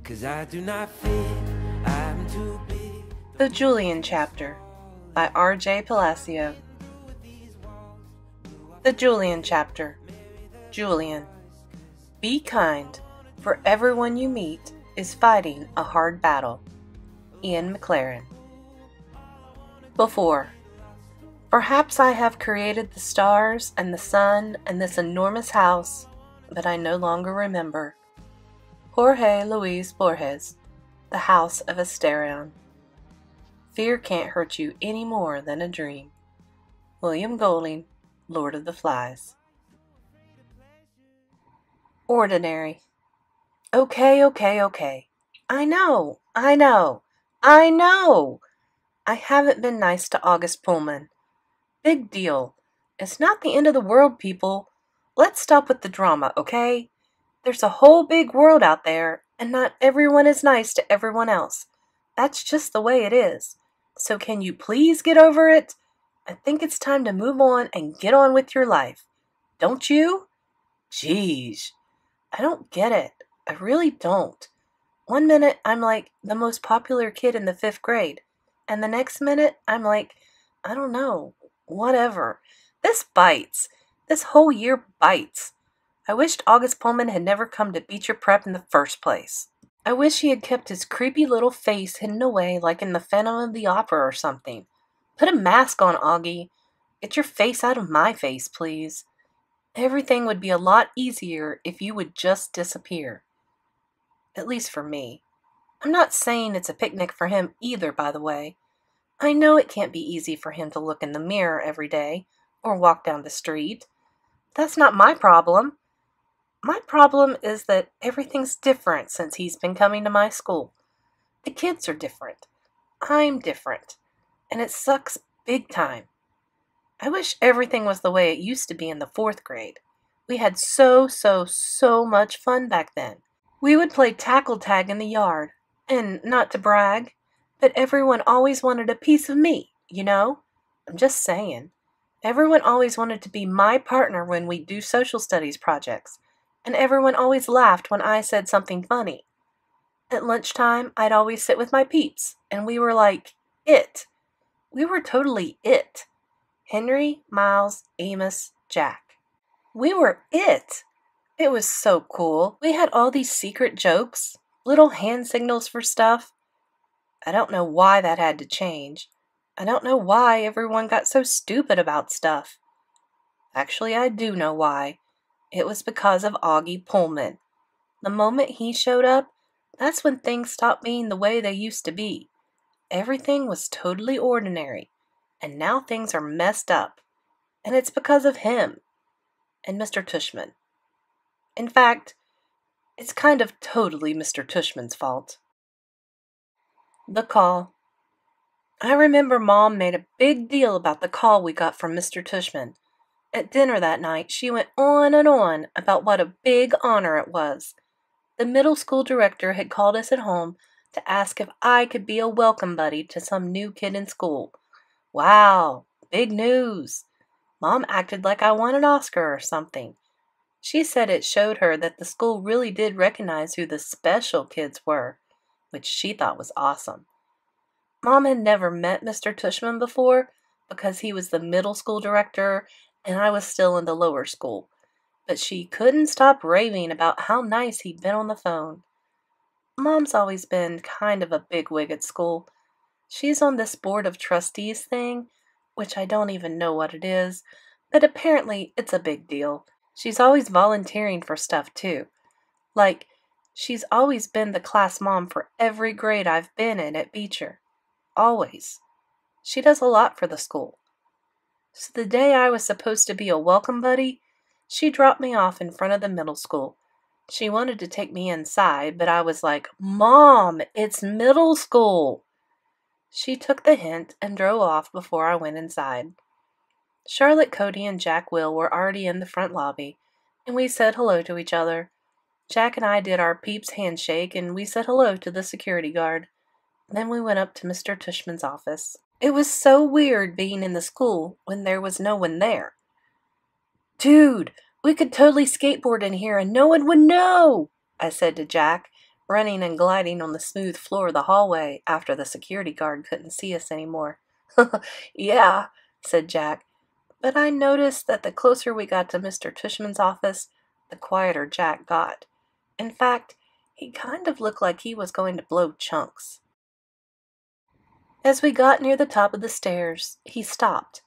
'cause I do not fit, I'm too big. The Julian Chapter by R.J. Palacio. The Julian Chapter. Julian. Be kind, for everyone you meet is fighting a hard battle. Ian McLaren. Before. Perhaps I have created the stars and the sun and this enormous house, but I no longer remember. Jorge Luis Borges, The House of Asterion. Fear can't hurt you any more than a dream. William Golding, Lord of the Flies. Ordinary. Okay. I know. I haven't been nice to August Pullman. Big deal. It's not the end of the world, people. Let's stop with the drama, okay? There's a whole big world out there, and not everyone is nice to everyone else. That's just the way it is. So can you please get over it? I think it's time to move on and get on with your life. Don't you? Jeez. I don't get it. I really don't. One minute, I'm like the most popular kid in the 5th grade. And the next minute, I'm like, I don't know, whatever. This bites. This whole year bites. I wished August Pullman had never come to Beecher Prep in the first place. I wish he had kept his creepy little face hidden away like in the Phantom of the Opera or something. Put a mask on, Auggie. Get your face out of my face, please. Everything would be a lot easier if you would just disappear. At least for me. I'm not saying it's a picnic for him either, by the way. I know it can't be easy for him to look in the mirror every day or walk down the street. That's not my problem. My problem is that everything's different since he's been coming to my school. The kids are different. I'm different. And it sucks big time. I wish everything was the way it used to be in the 4th grade. We had so much fun back then. We would play tackle tag in the yard. And not to brag, but everyone always wanted a piece of me, you know? I'm just saying. Everyone always wanted to be my partner when we do social studies projects. And everyone always laughed when I said something funny. At lunchtime, I'd always sit with my peeps, and we were like, it. We were totally it. Henry, Miles, Amos, Jack. We were it. It was so cool. We had all these secret jokes, little hand signals for stuff. I don't know why that had to change. I don't know why everyone got so stupid about stuff. Actually, I do know why. It was because of Auggie Pullman. The moment he showed up, that's when things stopped being the way they used to be. Everything was totally ordinary, and now things are messed up. And it's because of him and Mr. Tushman. In fact, it's kind of totally Mr. Tushman's fault. The call. I remember Mom made a big deal about the call we got from Mr. Tushman. At dinner that night, she went on and on about what a big honor it was. The middle school director had called us at home to ask if I could be a welcome buddy to some new kid in school. Wow, big news. Mom acted like I won an Oscar or something. She said it showed her that the school really did recognize who the special kids were, which she thought was awesome. Mom had never met Mr. Tushman before because he was the middle school director and I was still in the lower school, but she couldn't stop raving about how nice he'd been on the phone. Mom's always been kind of a bigwig at school. She's on this board of trustees thing, which I don't even know what it is, but apparently it's a big deal. She's always volunteering for stuff too. Like, she's always been the class mom for every grade I've been in at Beecher. Always. She does a lot for the school. So the day I was supposed to be a welcome buddy, she dropped me off in front of the middle school. She wanted to take me inside, but I was like, Mom, it's middle school. She took the hint and drove off before I went inside. Charlotte, Cody, and Jack Will were already in the front lobby, and we said hello to each other. Jack and I did our peeps handshake, and we said hello to the security guard. Then we went up to Mr. Tushman's office. It was so weird being in the school when there was no one there. Dude, we could totally skateboard in here and no one would know, I said to Jack, running and gliding on the smooth floor of the hallway after the security guard couldn't see us anymore. Yeah, said Jack, but I noticed that the closer we got to Mr. Tushman's office, the quieter Jack got. In fact, he kind of looked like he was going to blow chunks. As we got near the top of the stairs, he stopped.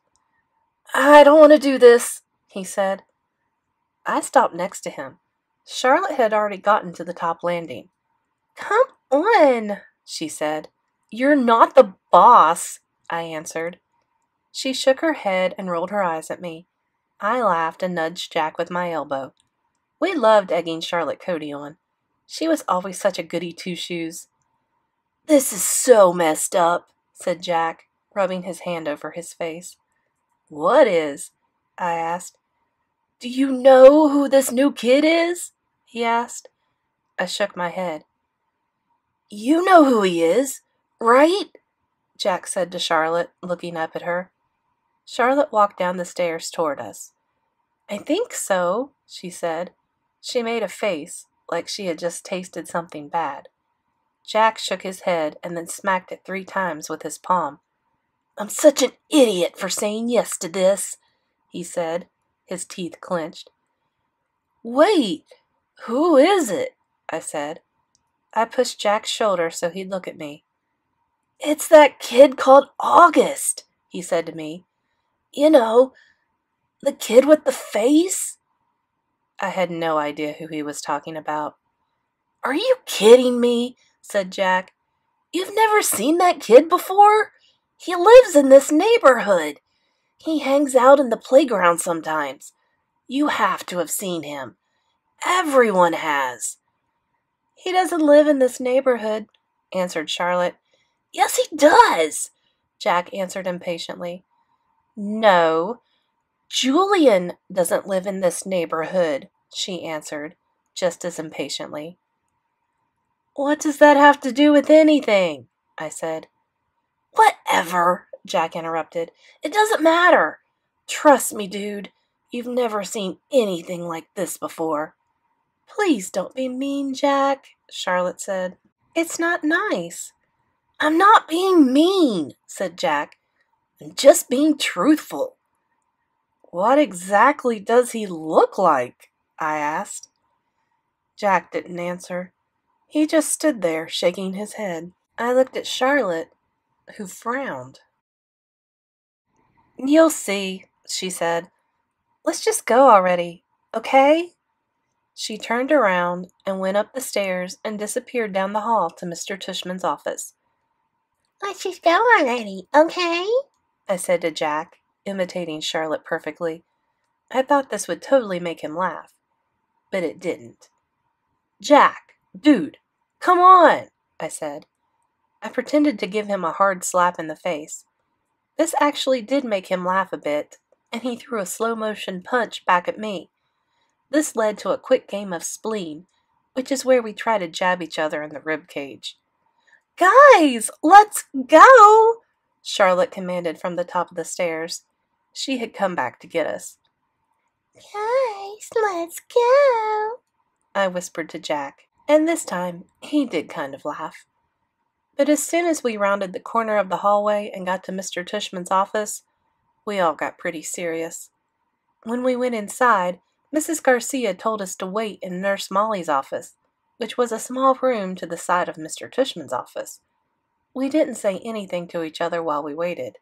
I don't want to do this, he said. I stopped next to him. Charlotte had already gotten to the top landing. Come on, she said. You're not the boss, I answered. She shook her head and rolled her eyes at me. I laughed and nudged Jack with my elbow. We loved egging Charlotte Cody on. She was always such a goody two-shoes. This is so messed up, said Jack, rubbing his hand over his face. What is? I asked. Do you know who this new kid is? He asked. I shook my head. You know who he is, right? Jack said to Charlotte, looking up at her. Charlotte walked down the stairs toward us. I think so, she said. She made a face, like she had just tasted something bad. Jack shook his head and then smacked it 3 times with his palm. I'm such an idiot for saying yes to this, he said, his teeth clenched. Wait, who is it? I said. I pushed Jack's shoulder so he'd look at me. It's that kid called August, he said to me. You know, the kid with the face? I had no idea who he was talking about. Are you kidding me? Said Jack. You've never seen that kid before? He lives in this neighborhood. He hangs out in the playground sometimes. You have to have seen him. Everyone has. He doesn't live in this neighborhood, answered Charlotte. Yes, he does, Jack answered impatiently. No, Julian doesn't live in this neighborhood, she answered, just as impatiently. What does that have to do with anything? I said. Whatever, Jack interrupted. It doesn't matter. Trust me, dude. You've never seen anything like this before. Please don't be mean, Jack, Charlotte said. It's not nice. I'm not being mean, said Jack. I'm just being truthful. What exactly does he look like? I asked. Jack didn't answer. He just stood there, shaking his head. I looked at Charlotte, who frowned. You'll see, she said. Let's just go already, okay? She turned around and went up the stairs and disappeared down the hall to Mr. Tushman's office. Let's just go already, okay? I said to Jack, imitating Charlotte perfectly. I thought this would totally make him laugh, but it didn't. Jack, dude, come on, I said. I pretended to give him a hard slap in the face. This actually did make him laugh a bit, and he threw a slow-motion punch back at me. This led to a quick game of spleen, which is where we try to jab each other in the rib cage. Guys, let's go, Charlotte commanded from the top of the stairs. She had come back to get us. Guys, let's go, I whispered to Jack, and this time he did kind of laugh. But as soon as we rounded the corner of the hallway and got to Mr. Tushman's office, we all got pretty serious. When we went inside, Mrs. Garcia told us to wait in Nurse Molly's office, which was a small room to the side of Mr. Tushman's office. We didn't say anything to each other while we waited.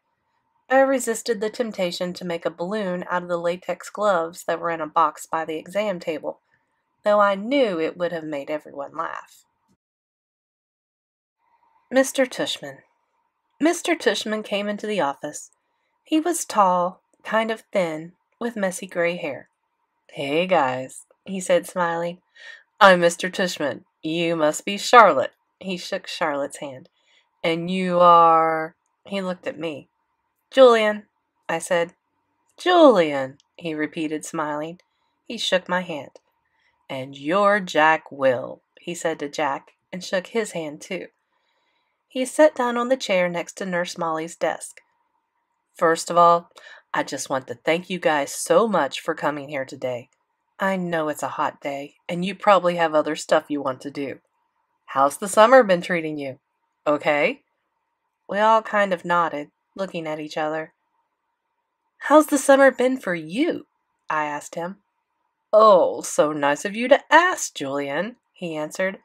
I resisted the temptation to make a balloon out of the latex gloves that were in a box by the exam table, though I knew it would have made everyone laugh. Mr. Tushman. Mr. Tushman came into the office. He was tall, kind of thin, with messy gray hair. Hey, guys, he said, smiling. I'm Mr. Tushman. You must be Charlotte. He shook Charlotte's hand. And you are... He looked at me. Julian, I said. Julian, he repeated, smiling. He shook my hand. And you're Jack Will, he said to Jack, and shook his hand too. He sat down on the chair next to Nurse Molly's desk. First of all, I just want to thank you guys so much for coming here today. I know it's a hot day, and you probably have other stuff you want to do. How's the summer been treating you? Okay? We all kind of nodded, looking at each other. How's the summer been for you? I asked him. Oh, so nice of you to ask, Julian, he answered.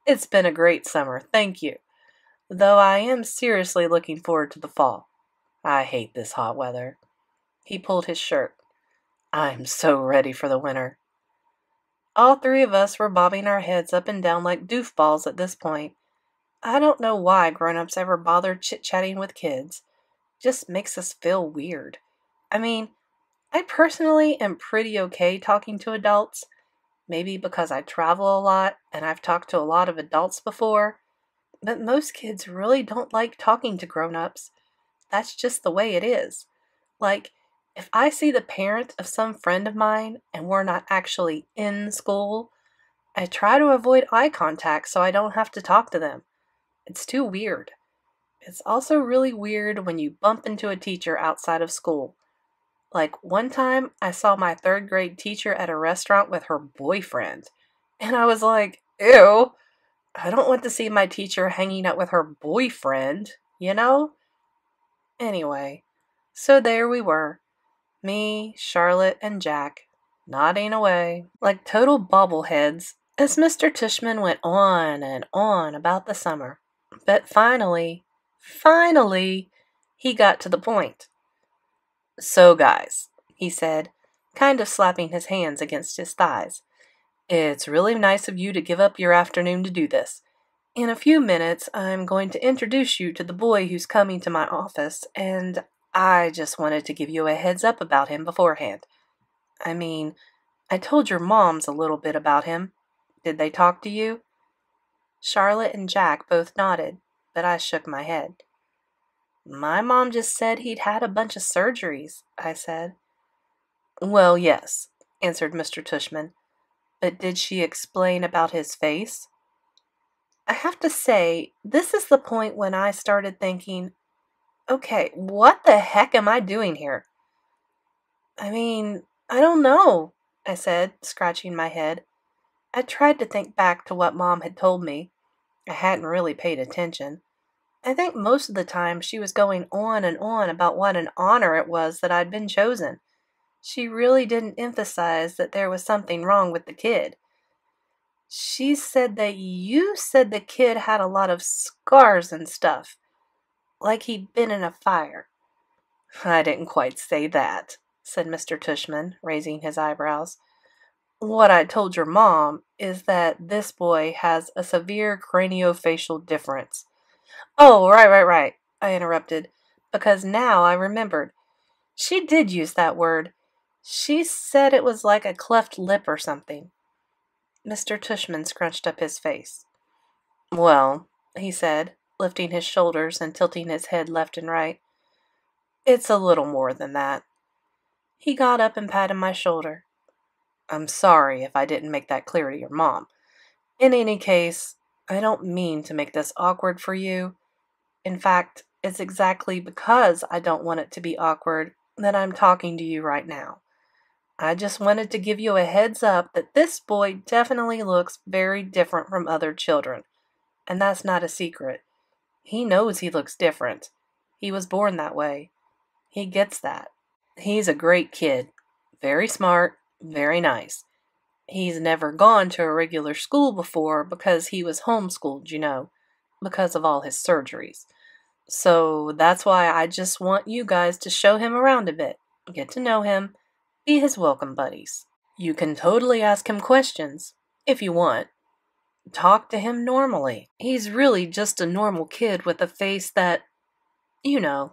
It's been a great summer, thank you. Though I am seriously looking forward to the fall. I hate this hot weather. He pulled his shirt. I'm so ready for the winter. All three of us were bobbing our heads up and down like doofballs at this point. I don't know why grown-ups ever bother chit-chatting with kids. It just makes us feel weird. I mean, I personally am pretty okay talking to adults. Maybe because I travel a lot and I've talked to a lot of adults before. But most kids really don't like talking to grown-ups. That's just the way it is. Like, if I see the parent of some friend of mine and we're not actually in school, I try to avoid eye contact so I don't have to talk to them. It's too weird. It's also really weird when you bump into a teacher outside of school. Like one time I saw my third grade teacher at a restaurant with her boyfriend. And I was like, ew, I don't want to see my teacher hanging out with her boyfriend, you know? Anyway, so there we were. Me, Charlotte, and Jack, nodding away like total bobbleheads as Mr. Tishman went on and on about the summer. But finally, he got to the point. So, guys, he said, kind of slapping his hands against his thighs, it's really nice of you to give up your afternoon to do this. In a few minutes, I'm going to introduce you to the boy who's coming to my office, and I just wanted to give you a heads up about him beforehand. I mean, I told your moms a little bit about him. Did they talk to you? Charlotte and Jack both nodded, but I shook my head. My mom just said he'd had a bunch of surgeries, I said. Well, yes, answered Mr. Tushman. But did she explain about his face? I have to say, this is the point when I started thinking, okay, what the heck am I doing here? I mean, I don't know, I said, scratching my head. I tried to think back to what Mom had told me. I hadn't really paid attention. I think most of the time she was going on and on about what an honor it was that I'd been chosen. She really didn't emphasize that there was something wrong with the kid. She said that you said the kid had a lot of scars and stuff, like he'd been in a fire. I didn't quite say that, said Mr. Tushman, raising his eyebrows. What I told your mom is that this boy has a severe craniofacial difference. Oh, right, I interrupted, because now I remembered. She did use that word. She said it was like a cleft lip or something. Mr. Tushman scrunched up his face. Well, he said, lifting his shoulders and tilting his head left and right, it's a little more than that. He got up and patted my shoulder. I'm sorry if I didn't make that clear to your mom. In any case, I don't mean to make this awkward for you. In fact, it's exactly because I don't want it to be awkward that I'm talking to you right now. I just wanted to give you a heads up that this boy definitely looks very different from other children. And that's not a secret. He knows he looks different. He was born that way. He gets that. He's a great kid. Very smart, very nice. He's never gone to a regular school before because he was homeschooled, you know, because of all his surgeries. So that's why I just want you guys to show him around a bit, get to know him, be his welcome buddies. You can totally ask him questions, if you want. Talk to him normally. He's really just a normal kid with a face that, you know,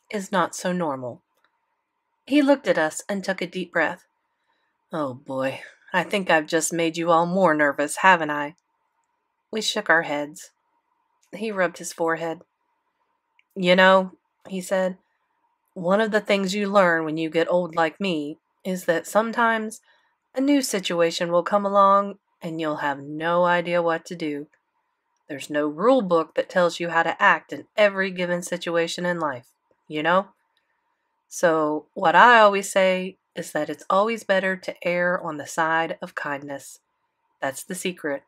is not so normal. He looked at us and took a deep breath. Oh boy, I think I've just made you all more nervous, haven't I? We shook our heads. He rubbed his forehead. You know, he said, one of the things you learn when you get old like me is that sometimes a new situation will come along and you'll have no idea what to do. There's no rule book that tells you how to act in every given situation in life, you know? So what I always say is that it's always better to err on the side of kindness. That's the secret.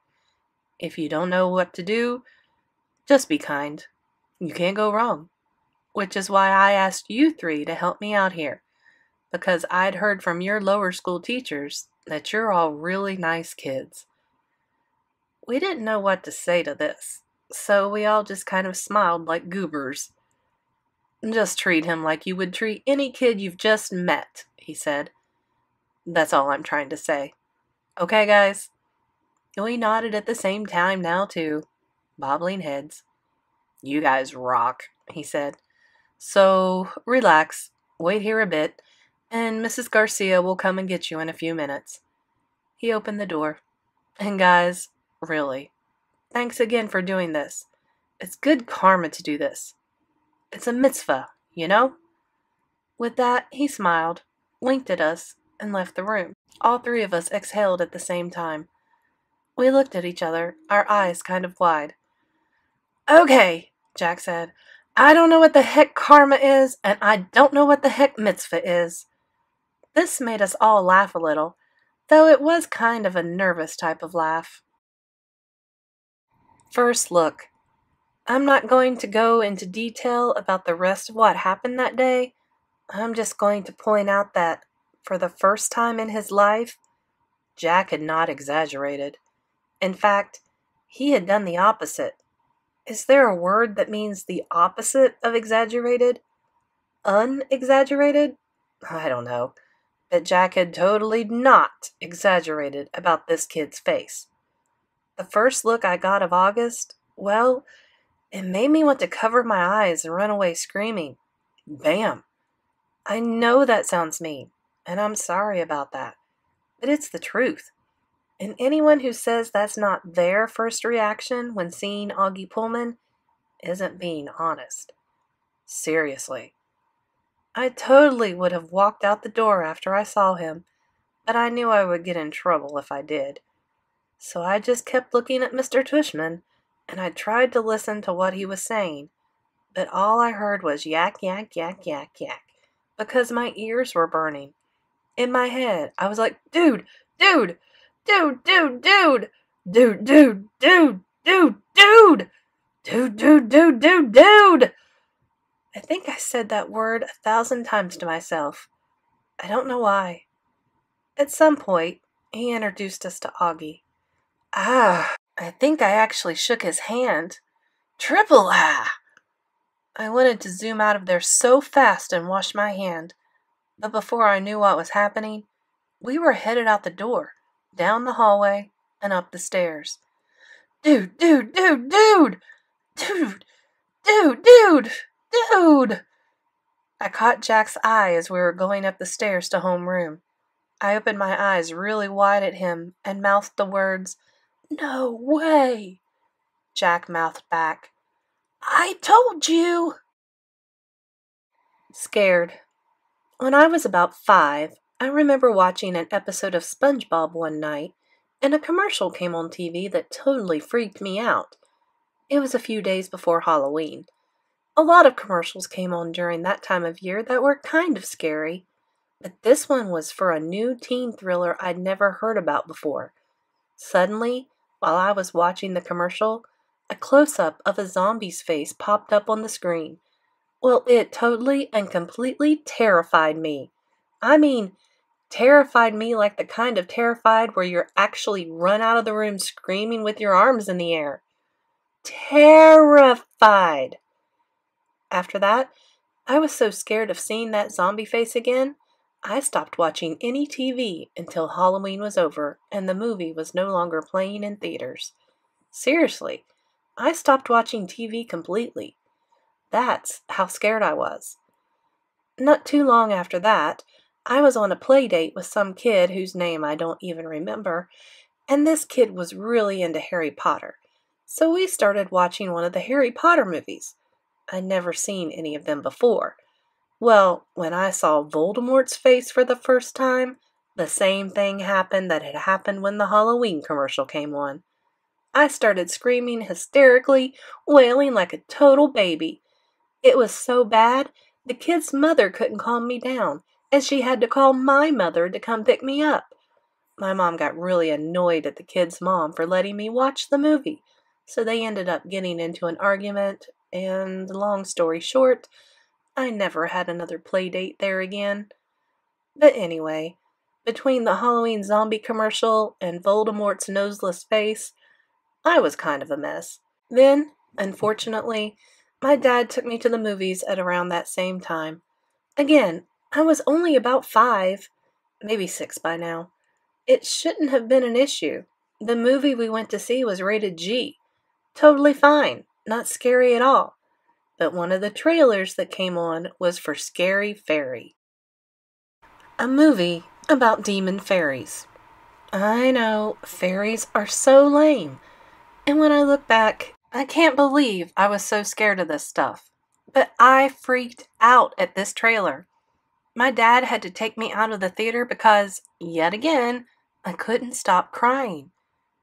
If you don't know what to do, just be kind. You can't go wrong. Which is why I asked you three to help me out here, because I'd heard from your lower school teachers that you're all really nice kids. We didn't know what to say to this, so we all just kind of smiled like goobers. Just treat him like you would treat any kid you've just met, he said. That's all I'm trying to say. Okay, guys? We nodded at the same time now, too, bobbling heads. You guys rock, he said. So, relax, wait here a bit, and Mrs. Garcia will come and get you in a few minutes. He opened the door. And guys, really, thanks again for doing this. It's good karma to do this. It's a mitzvah, you know? With that, he smiled, winked at us, and left the room. All three of us exhaled at the same time. We looked at each other, our eyes kind of wide. Okay, Jack said. I don't know what the heck karma is, and I don't know what the heck mitzvah is. This made us all laugh a little, though it was kind of a nervous type of laugh. First look. I'm not going to go into detail about the rest of what happened that day. I'm just going to point out that, for the first time in his life, Jack had not exaggerated. In fact, he had done the opposite. Is there a word that means the opposite of exaggerated? Unexaggerated? I don't know. But Jack had totally not exaggerated about this kid's face. The first look I got of August, well, it made me want to cover my eyes and run away screaming. Bam! I know that sounds mean, and I'm sorry about that. But it's the truth. And anyone who says that's not their first reaction when seeing Auggie Pullman isn't being honest. Seriously. I totally would have walked out the door after I saw him, but I knew I would get in trouble if I did. So I just kept looking at Mr. Tushman, and I tried to listen to what he was saying, but all I heard was yak, yak, yak, yak, yak, because my ears were burning. In my head, I was like, dude, dude, dude, dude, dude, dude, dude, dude, dude, dude, dude, dude, dude, dude, dude. I think I said that word 1,000 times to myself. I don't know why. At some point, he introduced us to Auggie. I think I actually shook his hand. Triple ah! I wanted to zoom out of there so fast and wash my hand, but before I knew what was happening, we were headed out the door, down the hallway, and up the stairs. Dude, dude, dude, dude! Dude, dude, dude, dude! I caught Jack's eye as we were going up the stairs to homeroom. I opened my eyes really wide at him and mouthed the words, "No way!" Jack mouthed back, "I told you!" Scared. When I was about 5, I remember watching an episode of SpongeBob one night, and a commercial came on TV that totally freaked me out. It was a few days before Halloween. A lot of commercials came on during that time of year that were kind of scary, but this one was for a new teen thriller I'd never heard about before. Suddenly, while I was watching the commercial, a close-up of a zombie's face popped up on the screen. Well, it totally and completely terrified me. I mean, terrified me like the kind of terrified where you actually run out of the room screaming with your arms in the air. Terrified! After that, I was so scared of seeing that zombie face again, I stopped watching any TV until Halloween was over and the movie was no longer playing in theaters. Seriously, I stopped watching TV completely. That's how scared I was. Not too long after that, I was on a play date with some kid whose name I don't even remember, and this kid was really into Harry Potter. So we started watching one of the Harry Potter movies. I'd never seen any of them before. Well, when I saw Voldemort's face for the first time, the same thing happened that had happened when the Halloween commercial came on. I started screaming hysterically, wailing like a total baby. It was so bad, the kid's mother couldn't calm me down, and she had to call my mother to come pick me up. My mom got really annoyed at the kid's mom for letting me watch the movie, so they ended up getting into an argument, and long story short, I never had another play date there again. But anyway, between the Halloween zombie commercial and Voldemort's noseless face, I was kind of a mess. Then, unfortunately, my dad took me to the movies at around that same time. Again, I was only about 5, maybe 6 by now. It shouldn't have been an issue. The movie we went to see was rated G. Totally fine, not scary at all. But one of the trailers that came on was for Scary Fairy, a movie about demon fairies. I know, fairies are so lame. And when I look back, I can't believe I was so scared of this stuff. But I freaked out at this trailer. My dad had to take me out of the theater because, yet again, I couldn't stop crying.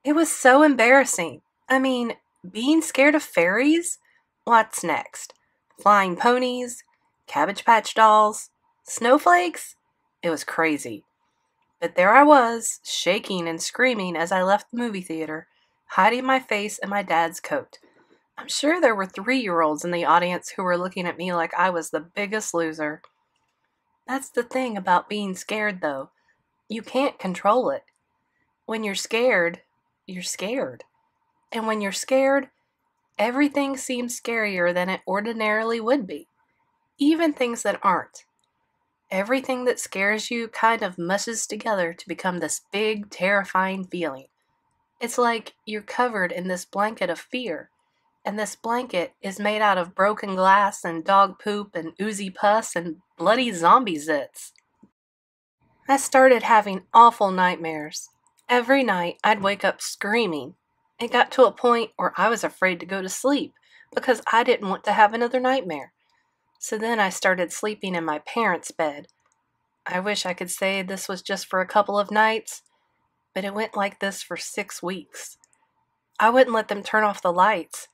It was so embarrassing. I mean, being scared of fairies? What's next? Flying ponies? Cabbage Patch dolls? Snowflakes? It was crazy. But there I was, shaking and screaming as I left the movie theater, hiding my face in my dad's coat. I'm sure there were 3-year-olds in the audience who were looking at me like I was the biggest loser. That's the thing about being scared, though. You can't control it. When you're scared, you're scared. And when you're scared, everything seems scarier than it ordinarily would be. Even things that aren't. Everything that scares you kind of mushes together to become this big, terrifying feeling. It's like you're covered in this blanket of fear, and this blanket is made out of broken glass and dog poop and oozy pus and bloody zombie zits. I started having awful nightmares. Every night I'd wake up screaming. It got to a point where I was afraid to go to sleep because I didn't want to have another nightmare. So then I started sleeping in my parents' bed. I wish I could say this was just for a couple of nights, but it went like this for 6 weeks. I wouldn't let them turn off the lights.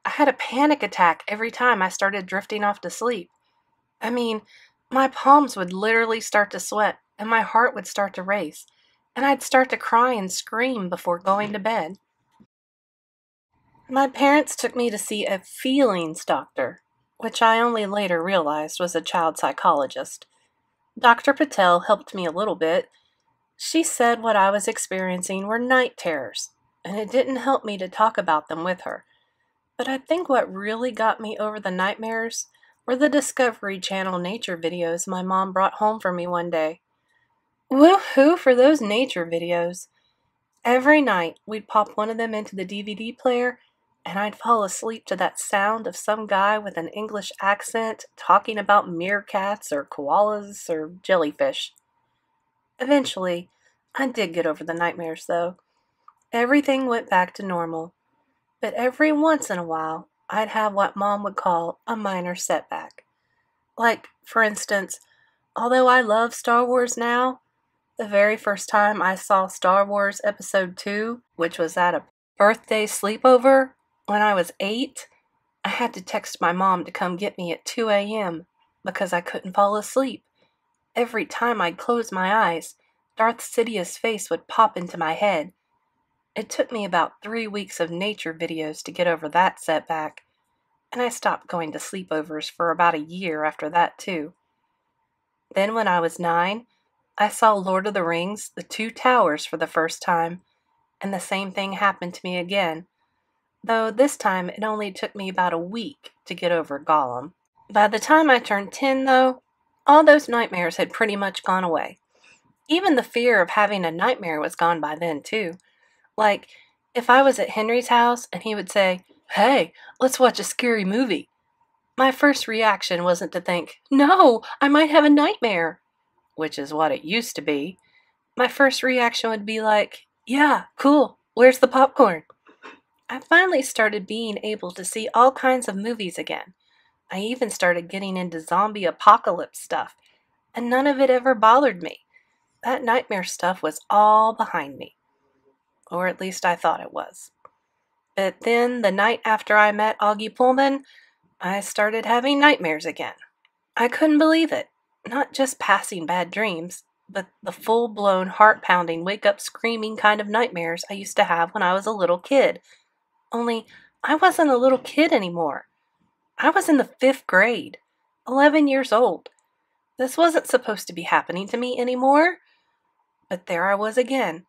I had a panic attack every time I started drifting off to sleep. I mean, my palms would literally start to sweat, and my heart would start to race, and I'd start to cry and scream before going to bed. My parents took me to see a feelings doctor, which I only later realized was a child psychologist. Dr. Patel helped me a little bit. She said what I was experiencing were night terrors, and it didn't help me to talk about them with her. But I think what really got me over the nightmares were the Discovery Channel nature videos my mom brought home for me one day. Woohoo for those nature videos! Every night we'd pop one of them into the DVD player, and I'd fall asleep to that sound of some guy with an English accent talking about meerkats or koalas or jellyfish. Eventually, I did get over the nightmares, though. Everything went back to normal. But every once in a while, I'd have what Mom would call a minor setback. Like, for instance, although I love Star Wars now, the very first time I saw Star Wars Episode 2, which was at a birthday sleepover when I was 8, I had to text my mom to come get me at 2 a.m. because I couldn't fall asleep. Every time I'd close my eyes, Darth Sidious's face would pop into my head. It took me about 3 weeks of nature videos to get over that setback, and I stopped going to sleepovers for about a year after that, too. Then when I was 9, I saw Lord of the Rings, The Two Towers for the first time, and the same thing happened to me again, though this time it only took me about a week to get over Gollum. By the time I turned 10, though, all those nightmares had pretty much gone away. Even the fear of having a nightmare was gone by then, too. Like, if I was at Henry's house and he would say, "Hey, let's watch a scary movie," my first reaction wasn't to think, "No, I might have a nightmare," which is what it used to be. My first reaction would be like, "Yeah, cool, where's the popcorn?" I finally started being able to see all kinds of movies again. I even started getting into zombie apocalypse stuff, and none of it ever bothered me. That nightmare stuff was all behind me. Or at least I thought it was. But then, the night after I met Auggie Pullman, I started having nightmares again. I couldn't believe it. Not just passing bad dreams, but the full-blown, heart-pounding, wake-up screaming kind of nightmares I used to have when I was a little kid. Only I wasn't a little kid anymore. I was in the 5th grade, 11 years old. This wasn't supposed to be happening to me anymore. But there I was again,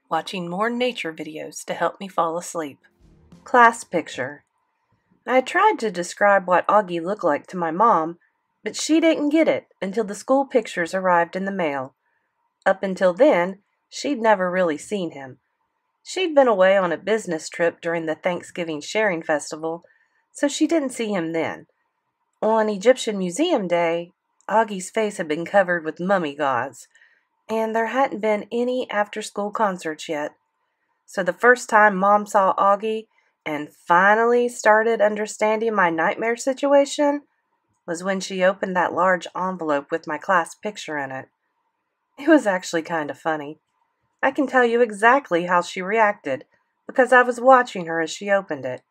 watching more nature videos to help me fall asleep. Class picture. I tried to describe what Auggie looked like to my mom, but she didn't get it until the school pictures arrived in the mail. Up until then, she'd never really seen him. She'd been away on a business trip during the Thanksgiving Sharing Festival, so she didn't see him then. On Egyptian Museum Day, Auggie's face had been covered with mummy gods, and there hadn't been any after-school concerts yet. So the first time Mom saw Auggie and finally started understanding my nightmare situation was when she opened that large envelope with my class picture in it. It was actually kind of funny. I can tell you exactly how she reacted because I was watching her as she opened it.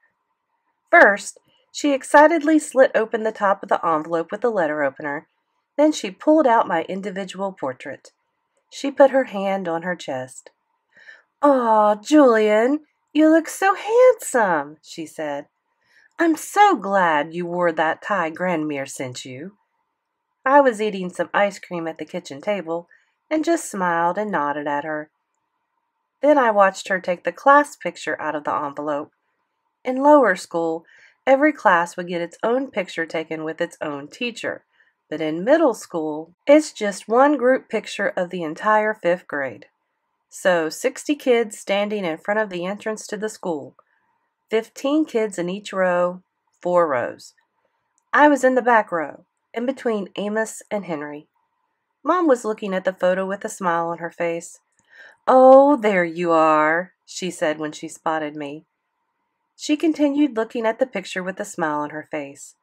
First, she excitedly slit open the top of the envelope with the letter opener. Then she pulled out my individual portrait. She put her hand on her chest. "Aw, Julian, you look so handsome," she said. "I'm so glad you wore that tie Grandmere sent you." I was eating some ice cream at the kitchen table and just smiled and nodded at her. Then I watched her take the class picture out of the envelope. In lower school, every class would get its own picture taken with its own teacher, but in middle school, it's just one group picture of the entire 5th grade. So 60 kids standing in front of the entrance to the school, 15 kids in each row, 4 rows. I was in the back row, in between Amos and Henry. Mom was looking at the photo with a smile on her face. "Oh, there you are," she said when she spotted me. She continued looking at the picture with a smile on her face.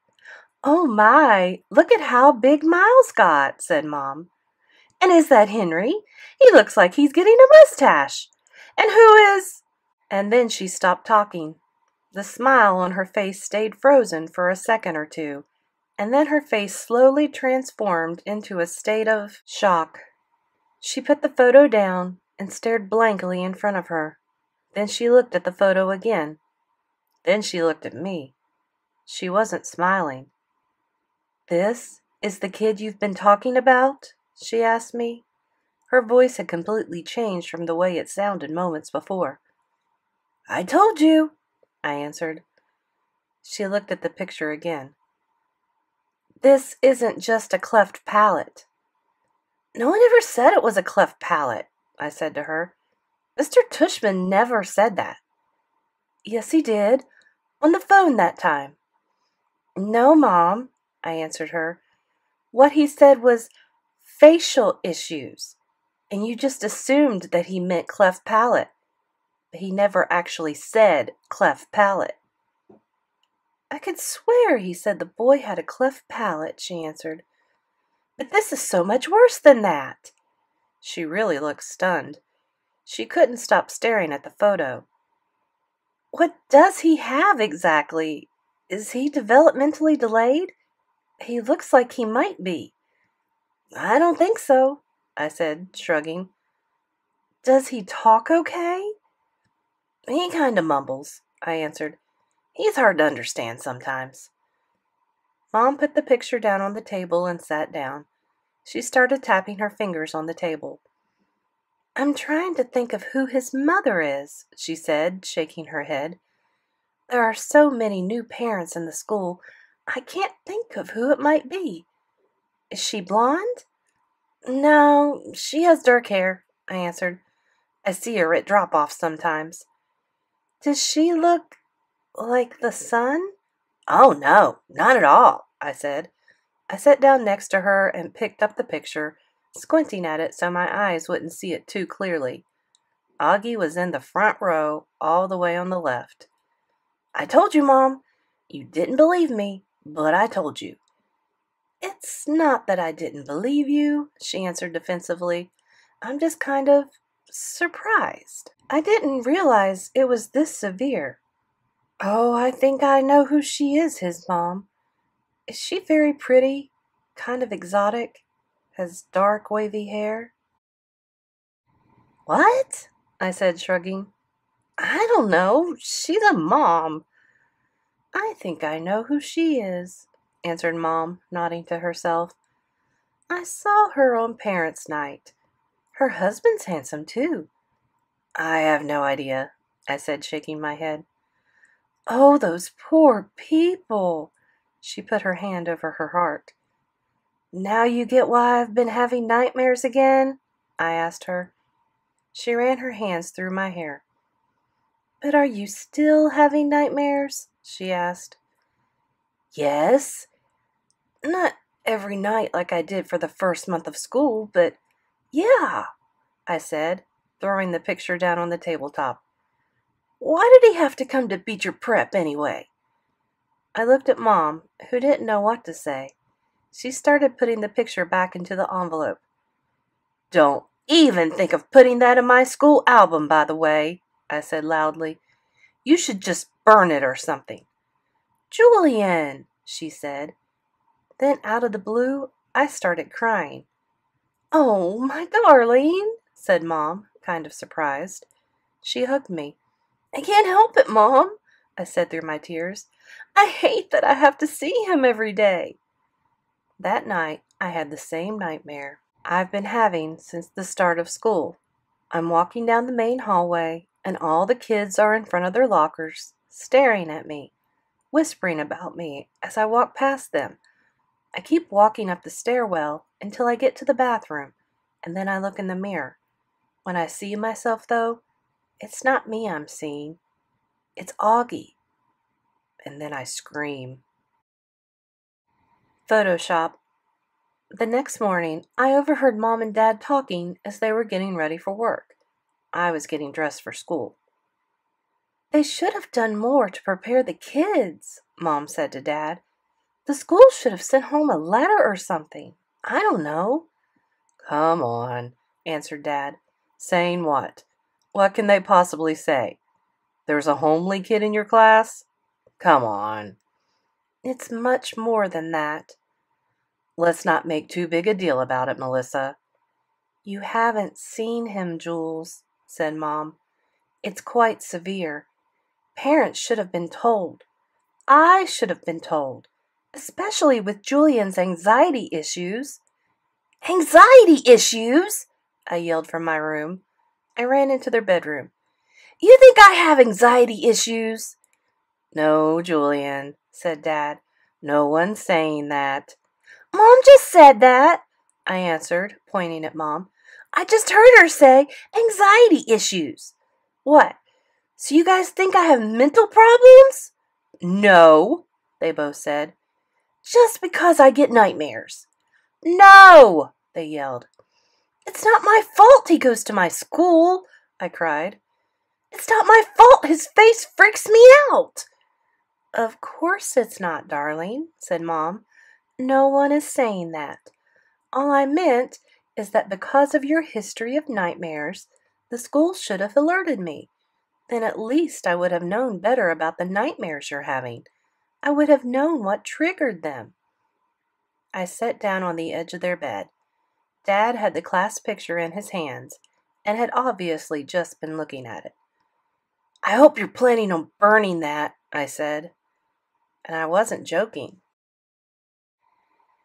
"Oh my, look at how big Miles got," said Mom. "And is that Henry? He looks like he's getting a mustache. And who is—" And then she stopped talking. The smile on her face stayed frozen for a second or two, and then her face slowly transformed into a state of shock. She put the photo down and stared blankly in front of her. Then she looked at the photo again. Then she looked at me. She wasn't smiling. "This is the kid you've been talking about?" she asked me. Her voice had completely changed from the way it sounded moments before. "I told you," I answered. She looked at the picture again. "This isn't just a cleft palate." "No one ever said it was a cleft palate," I said to her. "Mr. Tushman never said that." "Yes, he did. On the phone that time." "No, Mom," I answered her. "What he said was facial issues, and you just assumed that he meant cleft palate. But he never actually said cleft palate." "I could swear he said the boy had a cleft palate," she answered. "But this is so much worse than that." She really looked stunned. She couldn't stop staring at the photo. "What does he have exactly? Is he developmentally delayed? He looks like he might be." "I don't think so," I said, shrugging. "Does he talk okay?" "He kind of mumbles," I answered. "He's hard to understand sometimes." Mom put the picture down on the table and sat down. She started tapping her fingers on the table. "I'm trying to think of who his mother is," she said, shaking her head. "There are so many new parents in the school, I can't think of who it might be. Is she blonde?" "No, she has dark hair," I answered. "I see her at drop-off sometimes." "Does she look like the sun?" "Oh, no, not at all," I said. I sat down next to her and picked up the picture, squinting at it so my eyes wouldn't see it too clearly. Auggie was in the front row, all the way on the left. "I told you, Mom. You didn't believe me, but I told you." "It's not that I didn't believe you," she answered defensively. "I'm just kind of surprised. I didn't realize it was this severe." "Oh, I think I know who she is, his mom. Is she very pretty? Kind of exotic? Has dark, wavy hair?" What? I said, shrugging. I don't know. She's a mom. I think I know who she is, answered Mom, nodding to herself. I saw her on Parents' Night. Her husband's handsome, too. I have no idea, I said, shaking my head. Oh, those poor people. She put her hand over her heart. Now you get why I've been having nightmares again? I asked her. She ran her hands through my hair. But are you still having nightmares? She asked. Yes. Not every night like I did for the first month of school, but yeah, I said, throwing the picture down on the tabletop. Why did he have to come to Beecher Prep anyway? I looked at Mom, who didn't know what to say. She started putting the picture back into the envelope. Don't even think of putting that in my school album, by the way, I said loudly. You should just burn it or something. Julian, she said. Then out of the blue, I started crying. Oh, my darling, said Mom, kind of surprised. She hugged me. I can't help it, Mom, I said through my tears. I hate that I have to see him every day. That night, I had the same nightmare I've been having since the start of school. I'm walking down the main hallway, and all the kids are in front of their lockers, staring at me, whispering about me as I walk past them. I keep walking up the stairwell until I get to the bathroom, and then I look in the mirror. When I see myself, though, it's not me I'm seeing. It's Auggie. And then I scream. Photoshop. The next morning, I overheard Mom and Dad talking as they were getting ready for work. I was getting dressed for school. They should have done more to prepare the kids, Mom said to Dad. The school should have sent home a letter or something. I don't know. Come on, answered Dad. Saying what? What can they possibly say? There's a homely kid in your class? Come on. It's much more than that. Let's not make too big a deal about it, Melissa. You haven't seen him, Jules, said Mom. It's quite severe. Parents should have been told. I should have been told, especially with Julian's anxiety issues. Anxiety issues? I yelled from my room. I ran into their bedroom. You think I have anxiety issues? No, Julian, said Dad. No one's saying that. Mom just said that, I answered, pointing at Mom. I just heard her say anxiety issues. What? So you guys think I have mental problems? No, they both said. Just because I get nightmares. No, they yelled. It's not my fault he goes to my school, I cried. It's not my fault his face freaks me out. Of course it's not, darling, said Mom. No one is saying that. All I meant is that because of your history of nightmares, the school should have alerted me. Then at least I would have known better about the nightmares you're having. I would have known what triggered them. I sat down on the edge of their bed. Dad had the class picture in his hands and had obviously just been looking at it. I hope you're planning on burning that, I said. And I wasn't joking.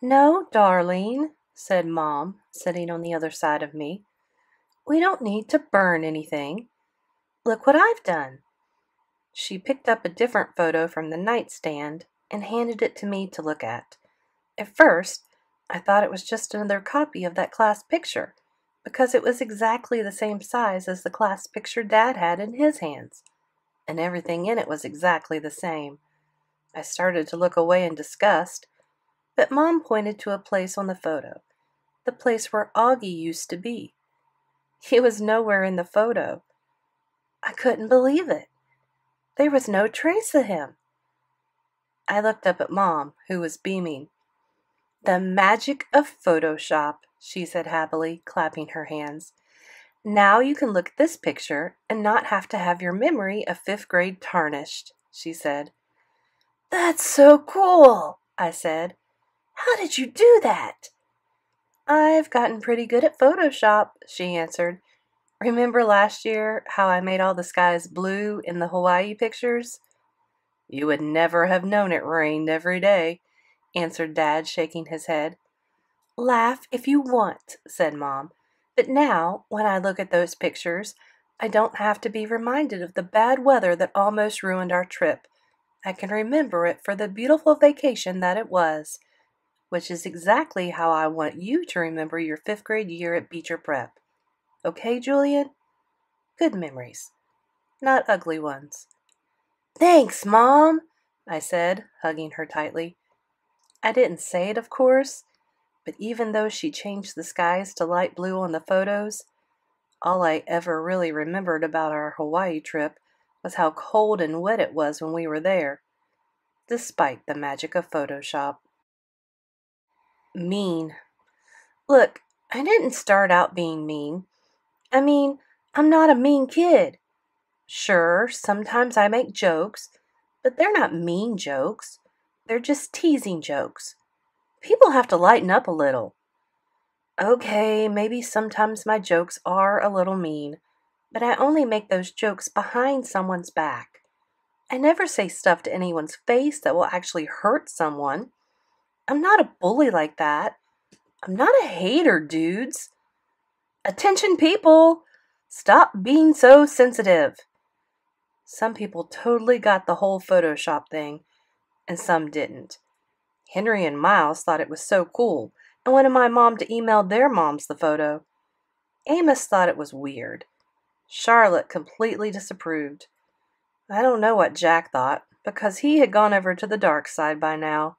No, darling, said Mom, sitting on the other side of me. We don't need to burn anything. Look what I've done. She picked up a different photo from the nightstand and handed it to me to look at. At first, I thought it was just another copy of that class picture, because it was exactly the same size as the class picture Dad had in his hands, and everything in it was exactly the same. I started to look away in disgust, but Mom pointed to a place on the photo, the place where Auggie used to be. He was nowhere in the photo. I couldn't believe it. There was no trace of him. I looked up at Mom, who was beaming. The magic of Photoshop, she said happily, clapping her hands. Now you can look at this picture and not have to have your memory of 5th grade tarnished, she said. That's so cool, I said. How did you do that? I've gotten pretty good at Photoshop, she answered. Remember last year how I made all the skies blue in the Hawaii pictures? You would never have known it rained every day, answered Dad, shaking his head. Laugh if you want, said Mom. But now, when I look at those pictures, I don't have to be reminded of the bad weather that almost ruined our trip. I can remember it for the beautiful vacation that it was, which is exactly how I want you to remember your 5th grade year at Beecher Prep. Okay, Julian? Good memories, not ugly ones. Thanks, Mom, I said, hugging her tightly. I didn't say it, of course, but even though she changed the skies to light blue on the photos, all I ever really remembered about our Hawaii trip was how cold and wet it was when we were there, despite the magic of Photoshop. Mean. Look, I didn't start out being mean. I mean, I'm not a mean kid. Sure, sometimes I make jokes, but they're not mean jokes. They're just teasing jokes. People have to lighten up a little. Okay, maybe sometimes my jokes are a little mean, but I only make those jokes behind someone's back. I never say stuff to anyone's face that will actually hurt someone. I'm not a bully like that. I'm not a hater, dudes. Attention, people! Stop being so sensitive. Some people totally got the whole Photoshop thing, and some didn't. Henry and Miles thought it was so cool and wanted my mom to email their moms the photo. Amos thought it was weird. Charlotte completely disapproved. I don't know what Jack thought, because he had gone over to the dark side by now.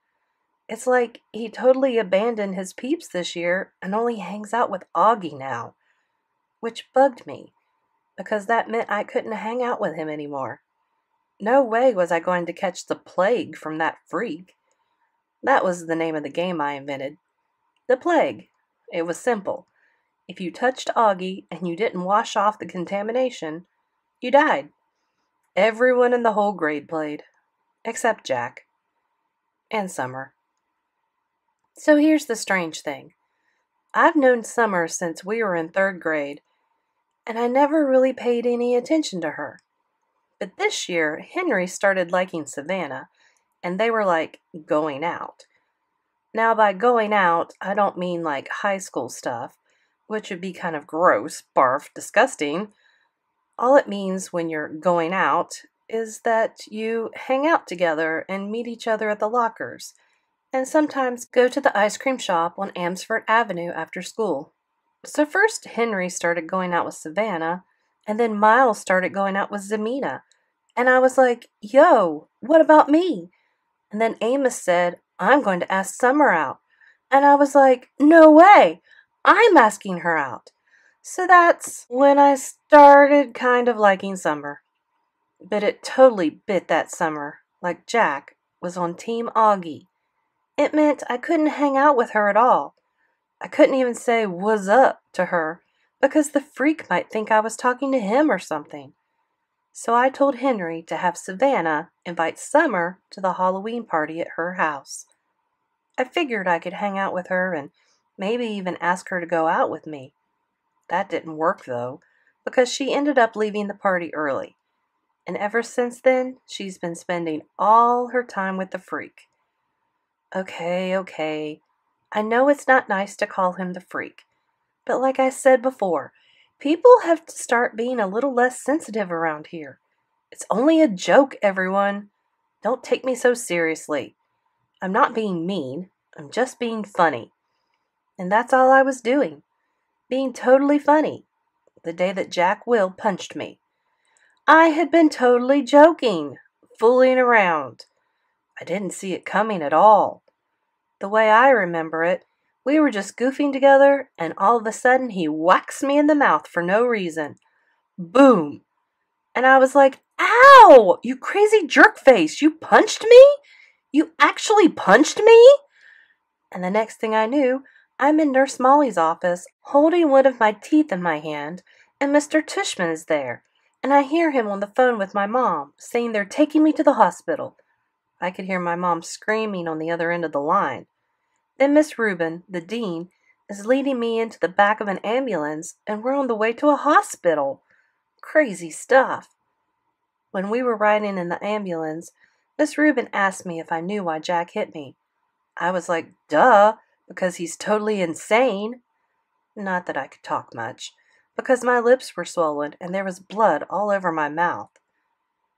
It's like he totally abandoned his peeps this year and only hangs out with Auggie now, which bugged me, because that meant I couldn't hang out with him anymore. No way was I going to catch the plague from that freak. That was the name of the game I invented. The plague. It was simple. If you touched Auggie and you didn't wash off the contamination, you died. Everyone in the whole grade played, except Jack. And Summer. So here's the strange thing. I've known Summer since we were in 3rd grade, and I never really paid any attention to her. But this year, Henry started liking Savannah, and they were like going out. Now, by going out, I don't mean like high school stuff, which would be kind of gross, barf, disgusting. All it means when you're going out is that you hang out together and meet each other at the lockers, and sometimes go to the ice cream shop on Amsford Avenue after school. So first Henry started going out with Savannah, and then Miles started going out with Zamina. And I was like, yo, what about me? And then Amos said, I'm going to ask Summer out. And I was like, no way, I'm asking her out. So that's when I started kind of liking Summer. But it totally bit that summer, like Jack was on Team Auggie. It meant I couldn't hang out with her at all. I couldn't even say "what's up" to her because the freak might think I was talking to him or something. So I told Henry to have Savannah invite Summer to the Halloween party at her house. I figured I could hang out with her and maybe even ask her to go out with me. That didn't work, though, because she ended up leaving the party early. And ever since then, she's been spending all her time with the freak. Okay. I know it's not nice to call him the freak, but like I said before, people have to start being a little less sensitive around here. It's only a joke, everyone. Don't take me so seriously. I'm not being mean. I'm just being funny. And that's all I was doing. Being totally funny. The day that Jack Will punched me. I had been totally joking, fooling around. I didn't see it coming at all. The way I remember it, we were just goofing together, and all of a sudden he whacks me in the mouth for no reason. Boom! And I was like, ow! You crazy jerk face! You punched me? You actually punched me? And the next thing I knew, I'm in Nurse Molly's office, holding one of my teeth in my hand, and Mr. Tushman is there, and I hear him on the phone with my mom, saying they're taking me to the hospital. I could hear my mom screaming on the other end of the line. Then Miss Rubin, the dean, is leading me into the back of an ambulance, and we're on the way to a hospital. Crazy stuff. When we were riding in the ambulance, Miss Rubin asked me if I knew why Jack hit me. I was like, duh, because he's totally insane. Not that I could talk much, because my lips were swollen and there was blood all over my mouth.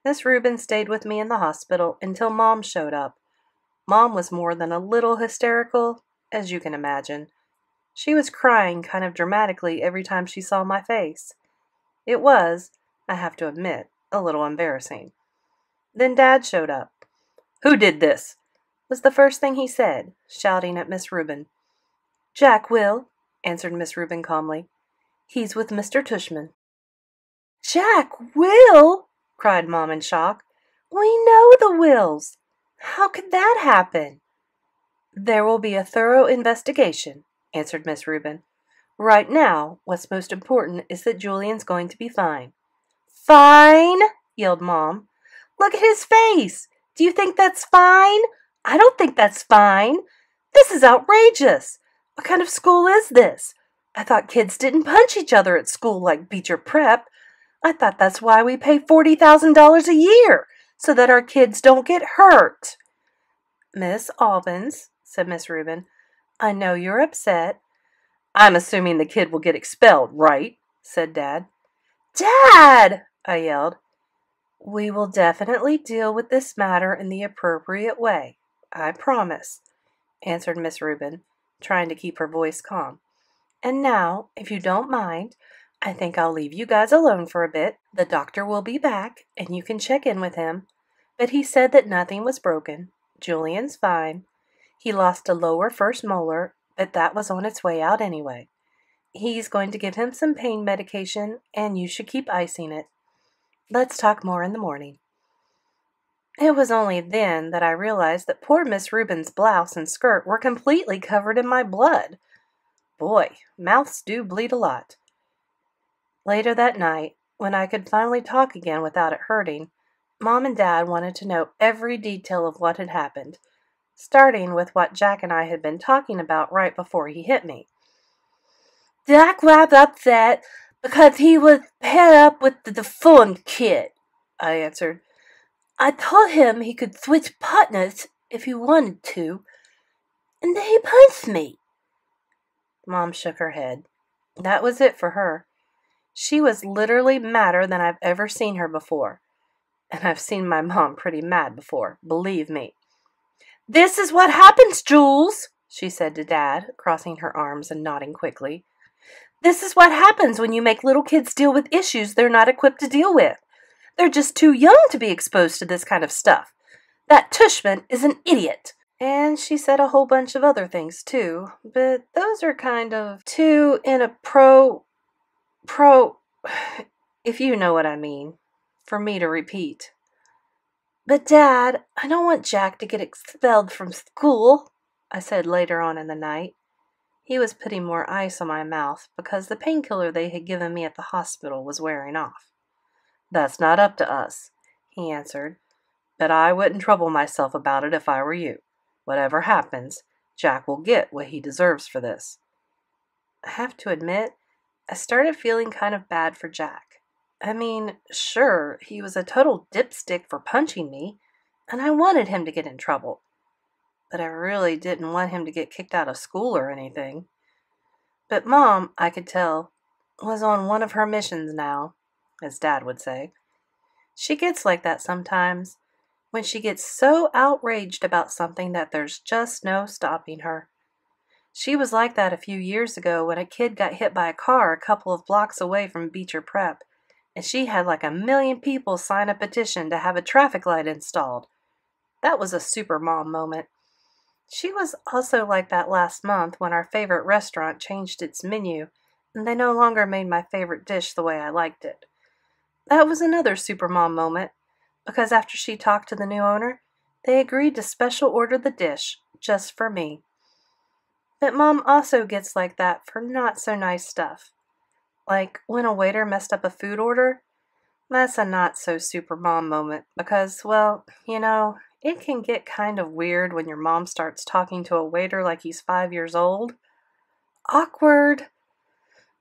Miss Rubin stayed with me in the hospital until Mom showed up. Mom was more than a little hysterical, as you can imagine. She was crying kind of dramatically every time she saw my face. It was, I have to admit, a little embarrassing. Then Dad showed up. "Who did this?" was the first thing he said, shouting at Miss Rubin. "Jack will," answered Miss Rubin calmly. "He's with Mr. Tushman." "Jack will?" cried Mom in shock. "We know the Wills. How could that happen?" "There will be a thorough investigation," answered Miss Rubin. "Right now, what's most important is that Julian's going to be fine." "Fine?" yelled Mom. "Look at his face. Do you think that's fine? I don't think that's fine. This is outrageous. What kind of school is this? I thought kids didn't punch each other at school like Beecher Prep. I thought that's why we pay $40,000 a year, so that our kids don't get hurt." "Miss Albans," said Miss Rubin, "I know you're upset." "I'm assuming the kid will get expelled, right?" said Dad. "Dad!" I yelled. "We will definitely deal with this matter in the appropriate way, I promise," answered Miss Rubin, trying to keep her voice calm. "And now, if you don't mind, I think I'll leave you guys alone for a bit. The doctor will be back, and you can check in with him. But he said that nothing was broken. Julian's fine. He lost a lower first molar, but that was on its way out anyway. He's going to give him some pain medication, and you should keep icing it. Let's talk more in the morning." It was only then that I realized that poor Miss Rubin's blouse and skirt were completely covered in my blood. Boy, mouths do bleed a lot. Later that night, when I could finally talk again without it hurting, Mom and Dad wanted to know every detail of what had happened, starting with what Jack and I had been talking about right before he hit me. "Jack was upset because he was paired up with the deformed kid," I answered. "I told him he could switch partners if he wanted to, and then he punched me." Mom shook her head. That was it for her. She was literally madder than I've ever seen her before. And I've seen my mom pretty mad before, believe me. "This is what happens, Jules," she said to Dad, crossing her arms and nodding quickly. "This is what happens when you make little kids deal with issues they're not equipped to deal with. They're just too young to be exposed to this kind of stuff. That Tushman is an idiot." And she said a whole bunch of other things too, but those are kind of too in a if you know what I mean, for me to repeat. "But Dad, I don't want Jack to get expelled from school," I said later on in the night. He was putting more ice on my mouth because the painkiller they had given me at the hospital was wearing off. "That's not up to us," he answered, "but I wouldn't trouble myself about it if I were you. Whatever happens, Jack will get what he deserves for this." I have to admit, I started feeling kind of bad for Jack. I mean, sure, he was a total dipstick for punching me, and I wanted him to get in trouble. But I really didn't want him to get kicked out of school or anything. But Mom, I could tell, was on one of her missions now, as Dad would say. She gets like that sometimes, when she gets so outraged about something that there's just no stopping her. She was like that a few years ago when a kid got hit by a car a couple of blocks away from Beecher Prep, and she had like 1,000,000 people sign a petition to have a traffic light installed. That was a super mom moment. She was also like that last month when our favorite restaurant changed its menu, and they no longer made my favorite dish the way I liked it. That was another super mom moment, because after she talked to the new owner, they agreed to special order the dish, just for me. But Mom also gets like that for not so nice stuff. Like when a waiter messed up a food order. That's a not so super mom moment because, well, it can get kind of weird when your mom starts talking to a waiter like he's 5 years old. Awkward.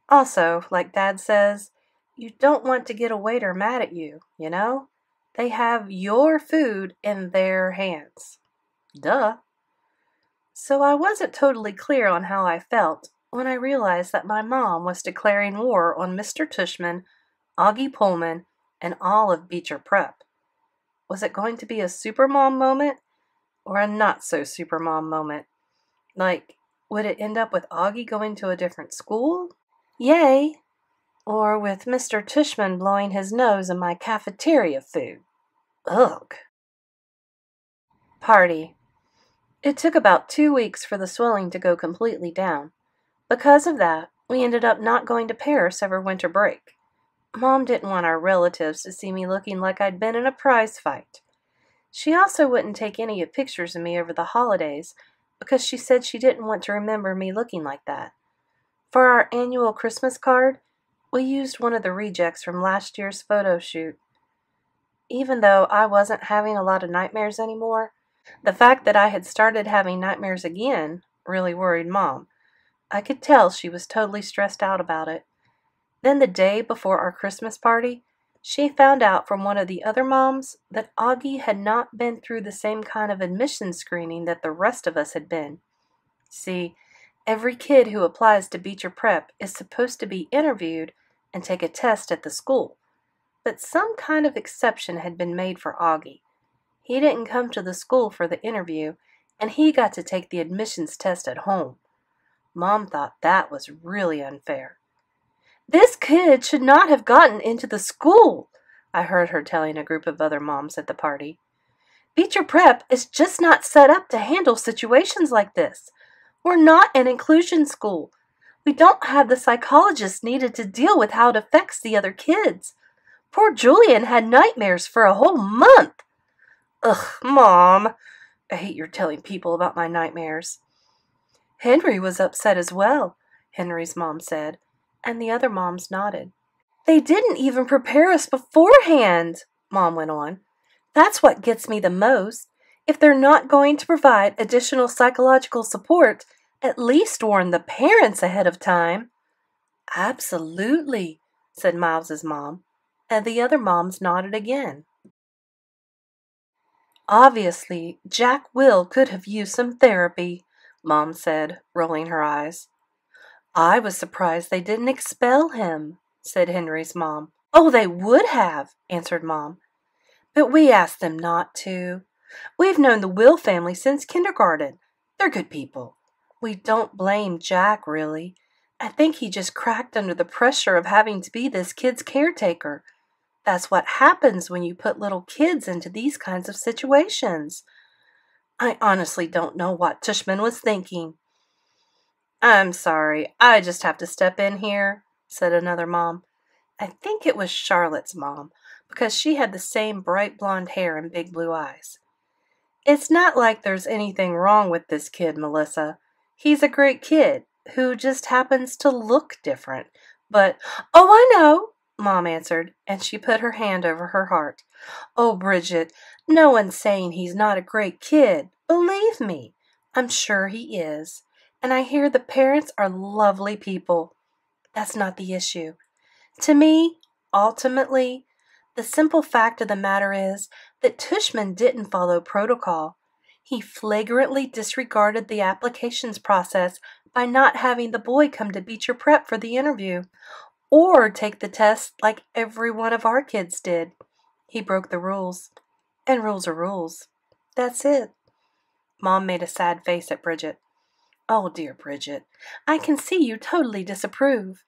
Also, like Dad says, you don't want to get a waiter mad at you, you know? They have your food in their hands. Duh. So I wasn't totally clear on how I felt when I realized that my mom was declaring war on Mr. Tushman, Auggie Pullman, and all of Beecher Prep. Was it going to be a supermom moment or a not-so-supermom moment? Like, would it end up with Auggie going to a different school? Yay! Or with Mr. Tushman blowing his nose in my cafeteria food? Ugh! Party. It took about 2 weeks for the swelling to go completely down. Because of that, we ended up not going to Paris over winter break. Mom didn't want our relatives to see me looking like I'd been in a prize fight. She also wouldn't take any pictures of me over the holidays because she said she didn't want to remember me looking like that. For our annual Christmas card, we used one of the rejects from last year's photo shoot. Even though I wasn't having a lot of nightmares anymore, the fact that I had started having nightmares again really worried Mom. I could tell she was totally stressed out about it. Then the day before our Christmas party, she found out from one of the other moms that Auggie had not been through the same kind of admission screening that the rest of us had been. See, every kid who applies to Beecher Prep is supposed to be interviewed and take a test at the school. But some kind of exception had been made for Auggie. He didn't come to the school for the interview, and he got to take the admissions test at home. Mom thought that was really unfair. "This kid should not have gotten into the school," I heard her telling a group of other moms at the party. "Beecher Prep is just not set up to handle situations like this. We're not an inclusion school. We don't have the psychologists needed to deal with how it affects the other kids. Poor Julian had nightmares for a whole month." Ugh, Mom. I hate your telling people about my nightmares. "Henry was upset as well," Henry's mom said, and the other moms nodded. "They didn't even prepare us beforehand," Mom went on. "That's what gets me the most. If they're not going to provide additional psychological support, at least warn the parents ahead of time." "Absolutely," said Miles's mom, and the other moms nodded again. "Obviously, Jack Will could have used some therapy," Mom said, rolling her eyes. "I was surprised they didn't expel him," said Henry's mom. "Oh, they would have," answered Mom. "But we asked them not to. We've known the Will family since kindergarten. They're good people. We don't blame Jack, really. I think he just cracked under the pressure of having to be this kid's caretaker. That's what happens when you put little kids into these kinds of situations. I honestly don't know what Tushman was thinking." "I'm sorry, I just have to step in here," said another mom. I think it was Charlotte's mom, because she had the same bright blonde hair and big blue eyes. "It's not like there's anything wrong with this kid, Melissa. He's a great kid who just happens to look different. But—" "Oh, I know," Mom answered, and she put her hand over her heart. "Oh, Bridget, no one's saying he's not a great kid. Believe me, I'm sure he is. And I hear the parents are lovely people. That's not the issue. To me, ultimately, the simple fact of the matter is that Tushman didn't follow protocol. He flagrantly disregarded the applications process by not having the boy come to Beecher Prep for the interview, or take the test like every one of our kids did. He broke the rules. And rules are rules. That's it." Mom made a sad face at Bridget. "Oh, dear Bridget, I can see you totally disapprove."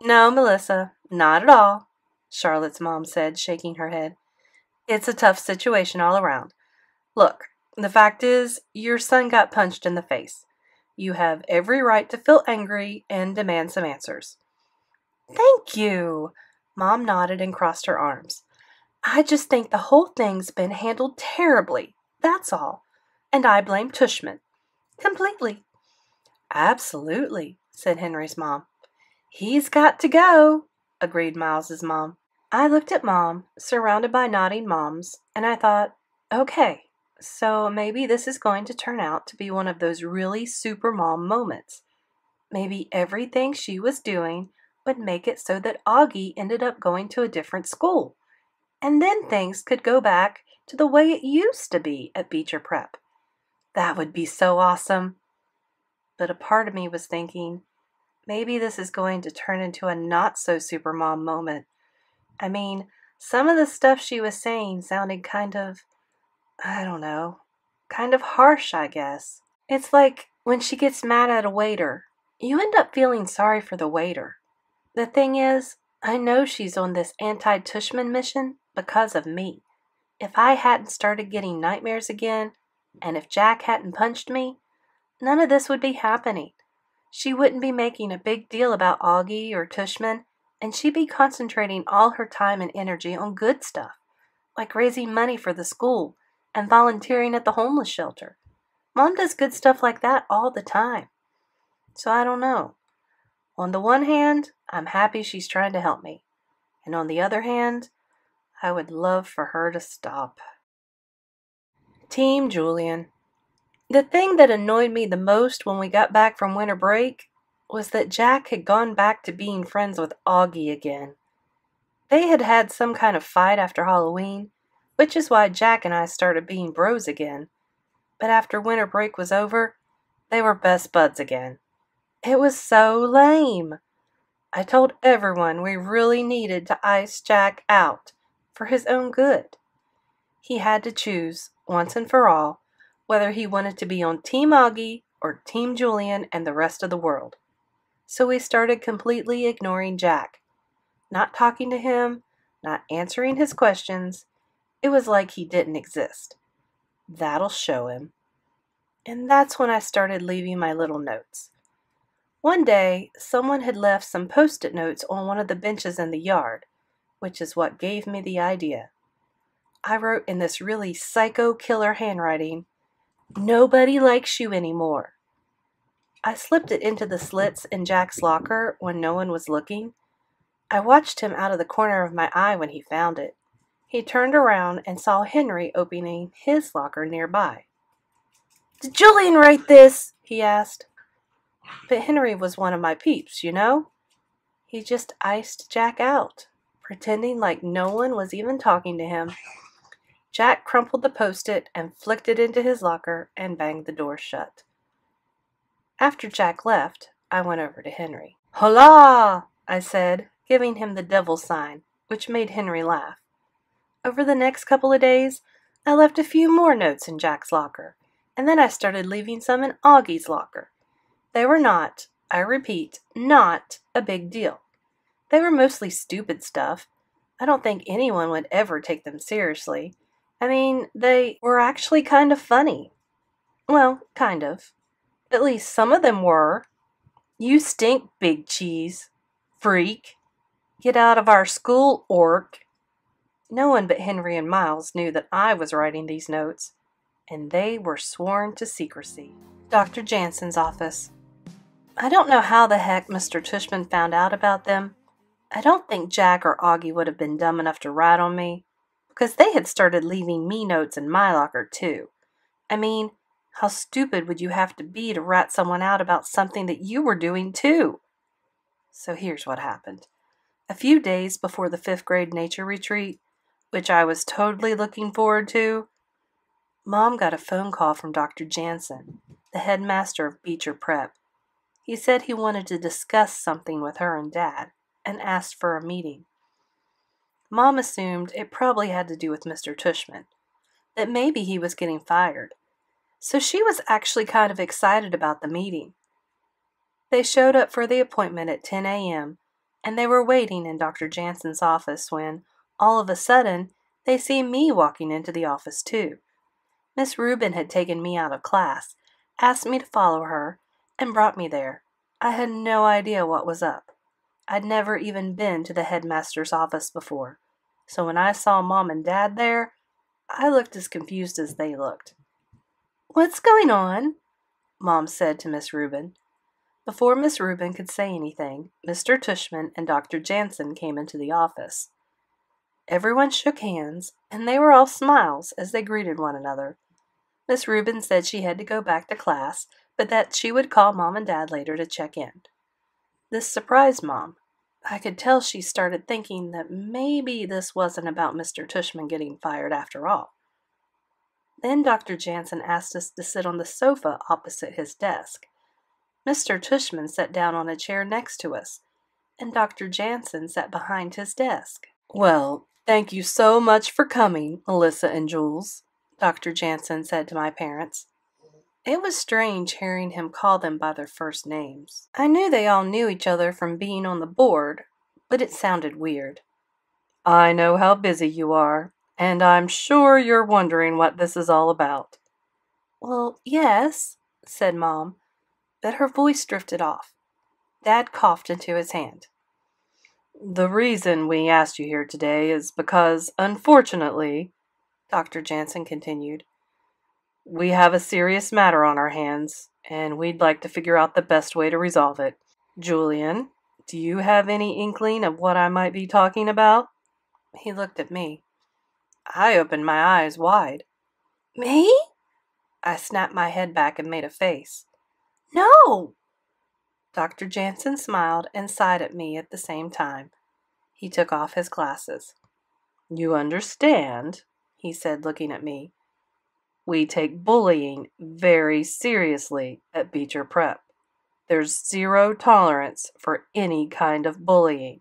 "No, Melissa, not at all," Charlotte's mom said, shaking her head. "It's a tough situation all around. Look, the fact is, your son got punched in the face. You have every right to feel angry and demand some answers." "Thank you," Mom nodded and crossed her arms. "I just think the whole thing's been handled terribly, that's all. And I blame Tushman. Completely." "Absolutely," said Henry's mom. "He's got to go," agreed Miles's mom. I looked at Mom, surrounded by nodding moms, and I thought, okay, so maybe this is going to turn out to be one of those really super mom moments. Maybe everything she was doing would make it so that Auggie ended up going to a different school, and then things could go back to the way it used to be at Beecher Prep. That would be so awesome. But a part of me was thinking, maybe this is going to turn into a not-so-supermom moment. I mean, some of the stuff she was saying sounded kind of, I don't know, kind of harsh, I guess. It's like when she gets mad at a waiter, you end up feeling sorry for the waiter. The thing is, I know she's on this anti-Tushman mission because of me. If I hadn't started getting nightmares again, and if Jack hadn't punched me, none of this would be happening. She wouldn't be making a big deal about Auggie or Tushman, and she'd be concentrating all her time and energy on good stuff, like raising money for the school and volunteering at the homeless shelter. Mom does good stuff like that all the time. So I don't know. On the one hand, I'm happy she's trying to help me. And on the other hand, I would love for her to stop. Team Julian. The thing that annoyed me the most when we got back from winter break was that Jack had gone back to being friends with Auggie again. They had had some kind of fight after Halloween, which is why Jack and I started being bros again. But after winter break was over, they were best buds again. It was so lame. I told everyone we really needed to ice Jack out for his own good. He had to choose, once and for all, whether he wanted to be on Team Auggie or Team Julian and the rest of the world. So we started completely ignoring Jack, not talking to him, not answering his questions. It was like he didn't exist. That'll show him. And that's when I started leaving my little notes. One day, someone had left some post-it notes on one of the benches in the yard, which is what gave me the idea. I wrote in this really psycho-killer handwriting, "Nobody likes you anymore." I slipped it into the slits in Jack's locker when no one was looking. I watched him out of the corner of my eye when he found it. He turned around and saw Henry opening his locker nearby. "Did Julian write this?" he asked. But Henry was one of my peeps, you know? He just iced Jack out, pretending like no one was even talking to him. Jack crumpled the post-it and flicked it into his locker and banged the door shut. After Jack left, I went over to Henry. "Hola!" I said, giving him the devil sign, which made Henry laugh. Over the next couple of days, I left a few more notes in Jack's locker, and then I started leaving some in Auggie's locker. They were not, I repeat, not a big deal. They were mostly stupid stuff. I don't think anyone would ever take them seriously. I mean, they were actually kind of funny. Well, kind of. At least some of them were. "You stink, big cheese. Freak. Get out of our school, orc." No one but Henry and Miles knew that I was writing these notes, and they were sworn to secrecy. Dr. Jansen's office. I don't know how the heck Mr. Tushman found out about them. I don't think Jack or Auggie would have been dumb enough to rat on me, because they had started leaving me notes in my locker too. I mean, how stupid would you have to be to rat someone out about something that you were doing too? So here's what happened. A few days before the 5th grade nature retreat, which I was totally looking forward to, Mom got a phone call from Dr. Jansen, the headmaster of Beecher Prep. He said he wanted to discuss something with her and Dad, and asked for a meeting. Mom assumed it probably had to do with Mr. Tushman, that maybe he was getting fired. So she was actually kind of excited about the meeting. They showed up for the appointment at 10 a.m., and they were waiting in Dr. Jansen's office when, all of a sudden, they see me walking into the office too. Miss Rubin had taken me out of class, asked me to follow her, and brought me there. I had no idea what was up. I'd never even been to the headmaster's office before, so when I saw Mom and Dad there, I looked as confused as they looked. "What's going on?" Mom said to Miss Rubin. Before Miss Rubin could say anything, Mr. Tushman and Dr. Jansen came into the office. Everyone shook hands, and they were all smiles as they greeted one another. Miss Rubin said she had to go back to class, but that she would call Mom and Dad later to check in. This surprised Mom. I could tell she started thinking that maybe this wasn't about Mr. Tushman getting fired after all. Then Dr. Jansen asked us to sit on the sofa opposite his desk. Mr. Tushman sat down on a chair next to us, and Dr. Jansen sat behind his desk. "Well, thank you so much for coming, Alyssa and Jules," Dr. Jansen said to my parents. It was strange hearing him call them by their first names. I knew they all knew each other from being on the board, but it sounded weird. "I know how busy you are, and I'm sure you're wondering what this is all about." "Well, yes," said Mom, but her voice drifted off. Dad coughed into his hand. "The reason we asked you here today is because, unfortunately," Dr. Jansen continued, "we have a serious matter on our hands, and we'd like to figure out the best way to resolve it. Julian, do you have any inkling of what I might be talking about?" He looked at me. I opened my eyes wide. "Me?" I snapped my head back and made a face. "No!" Dr. Jansen smiled and sighed at me at the same time. He took off his glasses. "You understand," he said, looking at me. "We take bullying very seriously at Beecher Prep. There's zero tolerance for any kind of bullying.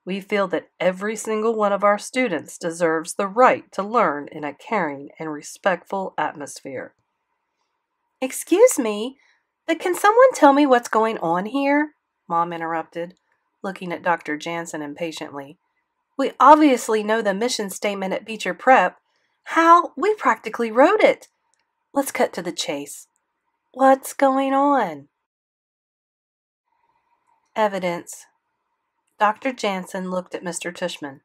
We feel that every single one of our students deserves the right to learn in a caring and respectful atmosphere." "Excuse me, but can someone tell me what's going on here?" Mom interrupted, looking at Dr. Jansen impatiently. "We obviously know the mission statement at Beecher Prep. How? We practically wrote it. Let's cut to the chase. What's going on?" Evidence. Dr. Jansen looked at Mr. Tushman.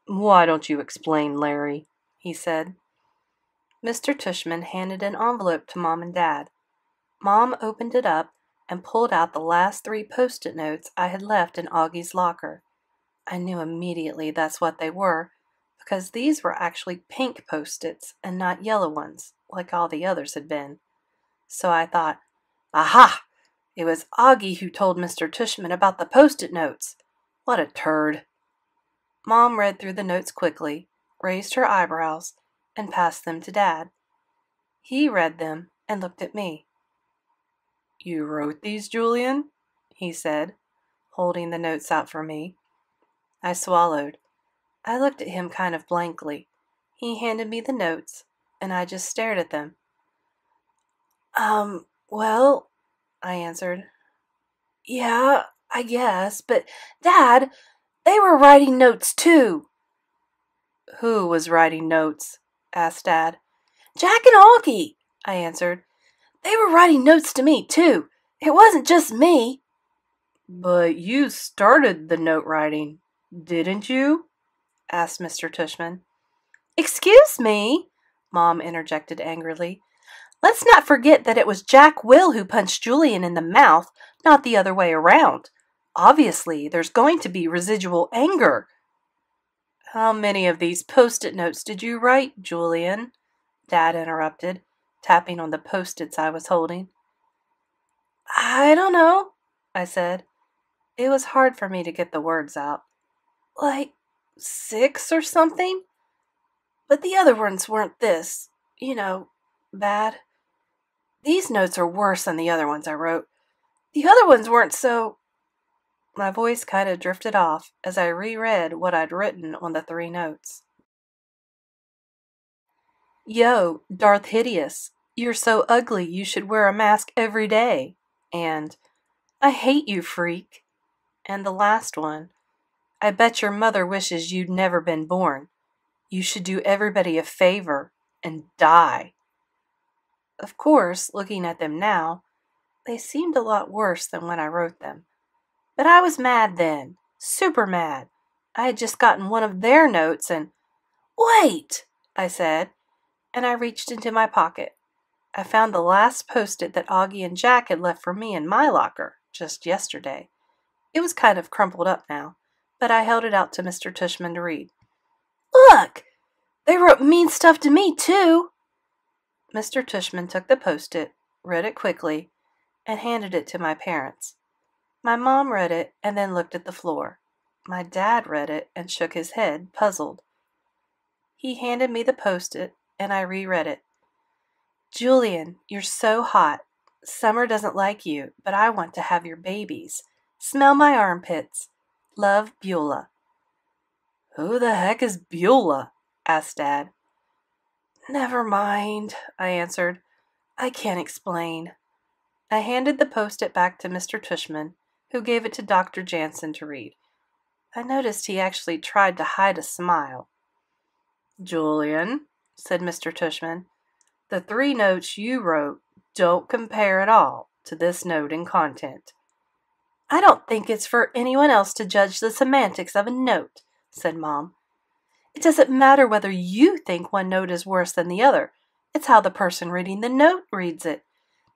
"Why don't you explain, Larry?" he said. Mr. Tushman handed an envelope to Mom and Dad. Mom opened it up and pulled out the last 3 Post-it notes I had left in Augie's locker. I knew immediately that's what they were, because these were actually pink Post-its and not yellow ones, like all the others had been. So I thought, aha! It was Auggie who told Mr. Tushman about the Post-it notes. What a turd. Mom read through the notes quickly, raised her eyebrows, and passed them to Dad. He read them and looked at me. "You wrote these, Julian?" he said, holding the notes out for me. I swallowed. I looked at him kind of blankly. He handed me the notes, and I just stared at them. Well," I answered. "Yeah, I guess, but Dad, they were writing notes too." "Who was writing notes?" asked Dad. "Jack and Auggie," I answered. "They were writing notes to me too. It wasn't just me." "But you started the note writing, didn't you?" asked Mr. Tushman. "Excuse me," Mom interjected angrily. "Let's not forget that it was Jack Will who punched Julian in the mouth, not the other way around. Obviously, there's going to be residual anger." "How many of these Post-it notes did you write, Julian?" Dad interrupted, tapping on the Post-its I was holding. "I don't know," I said. It was hard for me to get the words out. "Like 6 or something. But the other ones weren't this, bad. These notes are worse than the other ones I wrote. The other ones weren't so—" My voice kind of drifted off as I reread what I'd written on the 3 notes. "Yo, Darth Hideous, you're so ugly you should wear a mask every day." And, "I hate you, freak." And the last one, "I bet your mother wishes you'd never been born. You should do everybody a favor and die." Of course, looking at them now, they seemed a lot worse than when I wrote them. But I was mad then, super mad. I had just gotten one of their notes and— "Wait," I said, and I reached into my pocket. I found the last Post-it that Auggie and Jack had left for me in my locker just yesterday. It was kind of crumpled up now, but I held it out to Mr. Tushman to read. "Look! They wrote mean stuff to me, too." Mr. Tushman took the Post-it, read it quickly, and handed it to my parents. My mom read it and then looked at the floor. My dad read it and shook his head, puzzled. He handed me the post-it, and I reread it. Julian, you're so hot. Summer doesn't like you, but I want to have your babies. Smell my armpits. Love, Beulah. Who the heck is Beulah? Asked Dad. Never mind, I answered. I can't explain. I handed the post-it back to Mr. Tushman, who gave it to Dr. Jansen to read. I noticed he actually tried to hide a smile. Julian, said Mr. Tushman, the 3 notes you wrote don't compare at all to this note in content. I don't think it's for anyone else to judge the semantics of a note, said Mom. It doesn't matter whether you think one note is worse than the other. It's how the person reading the note reads it.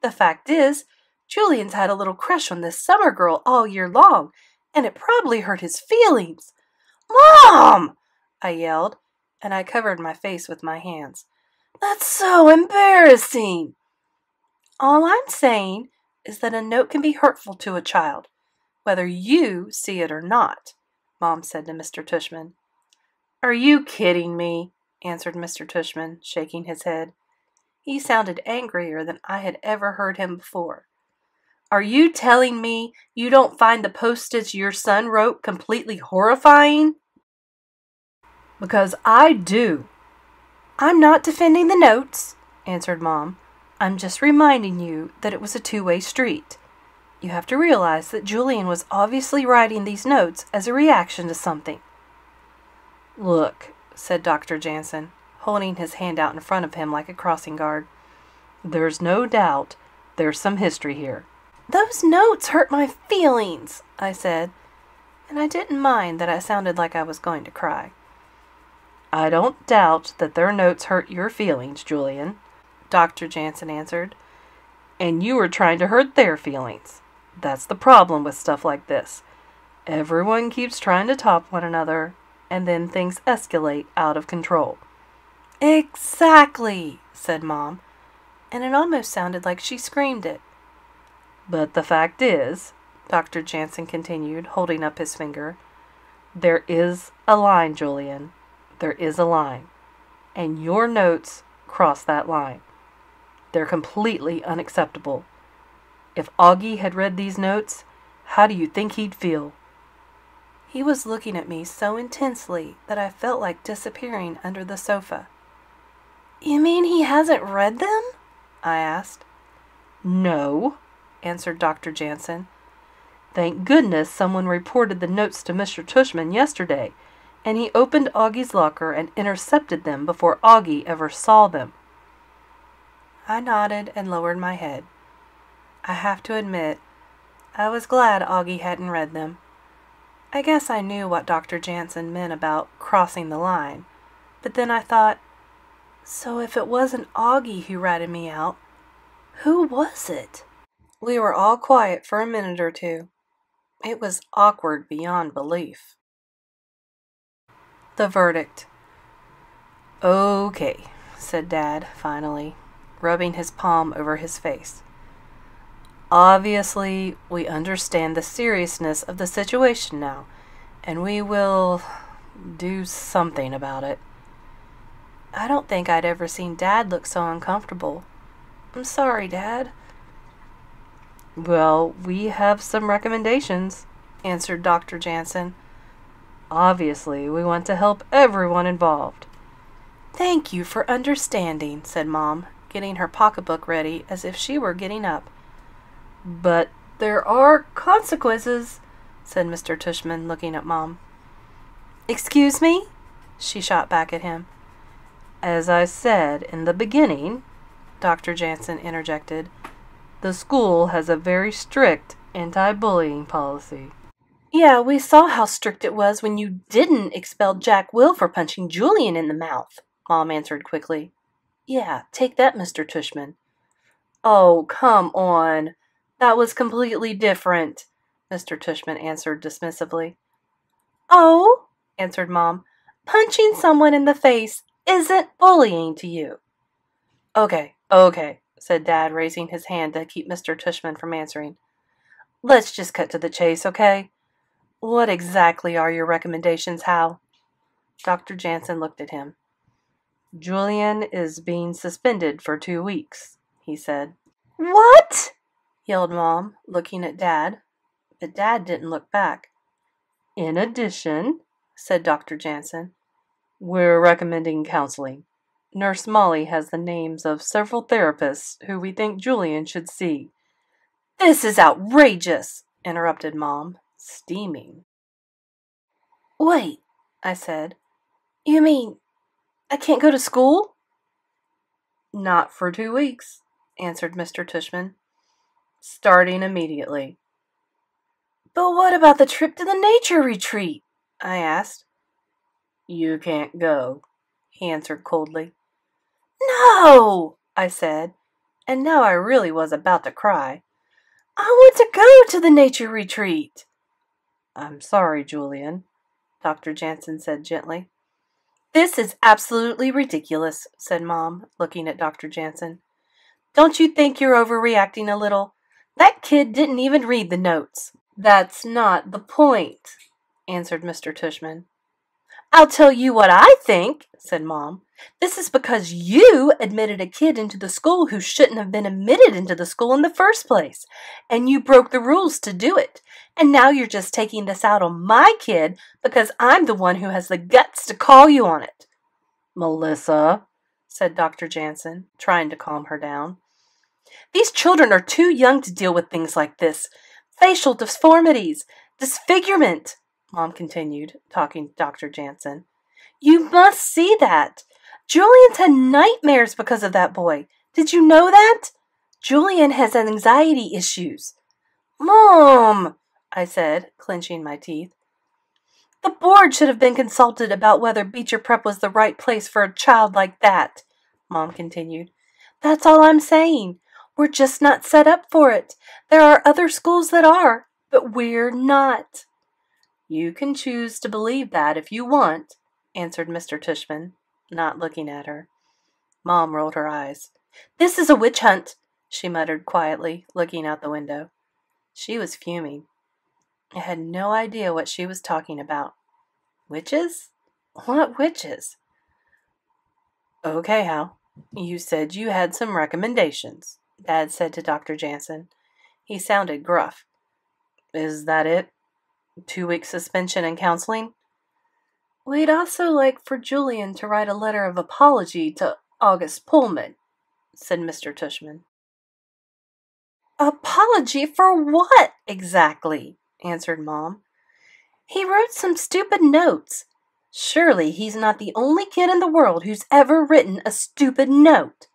The fact is, Julian's had a little crush on this summer girl all year long, and it probably hurt his feelings. Mom! I yelled, and I covered my face with my hands. That's so embarrassing. All I'm saying is that a note can be hurtful to a child, whether you see it or not, Mom said to Mr. Tushman. Are you kidding me? Answered Mr. Tushman, shaking his head. He sounded angrier than I had ever heard him before. Are you telling me you don't find the post-its your son wrote completely horrifying? Because I do. I'm not defending the notes, answered Mom. I'm just reminding you that it was a two-way street. You have to realize that Julian was obviously writing these notes as a reaction to something. Look, said Dr. Jansen, holding his hand out in front of him like a crossing guard. There's no doubt there's some history here. Those notes hurt my feelings, I said, and I didn't mind that I sounded like I was going to cry. I don't doubt that their notes hurt your feelings, Julian, Dr. Jansen answered, and you were trying to hurt their feelings. That's the problem with stuff like this. Everyone keeps trying to top one another, and then things escalate out of control. Exactly, said Mom, and it almost sounded like she screamed it. But the fact is, Dr. Jansen continued, holding up his finger, there is a line, Julian. There is a line, and your notes cross that line. They're completely unacceptable. If Auggie had read these notes, how do you think he'd feel? He was looking at me so intensely that I felt like disappearing under the sofa. You mean he hasn't read them? I asked. No, answered Dr. Jansen. Thank goodness someone reported the notes to Mr. Tushman yesterday, and he opened Augie's locker and intercepted them before Auggie ever saw them. I nodded and lowered my head. I have to admit, I was glad Auggie hadn't read them. I guess I knew what Dr. Jansen meant about crossing the line, but then I thought, so if it wasn't Auggie who ratted me out, who was it? We were all quiet for a minute or two. It was awkward beyond belief. The verdict. Okay, said Dad, finally, rubbing his palm over his face. Obviously, we understand the seriousness of the situation now, and we will do something about it. I don't think I'd ever seen Dad look so uncomfortable. I'm sorry, Dad. Well, we have some recommendations, answered Dr. Jansen. Obviously, we want to help everyone involved. Thank you for understanding, said Mom, getting her pocketbook ready as if she were getting up. But there are consequences, said Mr. Tushman, looking at Mom. Excuse me? She shot back at him. As I said in the beginning, Dr. Jansen interjected, the school has a very strict anti-bullying policy. Yeah, we saw how strict it was when you didn't expel Jack Will for punching Julian in the mouth, Mom answered quickly. Yeah, take that, Mr. Tushman. Oh, come on. That was completely different, Mr. Tushman answered dismissively. Oh, answered Mom, punching someone in the face isn't bullying to you. Okay, said Dad, raising his hand to keep Mr. Tushman from answering. "Let's just cut to the chase, okay? What exactly are your recommendations, Hal?" Dr. Jansen looked at him. "Julian is being suspended for 2 weeks," he said. "What?" yelled Mom, looking at Dad, but Dad didn't look back. "In addition," said Dr. Jansen, "we're recommending counseling. Nurse Molly has the names of several therapists who we think Julian should see." "This is outrageous," interrupted Mom, steaming. "Wait," I said. "You mean I can't go to school?" "Not for 2 weeks," answered Mr. Tushman. "Starting immediately." "But what about the trip to the nature retreat?" I asked. "You can't go," he answered coldly. "No!" I said, and now I really was about to cry. "I want to go to the nature retreat." "I'm sorry, Julian," Dr. Jansen said gently. "This is absolutely ridiculous," said Mom, looking at Dr. Jansen. "Don't you think you're overreacting a little? That kid didn't even read the notes." "That's not the point," answered Mr. Tushman. "I'll tell you what I think," said Mom. "This is because you admitted a kid into the school who shouldn't have been admitted into the school in the first place, and you broke the rules to do it. And now you're just taking this out on my kid because I'm the one who has the guts to call you on it." "Melissa," said Dr. Jansen, trying to calm her down. "These children are too young to deal with things like this. Facial deformities, disfigurement," Mom continued, talking to Dr. Jansen. "You must see that. Julian's had nightmares because of that boy. Did you know that? Julian has anxiety issues." "Mom," I said, clenching my teeth. "The board should have been consulted about whether Beecher Prep was the right place for a child like that," Mom continued. "That's all I'm saying. We're just not set up for it. There are other schools that are, but we're not." "You can choose to believe that if you want," answered Mr. Tushman, not looking at her. Mom rolled her eyes. "This is a witch hunt," she muttered quietly, looking out the window. She was fuming. I had no idea what she was talking about. Witches? What witches? "Okay, Hal. You said you had some recommendations," Dad said to Dr. Jansen. He sounded gruff. "Is that it? 2 weeks suspension and counseling?" "We'd also like for Julian to write a letter of apology to August Pullman," said Mr. Tushman. "Apology for what, exactly?" answered Mom. "He wrote some stupid notes. Surely he's not the only kid in the world who's ever written a stupid note."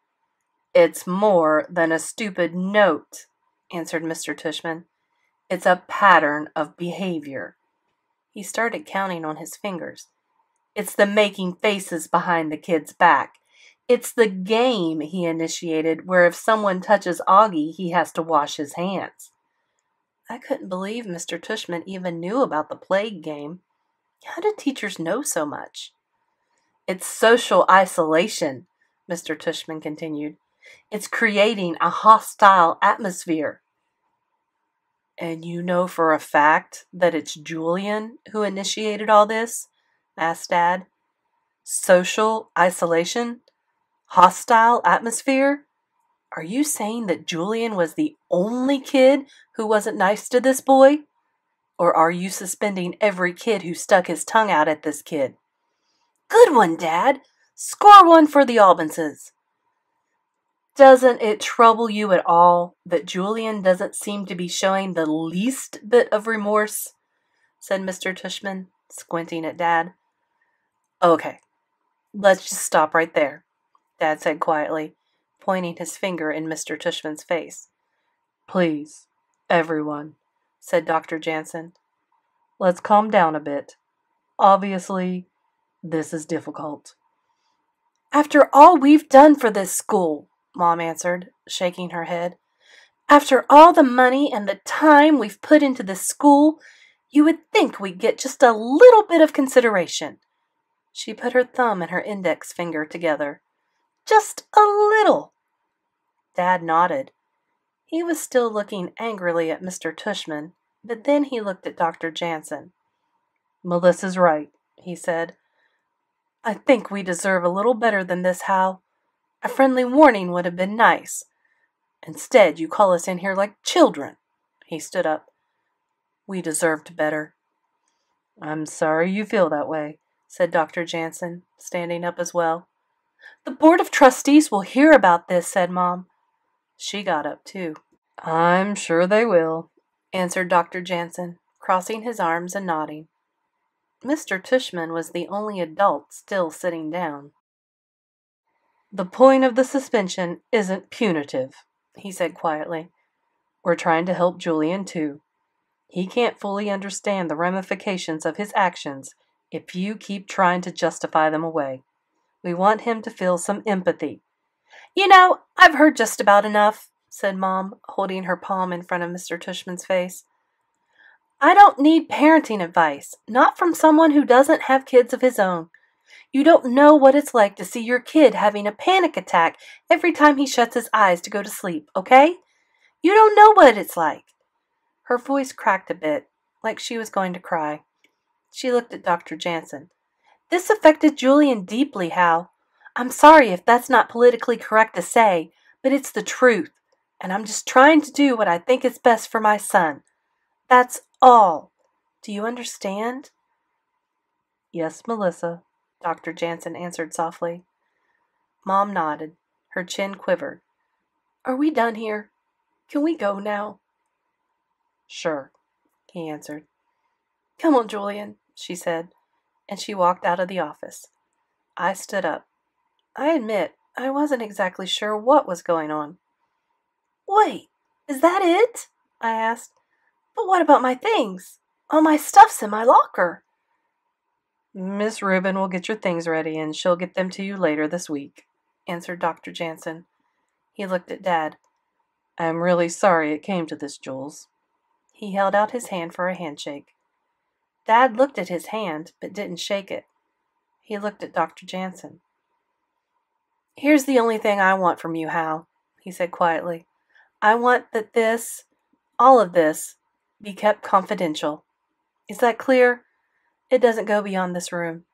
"It's more than a stupid note," answered Mr. Tushman. "It's a pattern of behavior." He started counting on his fingers. "It's the making faces behind the kid's back. It's the game he initiated where if someone touches Auggie, he has to wash his hands." I couldn't believe Mr. Tushman even knew about the plague game. How did teachers know so much? "It's social isolation," Mr. Tushman continued. "It's creating a hostile atmosphere." "And you know for a fact that it's Julian who initiated all this?" asked Dad. "Social isolation? Hostile atmosphere? Are you saying that Julian was the only kid who wasn't nice to this boy? Or are you suspending every kid who stuck his tongue out at this kid?" "Good one, Dad. Score 1 for the Albinses." "Doesn't it trouble you at all that Julian doesn't seem to be showing the least bit of remorse?" said Mr. Tushman, squinting at Dad. "Okay, let's just stop right there," Dad said quietly, pointing his finger in Mr. Tushman's face. "Please, everyone," said Dr. Jansen. "Let's calm down a bit. Obviously, this is difficult." "After all we've done for this school," Mom answered, shaking her head. "After all the money and the time we've put into this school, you would think we'd get just a little bit of consideration." She put her thumb and her index finger together. "Just a little." Dad nodded. He was still looking angrily at Mr. Tushman, but then he looked at Dr. Jansen. "Melissa's right," he said. "I think we deserve a little better than this, Hal. A friendly warning would have been nice. Instead, you call us in here like children." He stood up. "We deserved better." "I'm sorry you feel that way," said Dr. Jansen, standing up as well. "The Board of Trustees will hear about this," said Mom. She got up, too. "I'm sure they will," answered Dr. Jansen, crossing his arms and nodding. Mr. Tushman was the only adult still sitting down. "The point of the suspension isn't punitive," he said quietly. "We're trying to help Julian, too. He can't fully understand the ramifications of his actions if you keep trying to justify them away. We want him to feel some empathy." "You know, I've heard just about enough," said Mom, holding her palm in front of Mr. Tushman's face. "I don't need parenting advice, not from someone who doesn't have kids of his own. You don't know what it's like to see your kid having a panic attack every time he shuts his eyes to go to sleep, okay? You don't know what it's like." Her voice cracked a bit, like she was going to cry. She looked at Dr. Jansen. "This affected Julian deeply, Hal. I'm sorry if that's not politically correct to say, but it's the truth, and I'm just trying to do what I think is best for my son. That's all. Do you understand?" "Yes, Melissa," Dr. Jansen answered softly. Mom nodded. Her chin quivered. "Are we done here? Can we go now?" "Sure," he answered. "Come on, Julian," she said, and she walked out of the office. I stood up. I admit I wasn't exactly sure what was going on. "Wait, is that it?" I asked. "But what about my things? All my stuff's in my locker." "Miss Rubin will get your things ready, and she'll get them to you later this week," answered Dr. Jansen. He looked at Dad. "I'm really sorry it came to this, Jules." He held out his hand for a handshake. Dad looked at his hand, but didn't shake it. He looked at Dr. Jansen. "Here's the only thing I want from you, Hal," he said quietly. "I want that all of this, be kept confidential. Is that clear? It doesn't go beyond this room.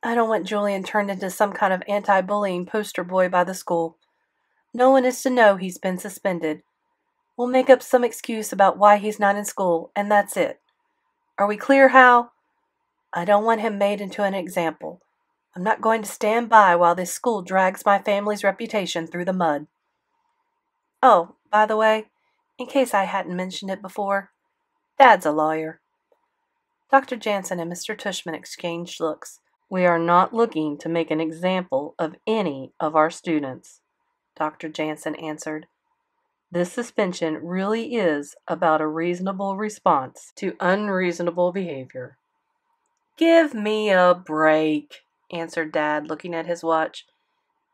I don't want Julian turned into some kind of anti-bullying poster boy by the school. No one is to know he's been suspended. We'll make up some excuse about why he's not in school, and that's it. Are we clear, Hal? I don't want him made into an example. I'm not going to stand by while this school drags my family's reputation through the mud. Oh, by the way, in case I hadn't mentioned it before, Dad's a lawyer." Dr. Jansen and Mr. Tushman exchanged looks. "We are not looking to make an example of any of our students," Dr. Jansen answered. "This suspension really is about a reasonable response to unreasonable behavior." "Give me a break," answered Dad, looking at his watch.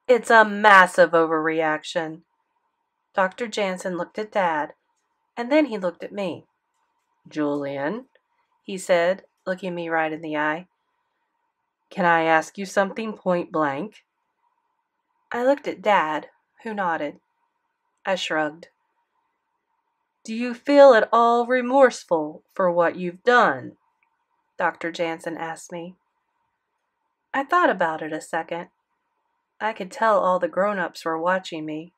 "It's a massive overreaction." Dr. Jansen looked at Dad, and then he looked at me. "Julian," he said, looking me right in the eye, "can I ask you something point blank?" I looked at Dad, who nodded. I shrugged. "Do you feel at all remorseful for what you've done?" Dr. Jansen asked me. I thought about it a second. I could tell all the grown-ups were watching me,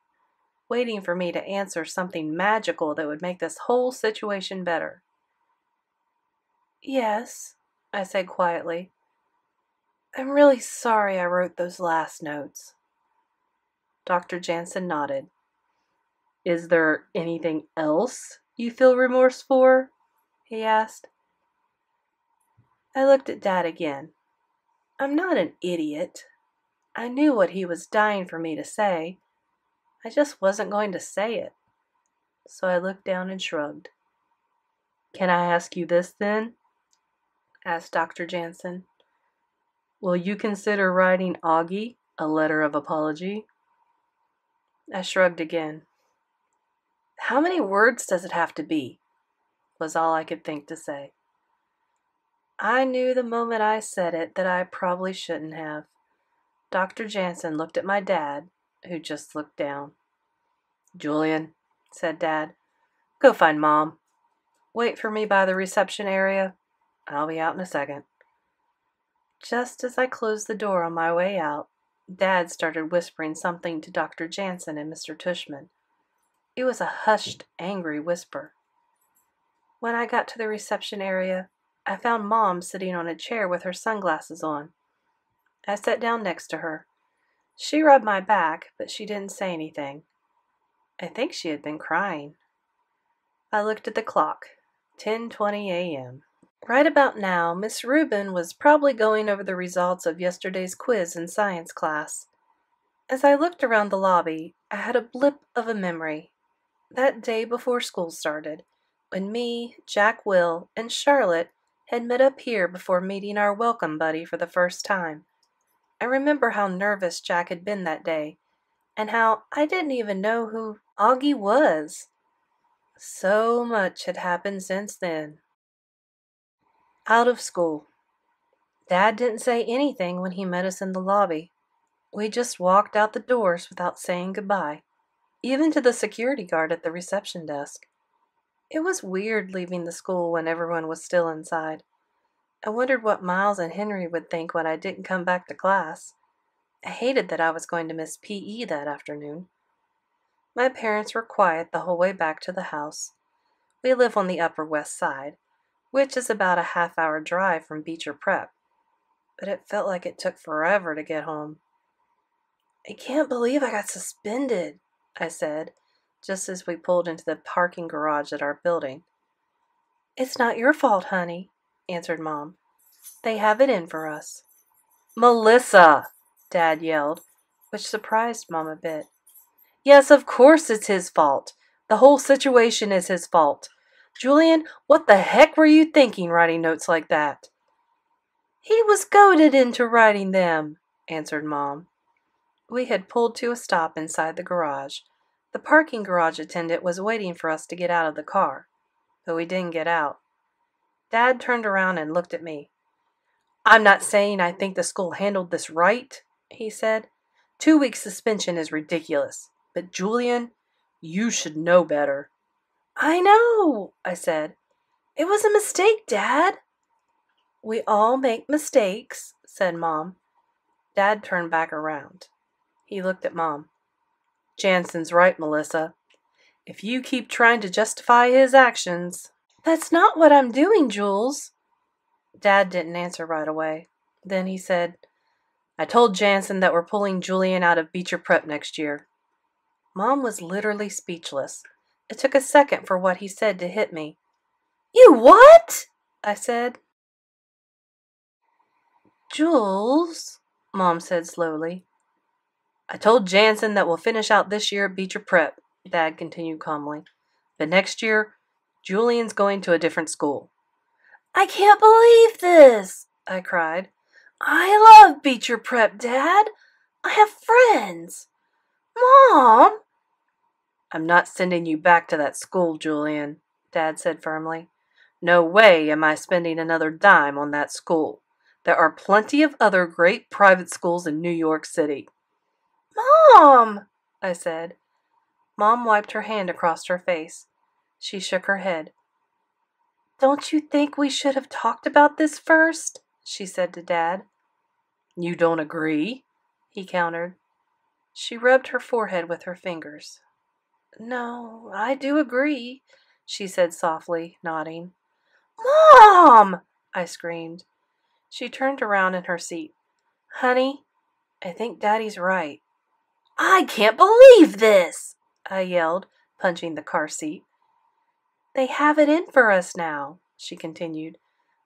waiting for me to answer something magical that would make this whole situation better. "Yes," I said quietly. "I'm really sorry I wrote those last notes." Dr. Jansen nodded. "Is there anything else you feel remorse for?" he asked. I looked at Dad again. I'm not an idiot. I knew what he was dying for me to say. I just wasn't going to say it. So I looked down and shrugged. "Can I ask you this then?" asked Dr. Jansen. "Will you consider writing Auggie a letter of apology?" I shrugged again. "How many words does it have to be?" was all I could think to say. I knew the moment I said it that I probably shouldn't have. Dr. Jansen looked at my dad, who just looked down. "Julian," said Dad, "go find Mom. Wait for me by the reception area. I'll be out in a second." Just as I closed the door on my way out, Dad started whispering something to Dr. Jansen and Mr. Tushman. It was a hushed, angry whisper. When I got to the reception area, I found Mom sitting on a chair with her sunglasses on. I sat down next to her. She rubbed my back, but she didn't say anything. I think she had been crying. I looked at the clock. 10:20 a.m. Right about now, Miss Rubin was probably going over the results of yesterday's quiz in science class. As I looked around the lobby, I had a blip of a memory. That day before school started, when me, Jack Will, and Charlotte had met up here before meeting our welcome buddy for the first time. I remember how nervous Jack had been that day, and how I didn't even know who Auggie was. So much had happened since then. Out of school. Dad didn't say anything when he met us in the lobby. We just walked out the doors without saying goodbye, even to the security guard at the reception desk. It was weird leaving the school when everyone was still inside. I wondered what Miles and Henry would think when I didn't come back to class. I hated that I was going to miss PE that afternoon. My parents were quiet the whole way back to the house. We live on the Upper West Side, which is about a half-hour drive from Beecher Prep, but it felt like it took forever to get home. "I can't believe I got suspended," I said, just as we pulled into the parking garage at our building. "It's not your fault, honey," answered Mom. "They have it in for us." "Melissa!" Dad yelled, which surprised Mom a bit. "Yes, of course it's his fault. The whole situation is his fault. Julian, what the heck were you thinking writing notes like that?" "He was goaded into writing them," answered Mom. We had pulled to a stop inside the garage. The parking garage attendant was waiting for us to get out of the car, but we didn't get out. Dad turned around and looked at me. "I'm not saying I think the school handled this right," he said. 2 weeks suspension is ridiculous. But Julian, you should know better." "I know," I said. "It was a mistake, Dad." "We all make mistakes," said Mom. Dad turned back around. He looked at Mom. "Jansen's right, Melissa. If you keep trying to justify his actions..." "That's not what I'm doing, Jules." Dad didn't answer right away. Then he said, "I told Jansen that we're pulling Julian out of Beecher Prep next year." Mom was literally speechless. It took a second for what he said to hit me. "You what?" I said. "Jules," Mom said slowly. "I told Jansen that we'll finish out this year at Beecher Prep," Dad continued calmly. "But next year, Julian's going to a different school." "I can't believe this," I cried. "I love Beecher Prep, Dad. I have friends. Mom!" "I'm not sending you back to that school, Julian," Dad said firmly. "No way am I spending another dime on that school. There are plenty of other great private schools in New York City." "Mom!" I said. Mom wiped her hand across her face. She shook her head. "Don't you think we should have talked about this first?" she said to Dad. "You don't agree?" he countered. She rubbed her forehead with her fingers. "No, I do agree," she said softly, nodding. "Mom!" I screamed. She turned around in her seat. "Honey, I think Daddy's right." "I can't believe this!" I yelled, punching the car seat. "They have it in for us now," she continued,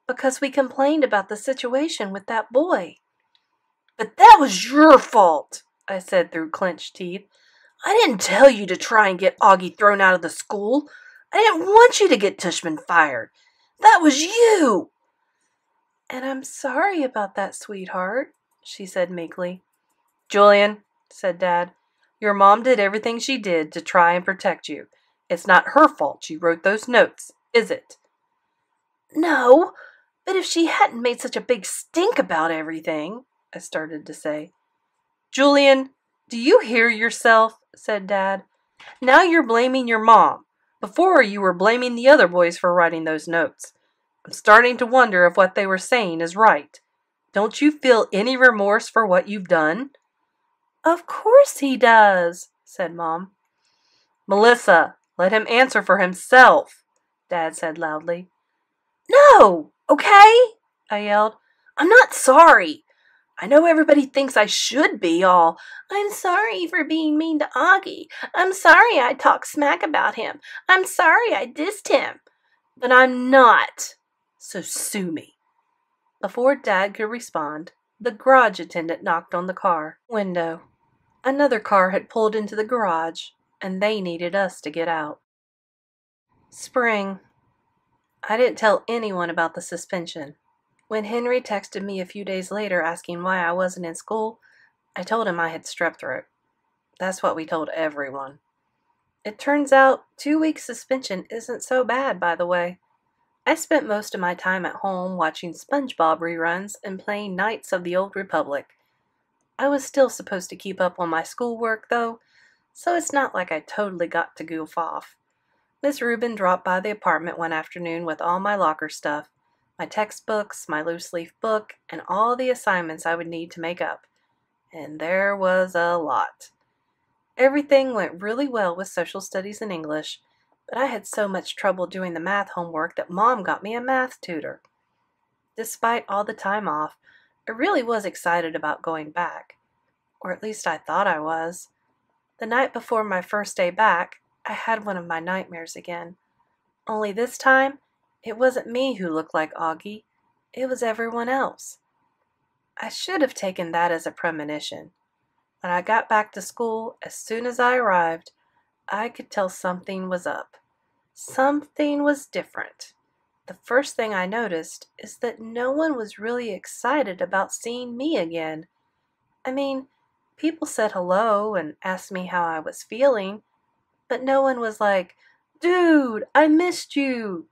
"because we complained about the situation with that boy." "But that was your fault," I said through clenched teeth. "I didn't tell you to try and get Auggie thrown out of the school. I didn't want you to get Tushman fired. That was you." "And I'm sorry about that, sweetheart," she said meekly. "Julian," said Dad, "your mom did everything she did to try and protect you. It's not her fault she wrote those notes, is it?" "No, but if she hadn't made such a big stink about everything," I started to say. "Julian, do you hear yourself?" said Dad. Now you're blaming your mom. Before, you were blaming the other boys for writing those notes. I'm starting to wonder if what they were saying is right. Don't you feel any remorse for what you've done?" "Of course he does," said Mom. "Melissa, let him answer for himself," Dad said loudly. "No, okay?" I yelled. "I'm not sorry. I know everybody thinks I should be all, 'I'm sorry for being mean to Auggie. I'm sorry I talked smack about him. I'm sorry I dissed him.' But I'm not. So sue me." Before Dad could respond, the garage attendant knocked on the car window. Another car had pulled into the garage, and they needed us to get out. Spring. I didn't tell anyone about the suspension. When Henry texted me a few days later asking why I wasn't in school, I told him I had strep throat. That's what we told everyone. It turns out 2 weeks suspension isn't so bad, by the way. I spent most of my time at home watching SpongeBob reruns and playing Knights of the Old Republic. I was still supposed to keep up on my schoolwork, though, so it's not like I totally got to goof off. Miss Rubin dropped by the apartment one afternoon with all my locker stuff, my textbooks, my loose-leaf book, and all the assignments I would need to make up. And there was a lot. Everything went really well with social studies and English, but I had so much trouble doing the math homework that Mom got me a math tutor. Despite all the time off, I really was excited about going back. Or at least I thought I was. The night before my first day back, I had one of my nightmares again. Only this time, it wasn't me who looked like Auggie. It was everyone else. I should have taken that as a premonition. When I got back to school, as soon as I arrived, I could tell something was up. Something was different. The first thing I noticed is that no one was really excited about seeing me again. I mean, people said hello and asked me how I was feeling, but no one was like, "Dude, I missed you."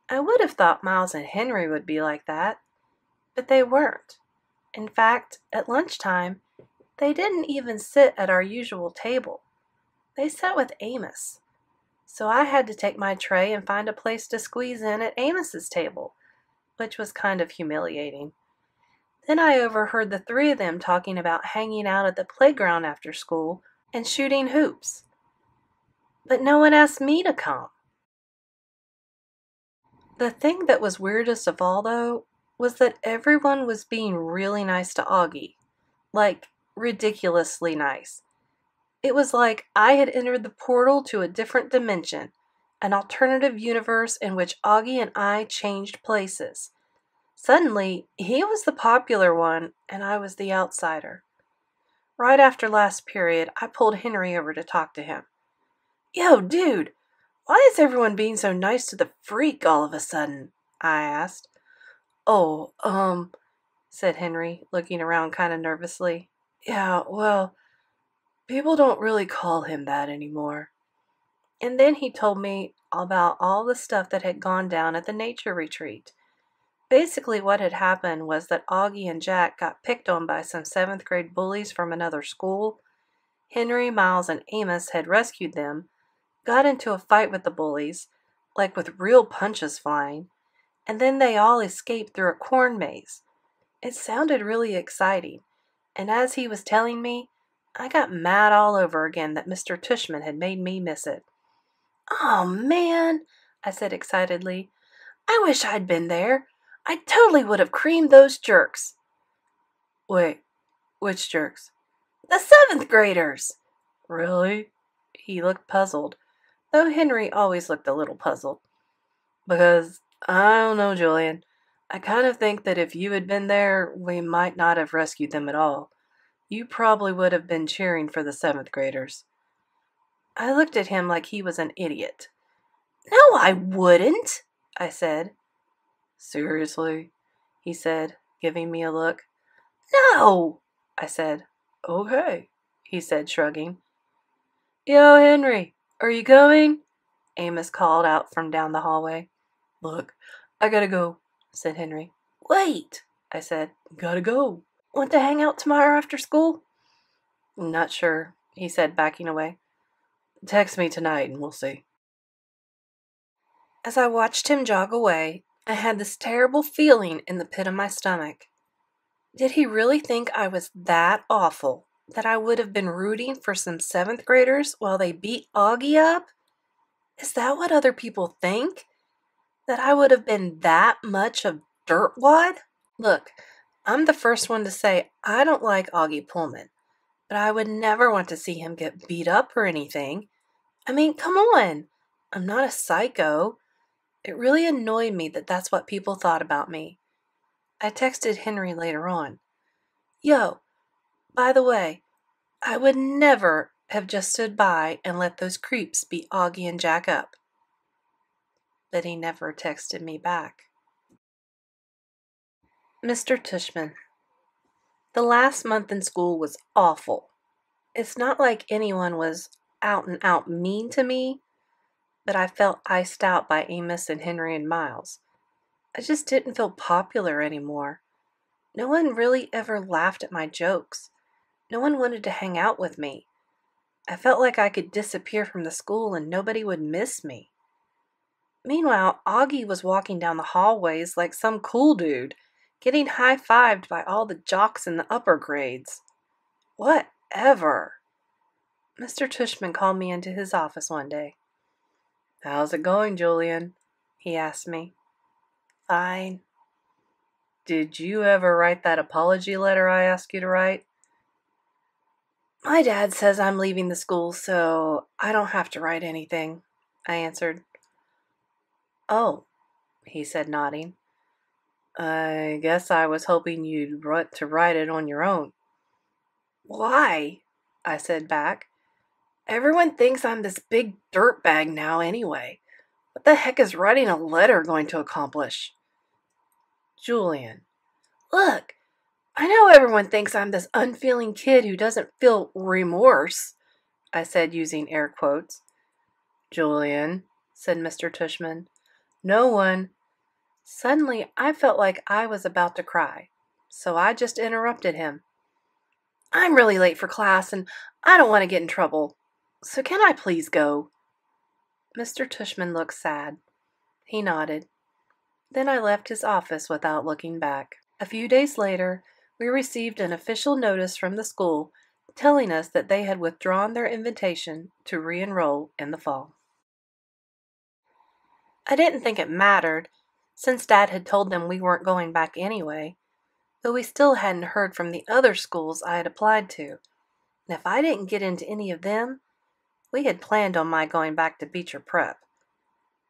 I would have thought Miles and Henry would be like that, but they weren't. In fact, at lunchtime, they didn't even sit at our usual table. They sat with Amos. So I had to take my tray and find a place to squeeze in at Amos's table, which was kind of humiliating. Then I overheard the three of them talking about hanging out at the playground after school and shooting hoops. But no one asked me to come. The thing that was weirdest of all, though, was that everyone was being really nice to Auggie. Like, ridiculously nice. It was like I had entered the portal to a different dimension, an alternative universe in which Auggie and I changed places. Suddenly, he was the popular one, and I was the outsider. Right after last period, I pulled Henry over to talk to him. "Yo, dude, why is everyone being so nice to the freak all of a sudden?" I asked. "Oh, said Henry, looking around kind of nervously. "Yeah, well, people don't really call him that anymore." And then he told me about all the stuff that had gone down at the nature retreat. Basically, what had happened was that Auggie and Jack got picked on by some 7th grade bullies from another school. Henry, Miles, and Amos had rescued them, got into a fight with the bullies, like with real punches flying, and then they all escaped through a corn maze. It sounded really exciting, and as he was telling me, I got mad all over again that Mr. Tushman had made me miss it. "Oh, man," I said excitedly. "I wish I'd been there. I totally would have creamed those jerks." "Wait, which jerks?" "The 7th graders." "Really?" He looked puzzled, though Henry always looked a little puzzled. "Because, I don't know, Julian. I kind of think that if you had been there, we might not have rescued them at all. You probably would have been cheering for the 7th graders." I looked at him like he was an idiot. "No, I wouldn't," I said. "Seriously?" he said, giving me a look. "No," I said. "Okay," he said, shrugging. "Yo, Henry, are you coming?" Amos called out from down the hallway. "Look, I gotta go," said Henry. "Wait," I said. "Gotta go." "Want to hang out tomorrow after school?" "Not sure," he said, backing away. Text me tonight and we'll see. As I watched him jog away, I had this terrible feeling in the pit of my stomach. Did he really think I was that awful that I would have been rooting for some 7th graders while they beat Auggie up? Is that what other people think? That I would have been that much of dirtwad? Look, I'm the first one to say I don't like Auggie Pullman, but I would never want to see him get beat up or anything. I mean, come on. I'm not a psycho. It really annoyed me that that's what people thought about me. I texted Henry later on. Yo, by the way, I would never have just stood by and let those creeps beat Auggie and Jack up. But he never texted me back. Mr. Tushman, the last month in school was awful. It's not like anyone was out and out mean to me, but I felt iced out by Amos and Henry and Miles. I just didn't feel popular anymore. No one really ever laughed at my jokes. No one wanted to hang out with me. I felt like I could disappear from the school and nobody would miss me. Meanwhile, Auggie was walking down the hallways like some cool dude, getting high-fived by all the jocks in the upper grades. Whatever. Mr. Tushman called me into his office one day. How's it going, Julian? He asked me. Fine. Did you ever write that apology letter I asked you to write? My dad says I'm leaving the school, so I don't have to write anything, I answered. Oh, he said, nodding. I guess I was hoping you'd want to write it on your own. Why? I said back. Everyone thinks I'm this big dirtbag now anyway. What the heck is writing a letter going to accomplish? Julian, look, I know everyone thinks I'm this unfeeling kid who doesn't feel remorse, I said using air quotes. Julian, said Mr. Tushman, no one. Suddenly, I felt like I was about to cry, so I just interrupted him. I'm really late for class and I don't want to get in trouble, so can I please go? Mr. Tushman looked sad. He nodded. Then I left his office without looking back. A few days later, we received an official notice from the school telling us that they had withdrawn their invitation to re-enroll in the fall. I didn't think it mattered, since Dad had told them we weren't going back anyway, though we still hadn't heard from the other schools I had applied to, and if I didn't get into any of them, we had planned on my going back to Beecher Prep.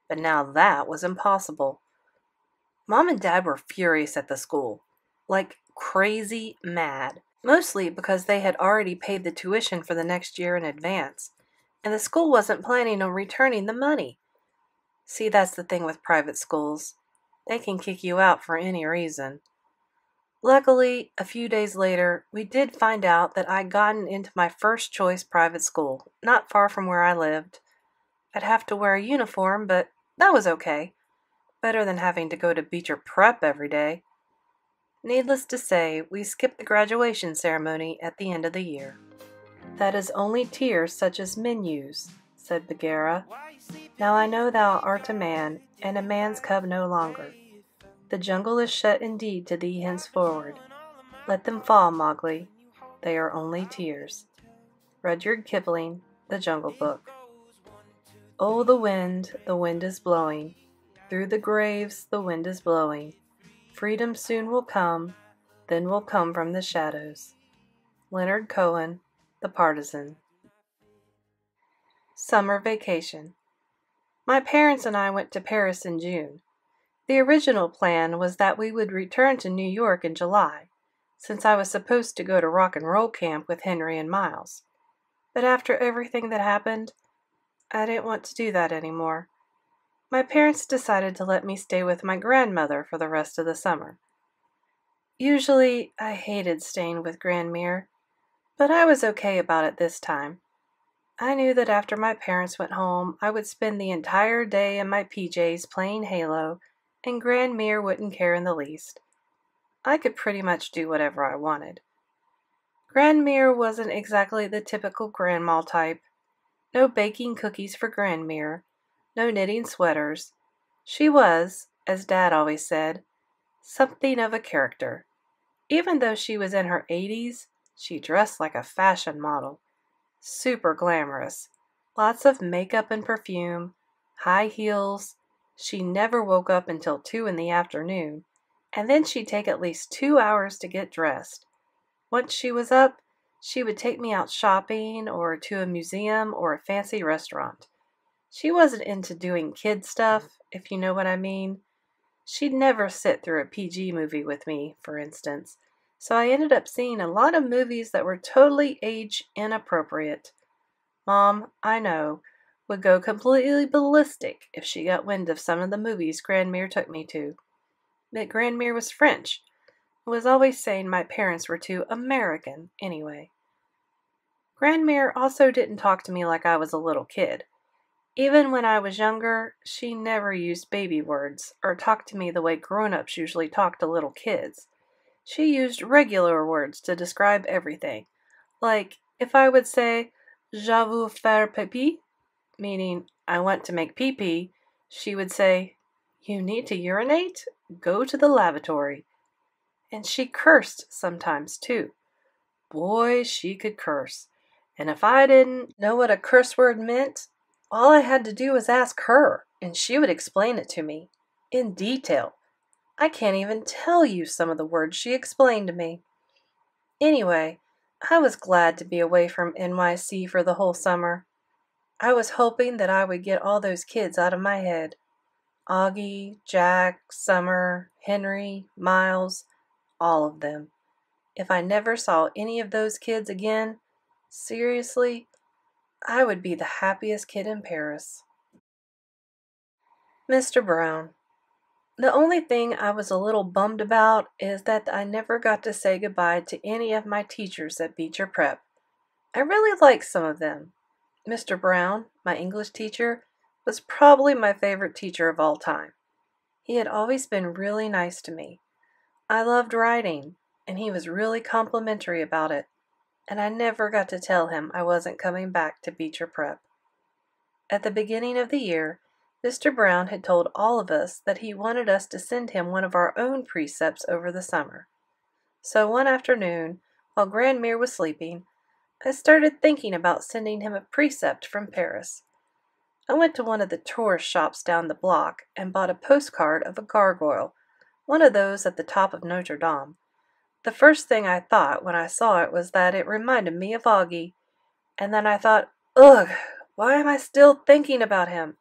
But now that was impossible. Mom and Dad were furious at the school, like crazy mad, mostly because they had already paid the tuition for the next year in advance, and the school wasn't planning on returning the money. See, that's the thing with private schools. They can kick you out for any reason. Luckily, a few days later, we did find out that I'd gotten into my first choice private school, not far from where I lived. I'd have to wear a uniform, but that was okay. Better than having to go to Beecher Prep every day. Needless to say, we skipped the graduation ceremony at the end of the year. That is only tears such as men use, said Bagheera. Now I know thou art a man, and a man's cub no longer. The jungle is shut indeed to thee henceforward. Let them fall, Mowgli. They are only tears. Rudyard Kipling, The Jungle Book. Oh, the wind is blowing. Through the graves the wind is blowing. Freedom soon will come, then will come from the shadows. Leonard Cohen, The Partisan. Summer vacation. My parents and I went to Paris in June. The original plan was that we would return to New York in July, since I was supposed to go to rock and roll camp with Henry and Miles. But after everything that happened, I didn't want to do that anymore. My parents decided to let me stay with my grandmother for the rest of the summer. Usually, I hated staying with Grandmere, but I was okay about it this time. I knew that after my parents went home, I would spend the entire day in my PJs playing Halo, and Grandmere wouldn't care in the least. I could pretty much do whatever I wanted. Grandmere wasn't exactly the typical grandma type. no baking cookies for Grandmere, no knitting sweaters. She was, as Dad always said, something of a character. Even though she was in her 80s, she dressed like a fashion model. Super glamorous. Lots of makeup and perfume, high heels. She never woke up until 2 in the afternoon, and then she'd take at least 2 hours to get dressed. Once she was up, she would take me out shopping or to a museum or a fancy restaurant. She wasn't into doing kid stuff, if you know what I mean. She'd never sit through a PG movie with me, for instance, so I ended up seeing a lot of movies that were totally age inappropriate. Mom, I know, would go completely ballistic if she got wind of some of the movies Grandmere took me to. But Grandmere was French, and was always saying my parents were too American anyway. Grandmere also didn't talk to me like I was a little kid. Even when I was younger, she never used baby words or talked to me the way grown-ups usually talk to little kids. She used regular words to describe everything. Like, if I would say, "Je veux faire pipi," meaning, I want to make pee-pee, she would say, "You need to urinate? Go to the lavatory." And she cursed sometimes, too. Boy, she could curse. And if I didn't know what a curse word meant, all I had to do was ask her, and she would explain it to me, in detail. I can't even tell you some of the words she explained to me. Anyway, I was glad to be away from NYC for the whole summer. I was hoping that I would get all those kids out of my head. Auggie, Jack, Summer, Henry, Miles, all of them. If I never saw any of those kids again, seriously, I would be the happiest kid in Paris. Mr. Brown. The only thing I was a little bummed about is that I never got to say goodbye to any of my teachers at Beecher Prep. I really liked some of them. Mr. Brown, my English teacher, was probably my favorite teacher of all time. He had always been really nice to me. I loved writing, and he was really complimentary about it, and I never got to tell him I wasn't coming back to Beecher Prep. At the beginning of the year, Mr. Brown had told all of us that he wanted us to send him one of our own precepts over the summer. So one afternoon, while Grandmere was sleeping, I started thinking about sending him a precept from Paris. I went to one of the tourist shops down the block and bought a postcard of a gargoyle, one of those at the top of Notre Dame. The first thing I thought when I saw it was that it reminded me of Auggie, and then I thought, ugh, why am I still thinking about him?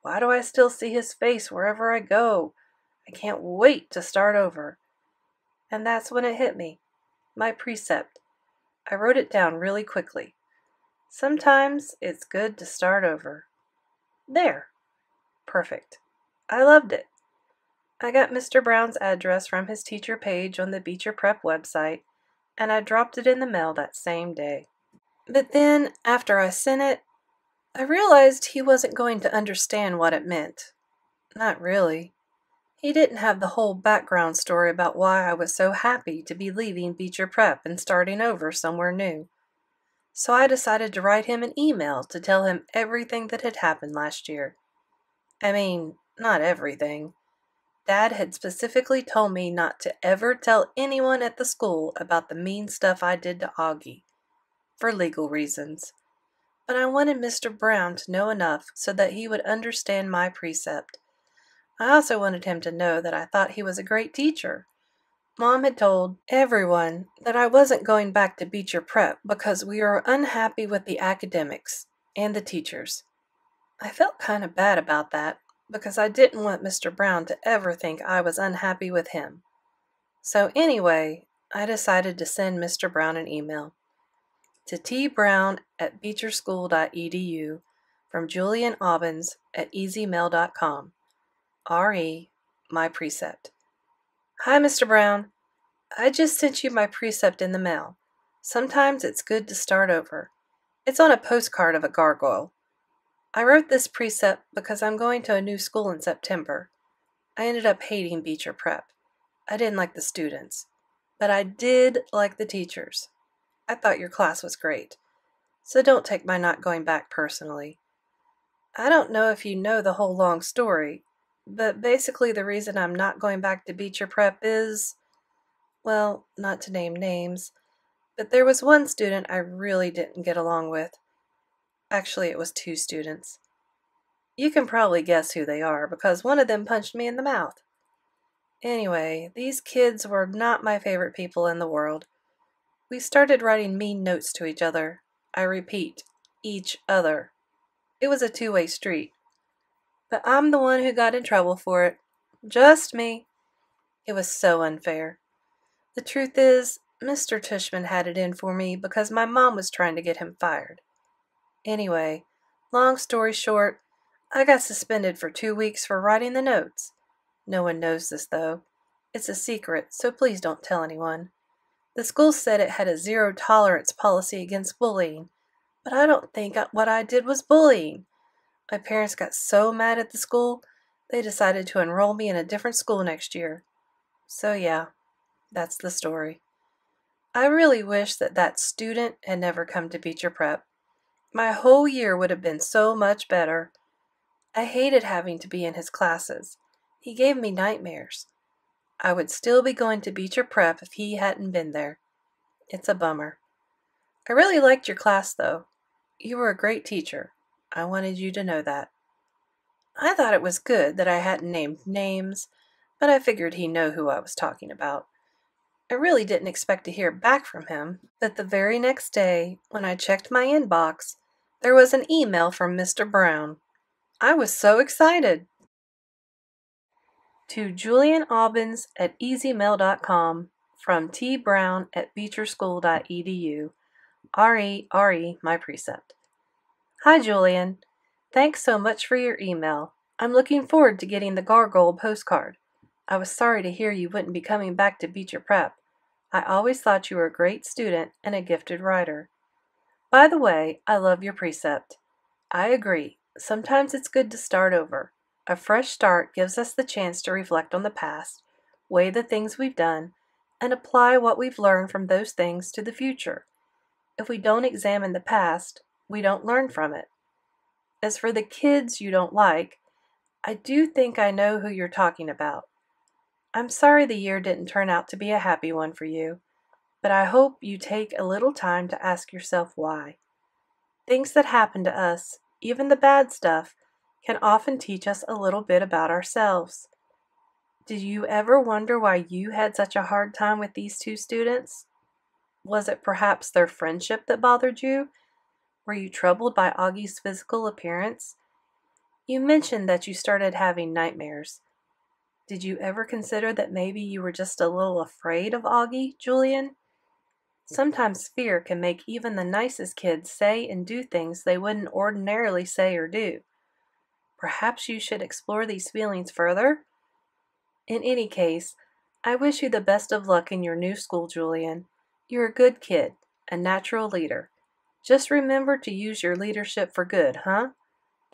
Why do I still see his face wherever I go? I can't wait to start over. And that's when it hit me. My precept. I wrote it down really quickly. Sometimes it's good to start over. There. Perfect. I loved it. I got Mr. Brown's address from his teacher page on the Beecher Prep website, and I dropped it in the mail that same day. But then, after I sent it, I realized he wasn't going to understand what it meant. Not really. He didn't have the whole background story about why I was so happy to be leaving Beecher Prep and starting over somewhere new. So I decided to write him an email to tell him everything that had happened last year. I mean, not everything. Dad had specifically told me not to ever tell anyone at the school about the mean stuff I did to Auggie, for legal reasons. But I wanted Mr. Brown to know enough so that he would understand my precept. I also wanted him to know that I thought he was a great teacher. Mom had told everyone that I wasn't going back to Beecher Prep because we were unhappy with the academics and the teachers. I felt kind of bad about that because I didn't want Mr. Brown to ever think I was unhappy with him. So anyway, I decided to send Mr. Brown an email. To tbrown@beecherschool.edu from Julian at easymail.com. My precept. Hi, Mr. Brown. I just sent you my precept in the mail. Sometimes it's good to start over. It's on a postcard of a gargoyle. I wrote this precept because I'm going to a new school in September. I ended up hating Beecher Prep. I didn't like the students, but I did like the teachers. I thought your class was great. so don't take my not going back personally. I don't know if you know the whole long story, but basically the reason I'm not going back to Beecher Prep is, well, not to name names, but there was one student I really didn't get along with. Actually, it was two students. You can probably guess who they are because one of them punched me in the mouth. Anyway, these kids were not my favorite people in the world. We started writing mean notes to each other. I repeat, each other. It was a two-way street. But I'm the one who got in trouble for it. Just me. It was so unfair. The truth is, Mr. Tushman had it in for me because my mom was trying to get him fired. Anyway, long story short, I got suspended for 2 weeks for writing the notes. No one knows this, though. It's a secret, so please don't tell anyone. The school said it had a zero-tolerance policy against bullying, but I don't think what I did was bullying. My parents got so mad at the school, they decided to enroll me in a different school next year. So yeah, that's the story. I really wish that student had never come to Beecher Prep. My whole year would have been so much better. I hated having to be in his classes. He gave me nightmares. I would still be going to Beecher Prep if he hadn't been there. It's a bummer. I really liked your class, though. You were a great teacher. I wanted you to know that. I thought it was good that I hadn't named names, but I figured he'd know who I was talking about. I really didn't expect to hear back from him, but the very next day, when I checked my inbox, there was an email from Mr. Brown. I was so excited. To Julian at easymail.com from tbrown@beecherschool.edu. R.E., my precept. Hi, Julian. Thanks so much for your email. I'm looking forward to getting the gargoyle postcard. I was sorry to hear you wouldn't be coming back to Beecher Prep. I always thought you were a great student and a gifted writer. By the way, I love your precept. I agree. Sometimes it's good to start over. A fresh start gives us the chance to reflect on the past, weigh the things we've done, and apply what we've learned from those things to the future. If we don't examine the past, we don't learn from it. As for the kids you don't like, I do think I know who you're talking about. I'm sorry the year didn't turn out to be a happy one for you, but I hope you take a little time to ask yourself why. Things that happen to us, even the bad stuff, can often teach us a little bit about ourselves. Did you ever wonder why you had such a hard time with these two students? Was it perhaps their friendship that bothered you? Were you troubled by Augie's physical appearance? You mentioned that you started having nightmares. Did you ever consider that maybe you were just a little afraid of Auggie, Julian? Sometimes fear can make even the nicest kids say and do things they wouldn't ordinarily say or do. Perhaps you should explore these feelings further? In any case, I wish you the best of luck in your new school, Julian. You're a good kid, a natural leader. Just remember to use your leadership for good, huh?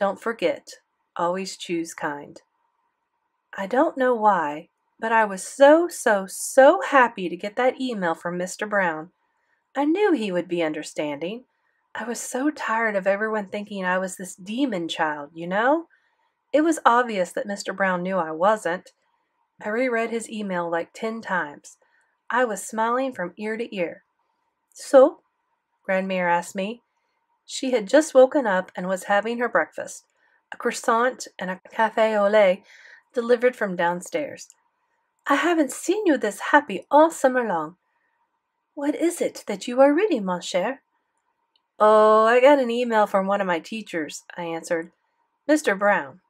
Don't forget, always choose kind. I don't know why, but I was so happy to get that email from Mr. Brown. I knew he would be understanding. I was so tired of everyone thinking I was this demon child, you know? It was obvious that Mr. Brown knew I wasn't. I reread his email like 10 times. I was smiling from ear to ear. So? Grandmere asked me. She had just woken up and was having her breakfast, a croissant and a café au lait delivered from downstairs. I haven't seen you this happy all summer long. What is it that you are reading, mon cher? Oh, I got an email from one of my teachers, I answered. Mr. Brown.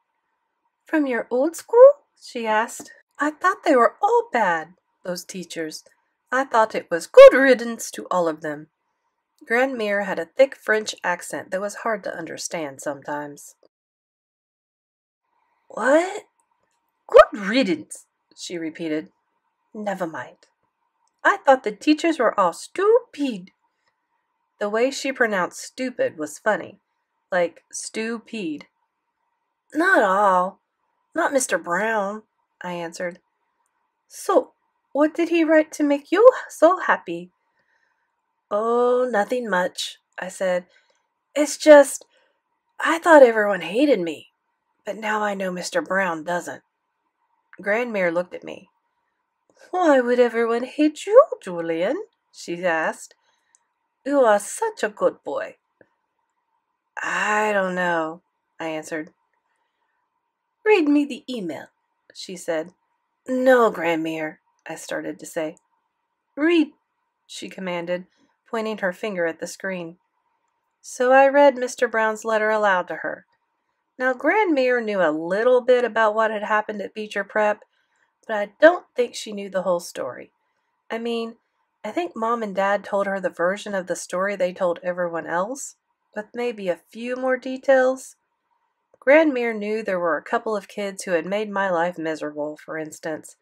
From your old school? She asked. I thought they were all bad, those teachers. I thought it was good riddance to all of them. Grandmere had a thick French accent that was hard to understand sometimes. What? Good riddance, she repeated. Never mind. I thought the teachers were all stupid. The way she pronounced stupid was funny, like stupid. Not all. Not Mr. Brown, I answered. So, what did he write to make you so happy? Oh, nothing much, I said. It's just, I thought everyone hated me, but now I know Mr. Brown doesn't. Grandmere looked at me. Why would everyone hate you, Julian? She asked. You are such a good boy. I don't know, I answered. Read me the email, she said. No, Grandmere, I started to say. Read, she commanded, pointing her finger at the screen. So I read Mr. Brown's letter aloud to her. Now, Grandmere knew a little bit about what had happened at Beecher Prep, but I don't think she knew the whole story. I mean, I think Mom and Dad told her the version of the story they told everyone else, with maybe a few more details. Grandmere knew there were a couple of kids who had made my life miserable, for instance,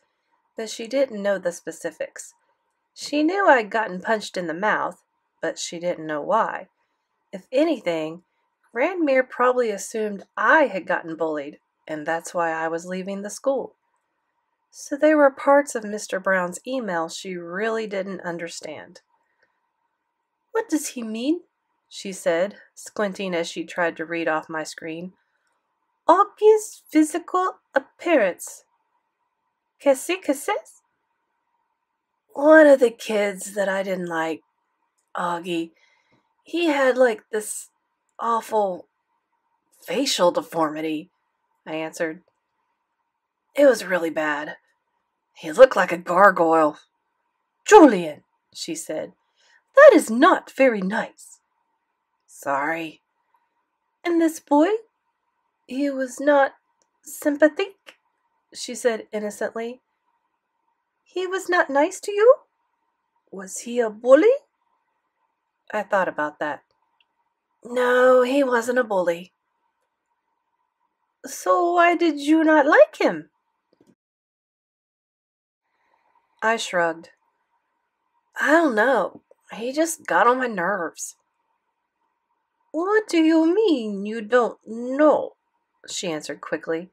but she didn't know the specifics. She knew I'd gotten punched in the mouth, but she didn't know why. If anything, Grandmere probably assumed I had gotten bullied, and that's why I was leaving the school. So there were parts of Mr. Brown's email she really didn't understand. What does he mean? She said, squinting as she tried to read off my screen. Augie's physical appearance. Qu'est-ce que c'est? One of the kids that I didn't like, Auggie, he had like this awful facial deformity, I answered. It was really bad. He looked like a gargoyle. Julian, she said, that is not very nice. Sorry. And this boy? He was not sympathetic, she said innocently. He was not nice to you? Was he a bully? I thought about that. No, he wasn't a bully. So why did you not like him? I shrugged. I don't know. He just got on my nerves. What do you mean you don't know? She answered quickly.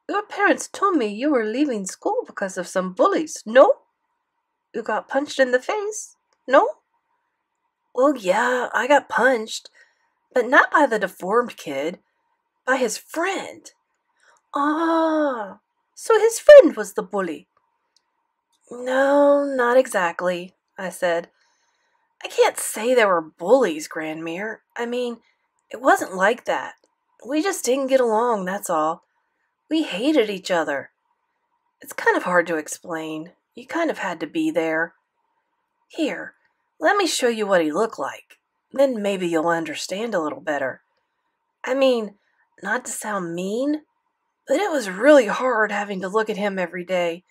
Your parents told me you were leaving school because of some bullies, no? You got punched in the face, no? Well, yeah, I got punched, but not by the deformed kid, by his friend. Ah, so his friend was the bully. No, not exactly, I said. I can't say there were bullies, Grandmere. I mean, it wasn't like that. We just didn't get along, that's all. We hated each other. It's kind of hard to explain. You kind of had to be there. Here, let me show you what he looked like. Then maybe you'll understand a little better. I mean, not to sound mean, but it was really hard having to look at him every day.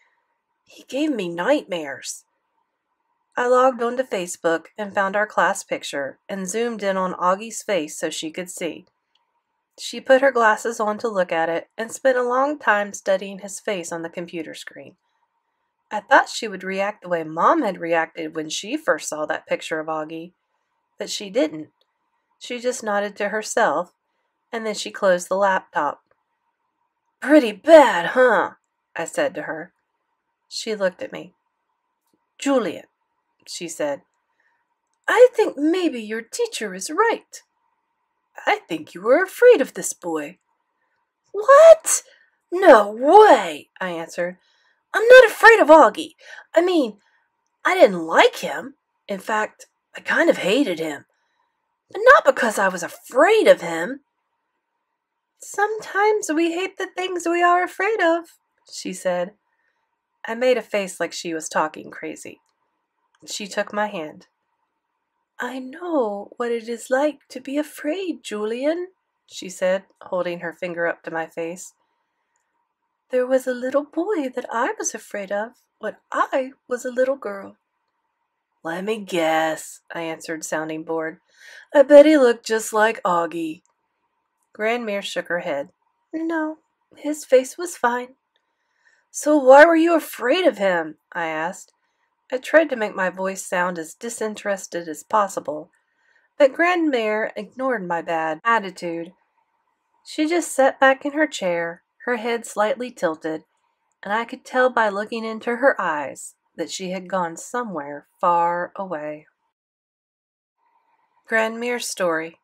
He gave me nightmares. I logged onto Facebook and found our class picture and zoomed in on Augie's face so she could see. She put her glasses on to look at it and spent a long time studying his face on the computer screen. I thought she would react the way Mom had reacted when she first saw that picture of Auggie, but she didn't. She just nodded to herself, and then she closed the laptop. Pretty bad, huh? I said to her. She looked at me. Julian, she said, I think maybe your teacher is right. I think you were afraid of this boy. What? No way, I answered. I'm not afraid of Auggie. I mean, I didn't like him. In fact, I kind of hated him. But not because I was afraid of him. Sometimes we hate the things we are afraid of, she said. I made a face like she was talking crazy. She took my hand. I know what it is like to be afraid, Julian, she said, holding her finger up to my face. There was a little boy that I was afraid of when I was a little girl. Let me guess, I answered, sounding bored. I bet he looked just like Auggie. Grandmere shook her head. No, his face was fine. So why were you afraid of him? I asked. I tried to make my voice sound as disinterested as possible, but Grandmere ignored my bad attitude. She just sat back in her chair, her head slightly tilted, and I could tell by looking into her eyes that she had gone somewhere far away. Grandmere's story.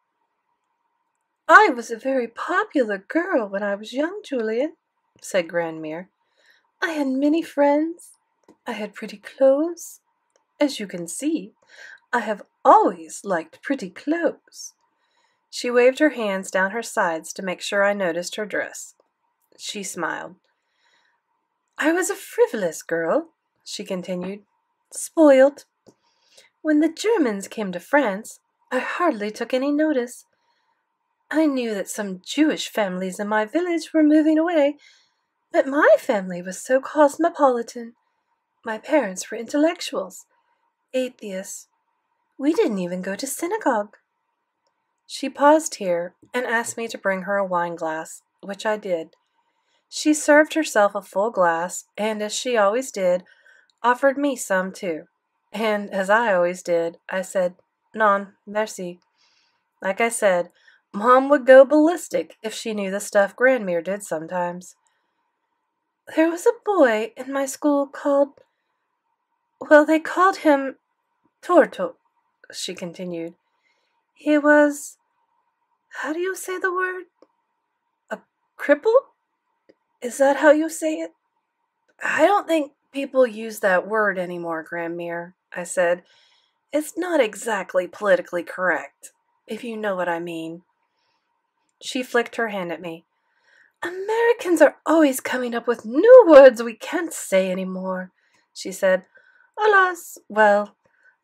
I was a very popular girl when I was young, Julian, said Grandmere. I had many friends. I had pretty clothes. As you can see, I have always liked pretty clothes. She waved her hands down her sides to make sure I noticed her dress. She smiled. I was a frivolous girl, she continued, spoiled. When the Germans came to France, I hardly took any notice. I knew that some Jewish families in my village were moving away, but my family was so cosmopolitan. My parents were intellectuals, atheists. We didn't even go to synagogue. She paused here and asked me to bring her a wine glass, which I did. She served herself a full glass, and as she always did, offered me some too. And as I always did, I said, Non, merci. Like I said, Mom would go ballistic if she knew the stuff Grandmere did sometimes. There was a boy in my school called, well, they called him Torto, she continued. He was, how do you say the word? A cripple? Is that how you say it? I don't think people use that word anymore, Grandmere, I said. It's not exactly politically correct, if you know what I mean. She flicked her hand at me. Americans are always coming up with new words we can't say anymore, she said. Alas, well,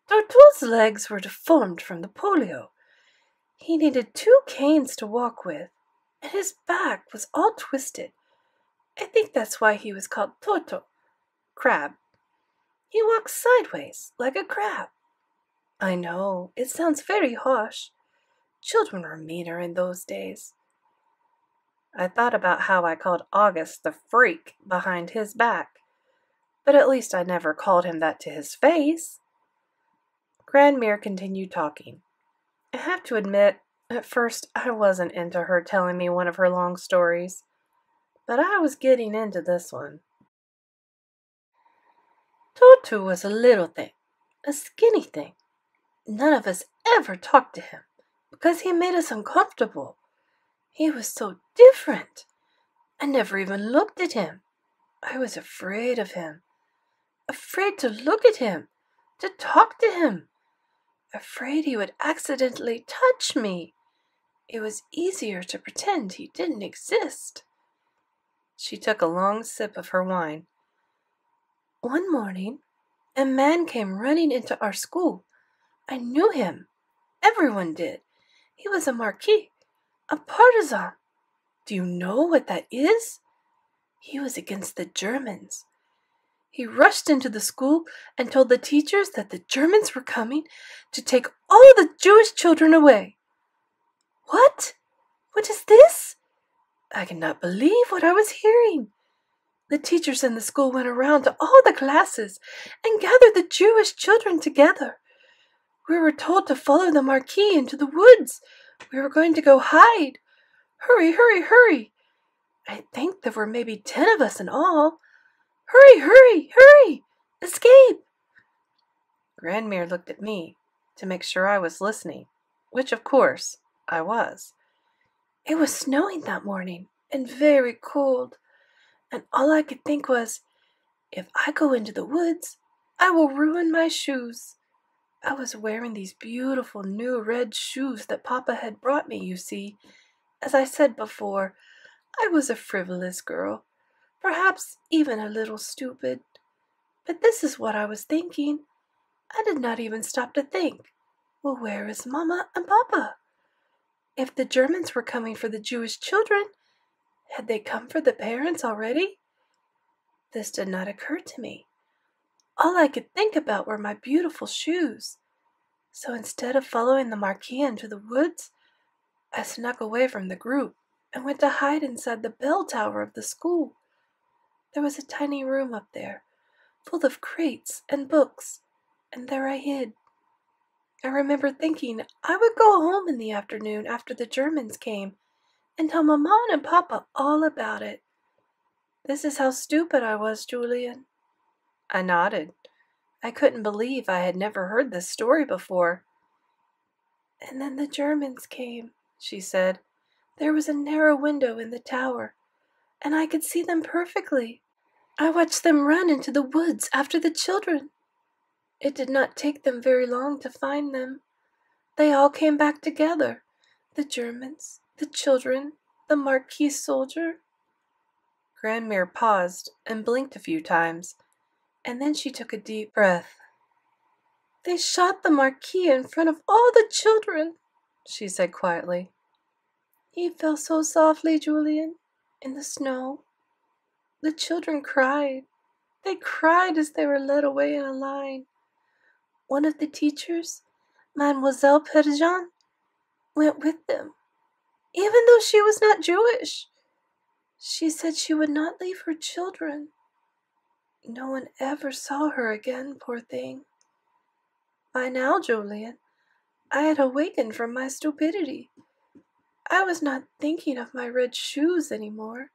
Torto's legs were deformed from the polio. He needed 2 canes to walk with, and his back was all twisted. I think that's why he was called Torto, crab. He walks sideways, like a crab. I know, it sounds very harsh. Children were meaner in those days. I thought about how I called August the freak behind his back, but at least I never called him that to his face. Grandmere continued talking. I have to admit, at first I wasn't into her telling me one of her long stories, but I was getting into this one. Tortu was a little thing, a skinny thing. None of us ever talked to him, because he made us uncomfortable. He was so different. I never even looked at him. I was afraid of him. Afraid to look at him, to talk to him. Afraid he would accidentally touch me. It was easier to pretend he didn't exist. She took a long sip of her wine. One morning, a man came running into our school. I knew him. Everyone did. He was a marquis, a partisan. Do you know what that is? He was against the Germans. He rushed into the school and told the teachers that the Germans were coming to take all the Jewish children away. What? What is this? I could not believe what I was hearing. The teachers in the school went around to all the classes and gathered the Jewish children together. We were told to follow the marquis into the woods. We were going to go hide. Hurry, hurry, hurry. I think there were maybe 10 of us in all. Hurry, hurry, hurry! Escape! Grandmere looked at me to make sure I was listening, which of course I was. It was snowing that morning and very cold, and all I could think was, if I go into the woods, I will ruin my shoes. I was wearing these beautiful new red shoes that Papa had brought me, you see. As I said before, I was a frivolous girl, perhaps even a little stupid. But this is what I was thinking. I did not even stop to think, well, where is Mama and Papa? If the Germans were coming for the Jewish children, had they come for the parents already? This did not occur to me. All I could think about were my beautiful shoes. So instead of following the marquis into the woods, I snuck away from the group and went to hide inside the bell tower of the school. There was a tiny room up there, full of crates and books, and there I hid. I remember thinking I would go home in the afternoon after the Germans came and tell Mama and Papa all about it. This is how stupid I was, Julian. I nodded. I couldn't believe I had never heard this story before. And then the Germans came, she said. There was a narrow window in the tower, and I could see them perfectly. I watched them run into the woods after the children. It did not take them very long to find them. They all came back together, the Germans, the children, the Marquis soldier." Grandmere paused and blinked a few times, and then she took a deep breath. "They shot the Marquis in front of all the children," she said quietly. "He fell so softly, Julian, in the snow. The children cried. They cried as they were led away in a line. One of the teachers, Mademoiselle Perjean, went with them, even though she was not Jewish. She said she would not leave her children. No one ever saw her again, poor thing. By now, Julian, I had awakened from my stupidity. I was not thinking of my red shoes anymore.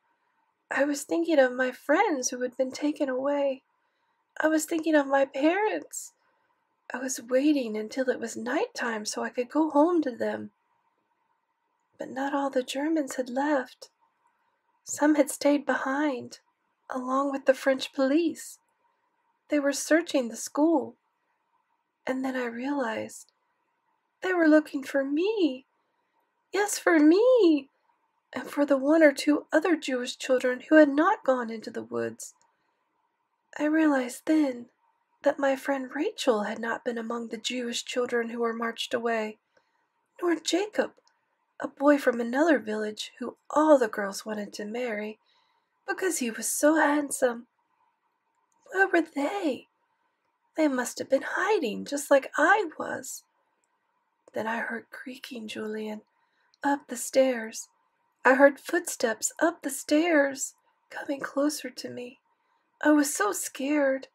I was thinking of my friends who had been taken away. I was thinking of my parents. I was waiting until it was night time so I could go home to them. But not all the Germans had left. Some had stayed behind, along with the French police. They were searching the school. And then I realized they were looking for me. Yes, for me, and for the 1 or 2 other Jewish children who had not gone into the woods. I realized then that my friend Rachel had not been among the Jewish children who were marched away, nor Jacob, a boy from another village who all the girls wanted to marry because he was so handsome. Where were they? They must have been hiding just like I was. Then I heard creaking, Julian, up the stairs. I heard footsteps up the stairs, coming closer to me. I was so scared.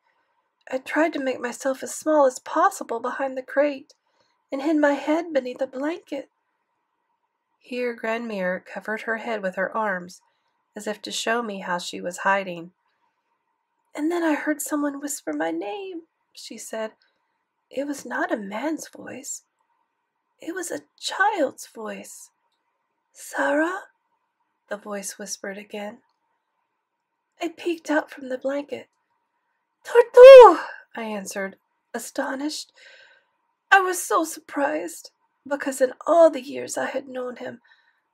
I tried to make myself as small as possible behind the crate and hid my head beneath a blanket. Here Grandmere covered her head with her arms, as if to show me how she was hiding. And then I heard someone whisper my name, she said. It was not a man's voice. It was a child's voice. "Sarah?" the voice whispered again. I peeked out from the blanket. "Tortu!" I answered, astonished. I was so surprised, because in all the years I had known him,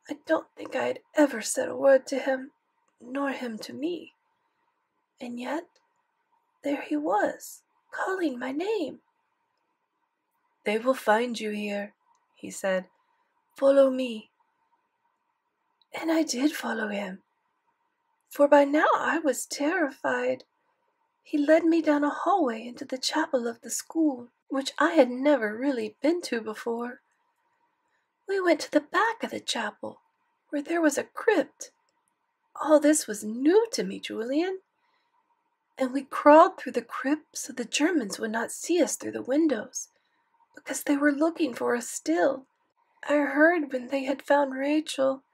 I don't think I had ever said a word to him, nor him to me. And yet, there he was, calling my name. "They will find you here," he said. "Follow me." And I did follow him, for by now I was terrified. He led me down a hallway into the chapel of the school, which I had never really been to before. We went to the back of the chapel, where there was a crypt. All this was new to me, Julian. And we crawled through the crypt so the Germans would not see us through the windows, because they were looking for us still. I heard when they had found Rachel.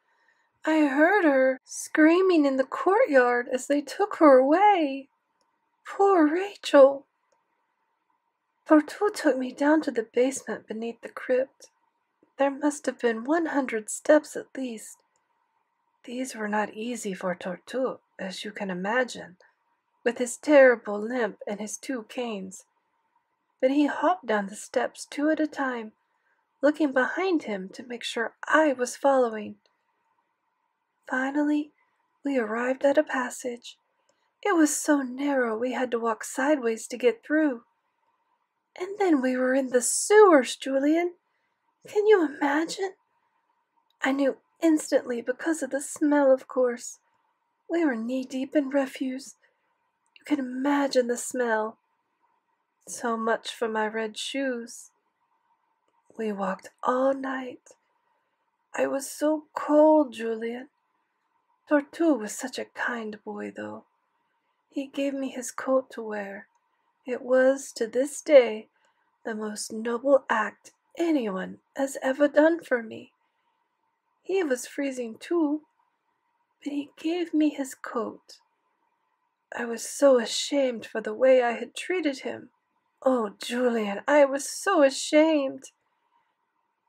I heard her screaming in the courtyard as they took her away. Poor Rachel. Tortu took me down to the basement beneath the crypt. There must have been 100 steps at least. These were not easy for Tortu, as you can imagine, with his terrible limp and his 2 canes. But he hopped down the steps 2 at a time, looking behind him to make sure I was following. Finally, we arrived at a passage. It was so narrow we had to walk sideways to get through. And then we were in the sewers, Julian. Can you imagine? I knew instantly because of the smell, of course. We were knee-deep in refuse. You can imagine the smell. So much for my red shoes. We walked all night. I was so cold, Julian. Tortu was such a kind boy, though. He gave me his coat to wear. It was, to this day, the most noble act anyone has ever done for me. He was freezing too, but he gave me his coat. I was so ashamed for the way I had treated him. Oh, Julian, I was so ashamed.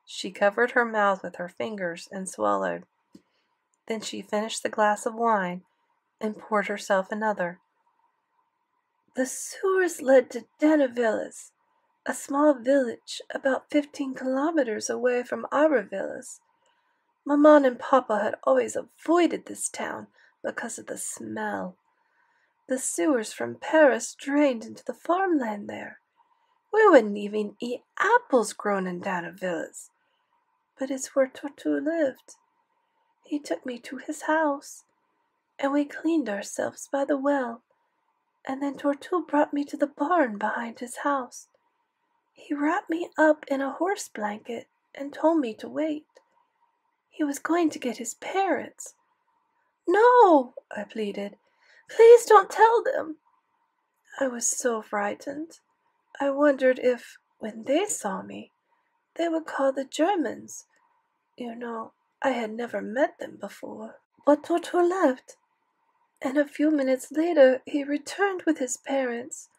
She covered her mouth with her fingers and swallowed. Then she finished the glass of wine and poured herself another. The sewers led to Danavillas, a small village about 15 kilometers away from our villas. Maman and Papa had always avoided this town because of the smell. The sewers from Paris drained into the farmland there. We wouldn't even eat apples grown in Danavillas. But it's where Tortu lived. He took me to his house, and we cleaned ourselves by the well, and then Tortu brought me to the barn behind his house. He wrapped me up in a horse blanket and told me to wait. He was going to get his parents. "No," I pleaded. "Please don't tell them." I was so frightened. I wondered if, when they saw me, they would call the Germans. You know, I had never met them before. But Tortu left, and a few minutes later he returned with his parents.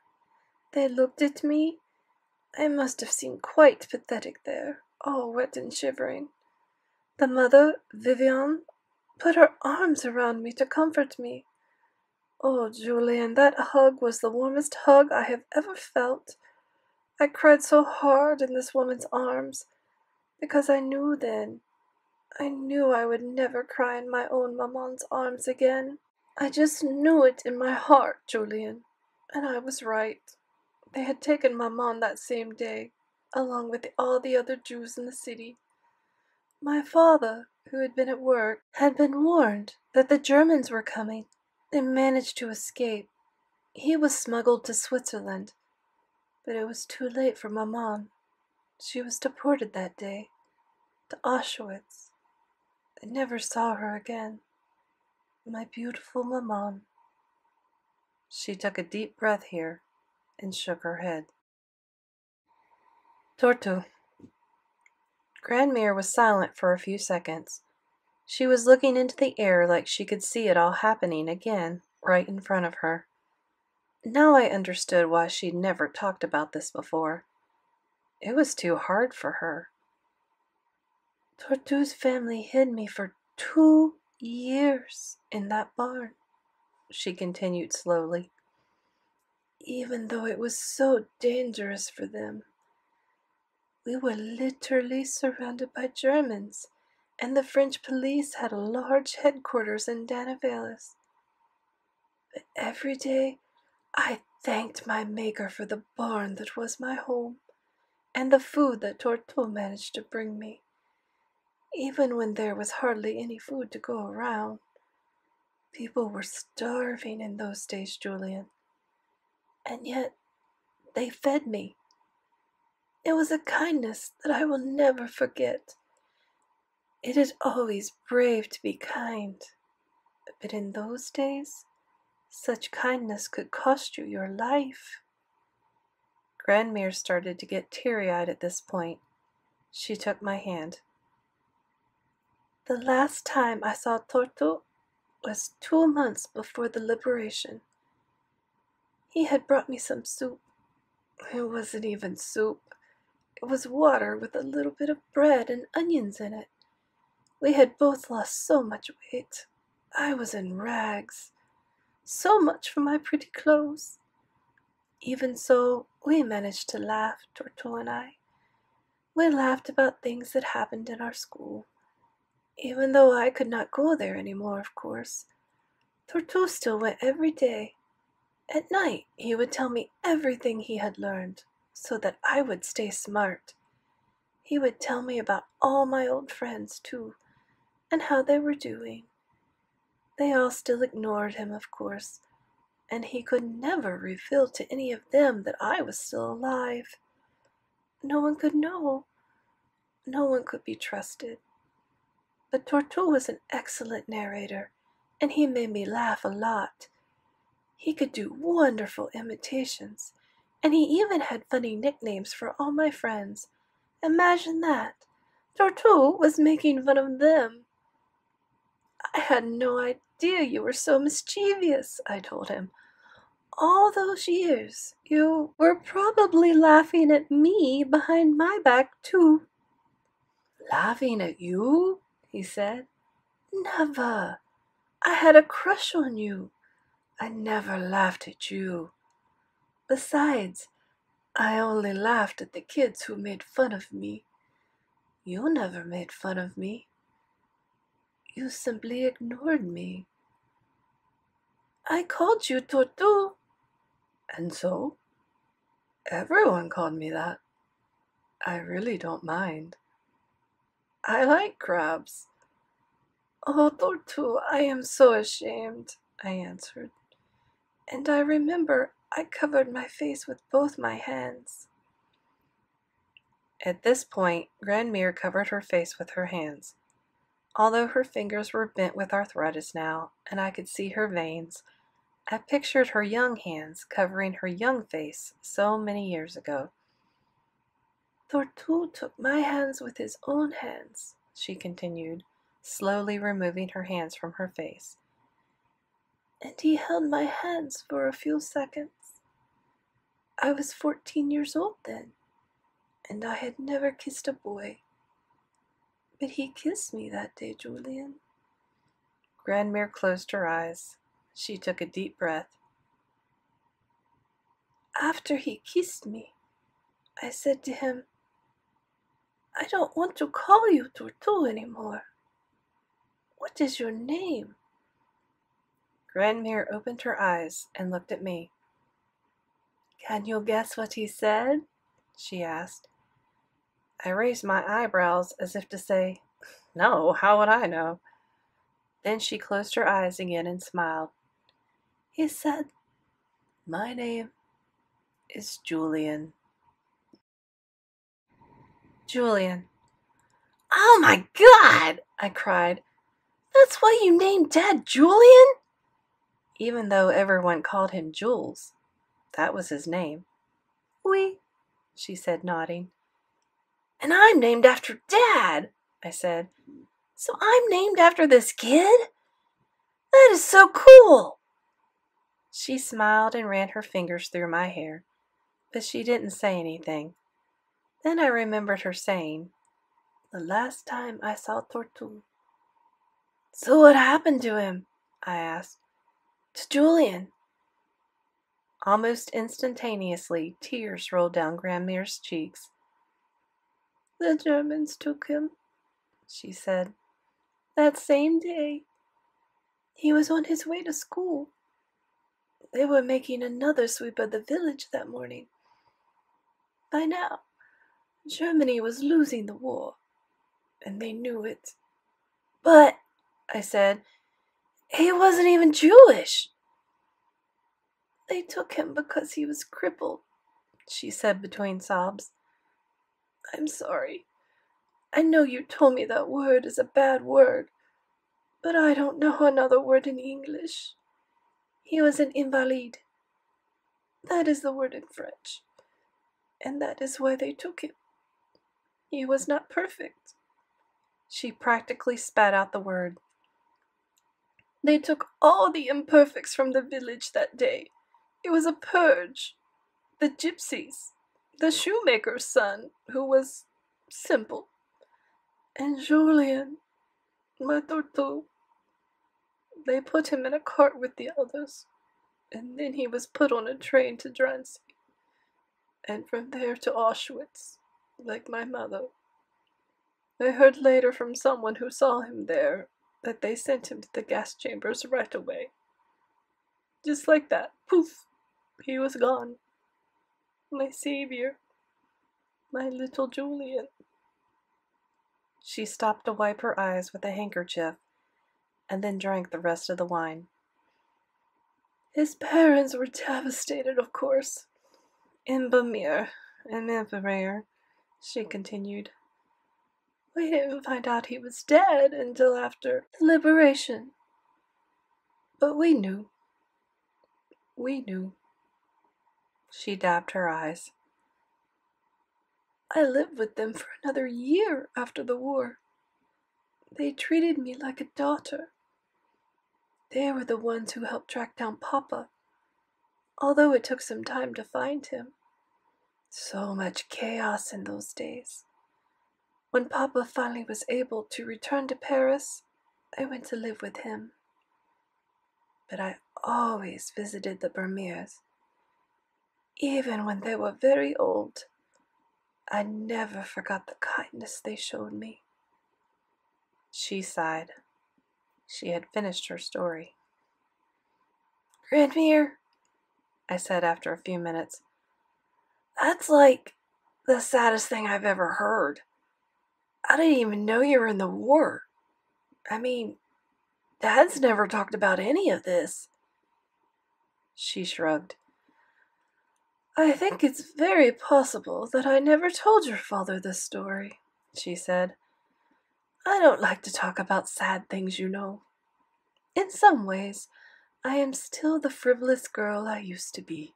They looked at me. I must have seemed quite pathetic there, all wet and shivering. The mother, Vivian, put her arms around me to comfort me. Oh, Julian, that hug was the warmest hug I have ever felt. I cried so hard in this woman's arms, because I knew then, I knew I would never cry in my own maman's arms again. I just knew it in my heart, Julian, and I was right. They had taken maman that same day, along with all the other Jews in the city. My father, who had been at work, had been warned that the Germans were coming and managed to escape. He was smuggled to Switzerland, but it was too late for maman. She was deported that day to Auschwitz. I never saw her again. My beautiful maman. She took a deep breath here and shook her head. Tortu. Grandmere was silent for a few seconds. She was looking into the air like she could see it all happening again, right in front of her. Now I understood why she'd never talked about this before. It was too hard for her. Tortu's family hid me for 2 years in that barn, she continued slowly. Even though it was so dangerous for them. We were literally surrounded by Germans, and the French police had a large headquarters in Danavillas. But every day I thanked my maker for the barn that was my home, and the food that Tortu managed to bring me, even when there was hardly any food to go around. People were starving in those days, Julian, and yet they fed me. It was a kindness that I will never forget. It is always brave to be kind, but in those days, such kindness could cost you your life. Grandmere started to get teary-eyed at this point. She took my hand. The last time I saw Tortu was 2 months before the liberation. He had brought me some soup. It wasn't even soup. It was water with a little bit of bread and onions in it. We had both lost so much weight. I was in rags. So much for my pretty clothes. Even so, we managed to laugh, Tortu and I. We laughed about things that happened in our school. Even though I could not go there anymore, of course. Tortu still went every day. At night, he would tell me everything he had learned, so that I would stay smart. He would tell me about all my old friends, too, and how they were doing. They all still ignored him, of course, and he could never reveal to any of them that I was still alive. No one could know. No one could be trusted. But Tortu was an excellent narrator, and he made me laugh a lot. He could do wonderful imitations, and he even had funny nicknames for all my friends. Imagine that! Tortu was making fun of them. I had no idea you were so mischievous, I told him. All those years, you were probably laughing at me behind my back, too. Laughing at you? He said. Never. I had a crush on you. I never laughed at you. Besides, I only laughed at the kids who made fun of me. You never made fun of me. You simply ignored me. I called you Tortu. And so? Everyone called me that. I really don't mind. I like crabs. Oh, Tortu, I am so ashamed, I answered. And I remember I covered my face with both my hands. At this point, Grandmere covered her face with her hands. Although her fingers were bent with arthritis now, and I could see her veins, I pictured her young hands covering her young face so many years ago. Tortu took my hands with his own hands, she continued, slowly removing her hands from her face. And he held my hands for a few seconds. I was 14 years old then, and I had never kissed a boy. But he kissed me that day, Julian. Grandmere closed her eyes. She took a deep breath. After he kissed me, I said to him, I don't want to call you Tortu anymore. What is your name? Grandmere opened her eyes and looked at me. Can you guess what he said? She asked. I raised my eyebrows as if to say, no, how would I know? Then she closed her eyes again and smiled. He said, my name is Julian. Julian. Oh my God, I cried. That's why you named Dad Julian? Even though everyone called him Jules. That was his name. Oui, she said, nodding. And I'm named after Dad, I said. So I'm named after this kid? That is so cool. She smiled and ran her fingers through my hair, but she didn't say anything. Then I remembered her saying, the last time I saw Tortu. So what happened to him? I asked. To Julian. Almost instantaneously, tears rolled down Grandmere's cheeks. The Germans took him, she said. That same day. He was on his way to school. They were making another sweep of the village that morning. By now, Germany was losing the war, and they knew it. But, I said, he wasn't even Jewish. They took him because he was crippled, she said between sobs. I'm sorry. I know you told me that word is a bad word, but I don't know another word in English. He was an invalid. That is the word in French. And that is why they took him. He was not perfect. She practically spat out the word. They took all the imperfects from the village that day. It was a purge. The gypsies, the shoemaker's son, who was simple, and Julian, my Tortu. They put him in a cart with the others, and then he was put on a train to Drancy, and from there to Auschwitz, like my mother. I heard later from someone who saw him there that they sent him to the gas chambers right away. Just like that, poof, he was gone. My savior, my little Julian. She stopped to wipe her eyes with a handkerchief and then drank the rest of the wine. His parents were devastated, of course. In Bamir and Memphis, she continued. We didn't find out he was dead until after the liberation. But we knew. We knew. She dabbed her eyes. I lived with them for another year after the war. They treated me like a daughter. They were the ones who helped track down Papa, although it took some time to find him. So much chaos in those days. When Papa finally was able to return to Paris, I went to live with him. But I always visited the Bermeres. Even when they were very old, I never forgot the kindness they showed me." She sighed. She had finished her story. "Grandmere," I said after a few minutes, "that's like the saddest thing I've ever heard. I didn't even know you were in the war. I mean, Dad's never talked about any of this." She shrugged. "I think it's very possible that I never told your father this story," she said. "I don't like to talk about sad things, you know. In some ways, I am still the frivolous girl I used to be.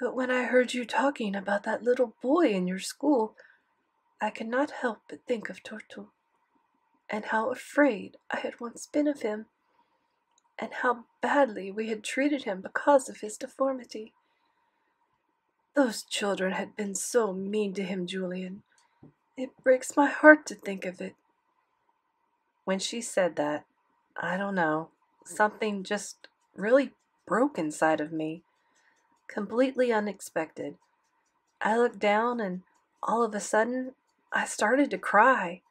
But when I heard you talking about that little boy in your school, I could not help but think of Tortu, and how afraid I had once been of him, and how badly we had treated him because of his deformity. Those children had been so mean to him, Julian. It breaks my heart to think of it." When she said that, I don't know, something just really broke inside of me. Completely unexpected. I looked down and all of a sudden, I started to cry.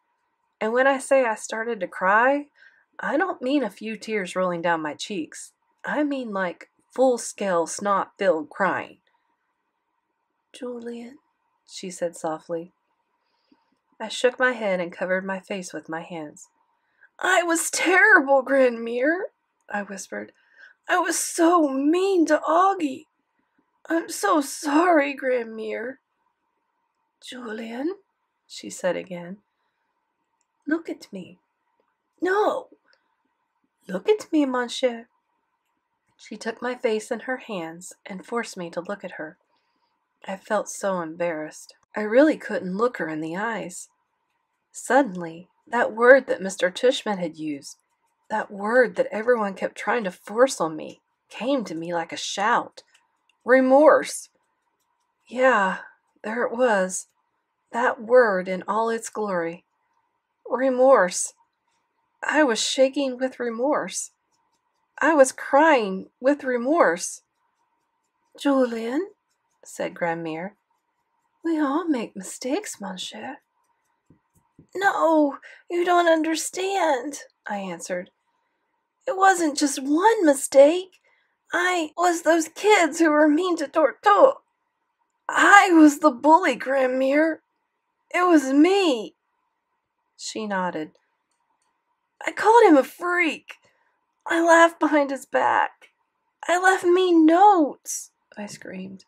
And when I say I started to cry, I don't mean a few tears rolling down my cheeks. I mean like full-scale snot-filled crying. "Julian," she said softly. I shook my head and covered my face with my hands. "I was terrible, Grandmere," I whispered. "I was so mean to Auggie. I'm so sorry, Grandmere." "Julian," she said again. "Look at me." "No." "Look at me, mon cher." She took my face in her hands and forced me to look at her. I felt so embarrassed. I really couldn't look her in the eyes. Suddenly, that word that Mr. Tushman had used, that word that everyone kept trying to force on me, came to me like a shout. Remorse. Yeah, there it was. That word in all its glory. Remorse. I was shaking with remorse. I was crying with remorse. "Julian," said Grandmere, "we all make mistakes, mon cher." "No, you don't understand," I answered. "It wasn't just one mistake. I was those kids who were mean to Torto. I was the bully, Grandmere. It was me." She nodded. "I called him a freak. I laughed behind his back. I left mean notes," I screamed.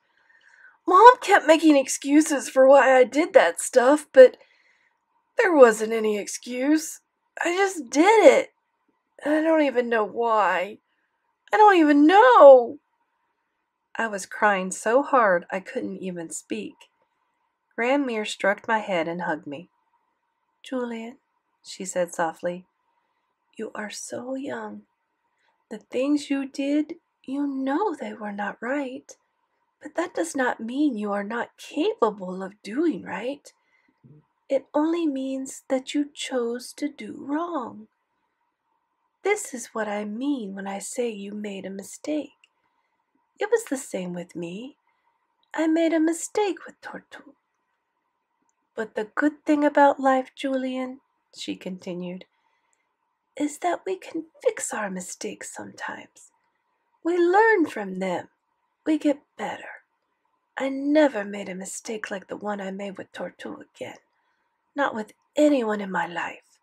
"Mom kept making excuses for why I did that stuff, but there wasn't any excuse. I just did it. And I don't even know why. I don't even know." I was crying so hard I couldn't even speak. Grandmere stroked my head and hugged me. "Julian," she said softly, "you are so young. The things you did, you know they were not right. But that does not mean you are not capable of doing right. It only means that you chose to do wrong. This is what I mean when I say you made a mistake. It was the same with me. I made a mistake with Tortu. But the good thing about life, Julian," she continued, "is that we can fix our mistakes sometimes. We learn from them. We get better. I never made a mistake like the one I made with Tortu again. Not with anyone in my life.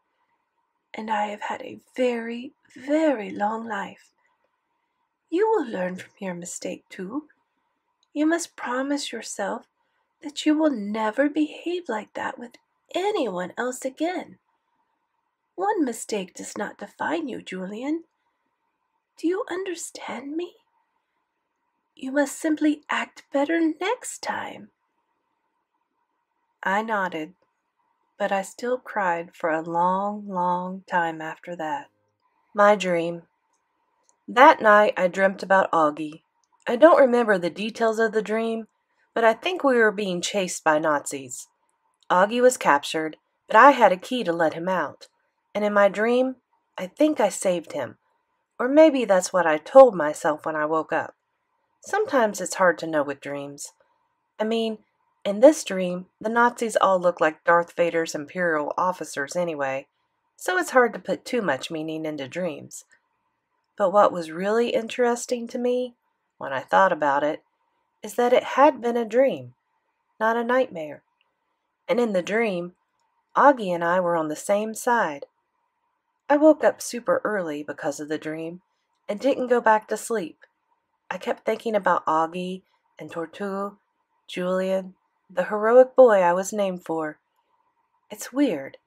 And I have had a very, very long life. You will learn from your mistake too. You must promise yourself that you will never behave like that with anyone else again. One mistake does not define you, Julian. Do you understand me? You must simply act better next time." I nodded, but I still cried for a long, long time after that. My dream. That night I dreamt about Auggie. I don't remember the details of the dream, but I think we were being chased by Nazis. Auggie was captured, but I had a key to let him out. And in my dream, I think I saved him. Or maybe that's what I told myself when I woke up. Sometimes it's hard to know with dreams. I mean, in this dream, the Nazis all look like Darth Vader's Imperial officers anyway, so it's hard to put too much meaning into dreams. But what was really interesting to me, when I thought about it, is that it had been a dream, not a nightmare. And in the dream, Auggie and I were on the same side. I woke up super early because of the dream and didn't go back to sleep. I kept thinking about Auggie and Tortue, Julian, the heroic boy I was named for. It's weird.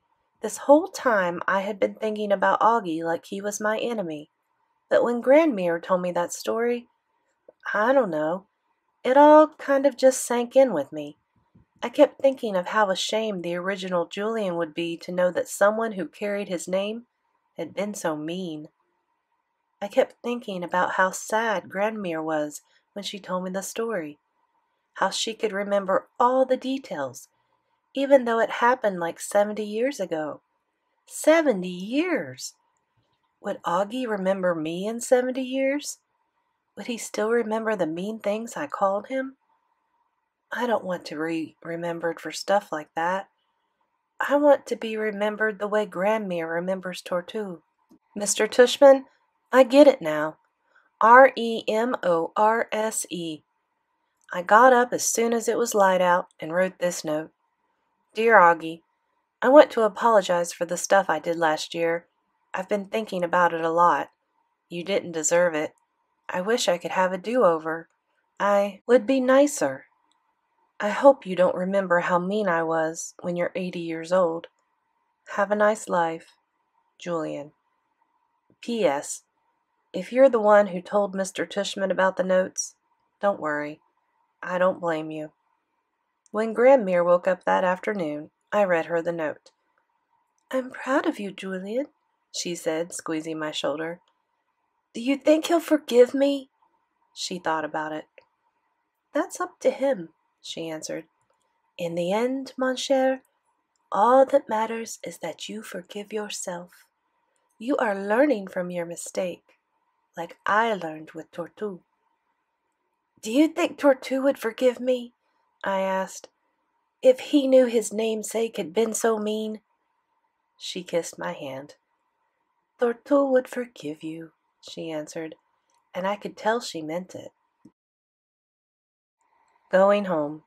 This whole time I had been thinking about Auggie like he was my enemy. But when Grandmere told me that story, I don't know, it all kind of just sank in with me. I kept thinking of how ashamed the original Julian would be to know that someone who carried his name had been so mean. I kept thinking about how sad Grandmere was when she told me the story, how she could remember all the details, even though it happened like 70 years ago. 70 years! Would Auggie remember me in 70 years? Would he still remember the mean things I called him? I don't want to be remembered for stuff like that. I want to be remembered the way Grandmere remembers Tortue. Mr. Tushman, I get it now. Remorse. I got up as soon as it was light out and wrote this note. Dear Auggie, I want to apologize for the stuff I did last year. I've been thinking about it a lot. You didn't deserve it. I wish I could have a do-over. I would be nicer. I hope you don't remember how mean I was when you're 80 years old. Have a nice life. Julian. P.S. If you're the one who told Mr. Tushman about the notes, don't worry. I don't blame you. When Grandmere woke up that afternoon, I read her the note. I'm proud of you, Julian, she said, squeezing my shoulder. Do you think he'll forgive me? She thought about it. That's up to him, she answered. In the end, mon cher, all that matters is that you forgive yourself. You are learning from your mistake, like I learned with Tortue. Do you think Tortue would forgive me? I asked. If he knew his namesake had been so mean? She kissed my hand. Tortue would forgive you, she answered, and I could tell she meant it. Going home.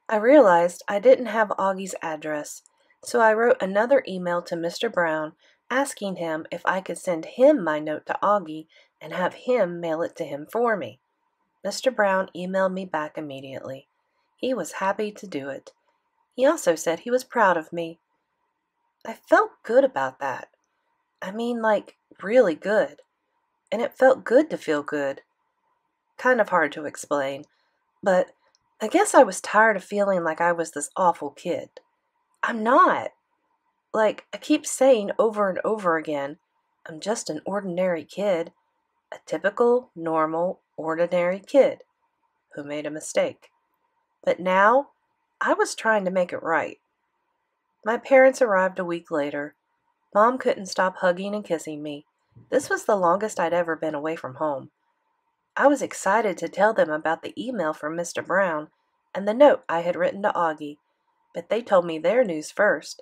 I realized I didn't have Auggie's address, so I wrote another email to Mr. Brown asking him if I could send him my note to Auggie and have him mail it to him for me. Mr. Brown emailed me back immediately. He was happy to do it. He also said he was proud of me. I felt good about that. I mean, like, really good. And it felt good to feel good. Kind of hard to explain, but I guess I was tired of feeling like I was this awful kid. I'm not. Like, I keep saying over and over again, I'm just an ordinary kid. A typical, normal, ordinary kid who made a mistake. But now, I was trying to make it right. My parents arrived a week later. Mom couldn't stop hugging and kissing me. This was the longest I'd ever been away from home. I was excited to tell them about the email from Mr. Brown and the note I had written to Auggie, but they told me their news first.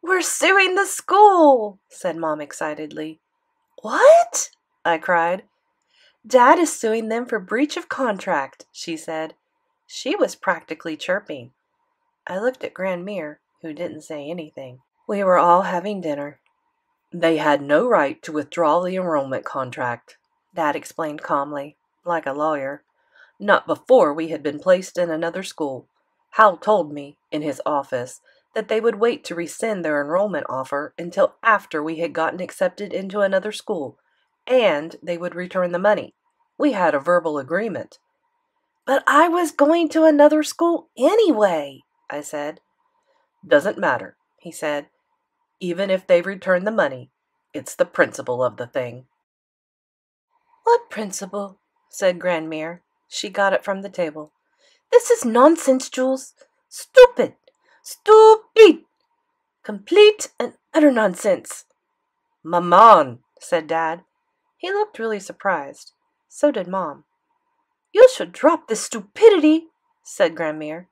We're suing the school, said Mom excitedly. What? I cried. Dad is suing them for breach of contract, she said. She was practically chirping. I looked at Grandmere, who didn't say anything. We were all having dinner. They had no right to withdraw the enrollment contract, Dad explained calmly, like a lawyer. Not before we had been placed in another school. Hal told me, in his office, that they would wait to rescind their enrollment offer until after we had gotten accepted into another school, and they would return the money. We had a verbal agreement. But I was going to another school anyway, I said. Doesn't matter, he said. Even if they return the money, it's the principle of the thing. What principle? Said Grandmere. She got it from the table. This is nonsense, Jules. Stupid. Stupid. Complete and utter nonsense. Maman, said Dad. He looked really surprised. So did Mom. You should drop this stupidity, said Grandmere.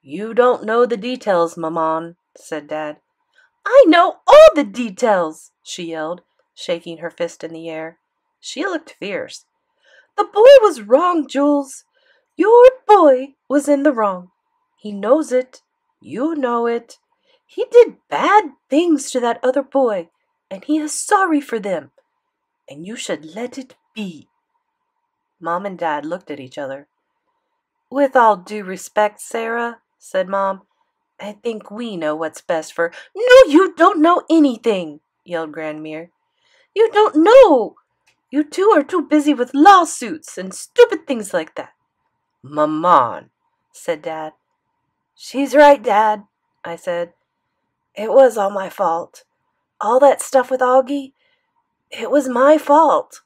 You don't know the details, Maman, said Dad. I know all the details, she yelled, shaking her fist in the air. She looked fierce. The boy was wrong, Jules. Your boy was in the wrong. He knows it. You know it. He did bad things to that other boy, and he is sorry for them. And you should let it be. Mom and Dad looked at each other. With all due respect, Sarah, said Mom, I think we know what's best for— No, you don't know anything, yelled Grandmere. You don't know. You two are too busy with lawsuits and stupid things like that. Maman, said Dad. She's right, Dad, I said. It was all my fault. All that stuff with Auggie, it was my fault.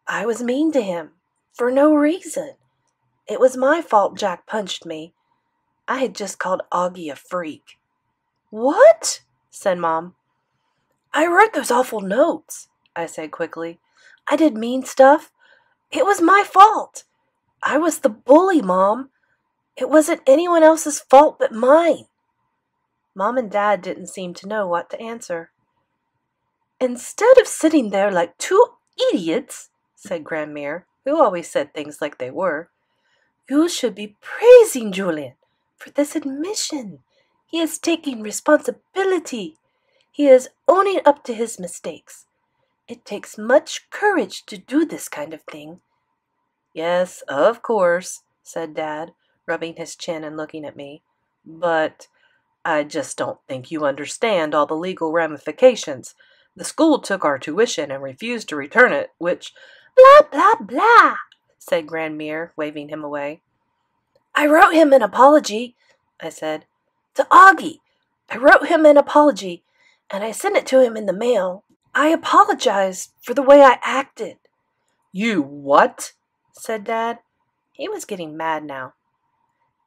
I was mean to him, for no reason. It was my fault Jack punched me. I had just called Auggie a freak. What? Said Mom. I wrote those awful notes, I said quickly. I did mean stuff. It was my fault. I was the bully, Mom. It wasn't anyone else's fault but mine. Mom and Dad didn't seem to know what to answer. Instead of sitting there like two idiots, said Grandmere, who always said things like they were, you should be praising Julian for this admission. He is taking responsibility. He is owning up to his mistakes. It takes much courage to do this kind of thing. Yes, of course, said Dad, rubbing his chin and looking at me. But I just don't think you understand all the legal ramifications. The school took our tuition and refused to return it, which— Blah, blah, blah, said Grandmere, waving him away. I wrote him an apology, I said. To Auggie. I wrote him an apology, and I sent it to him in the mail. I apologized for the way I acted. You what? Said Dad. He was getting mad now.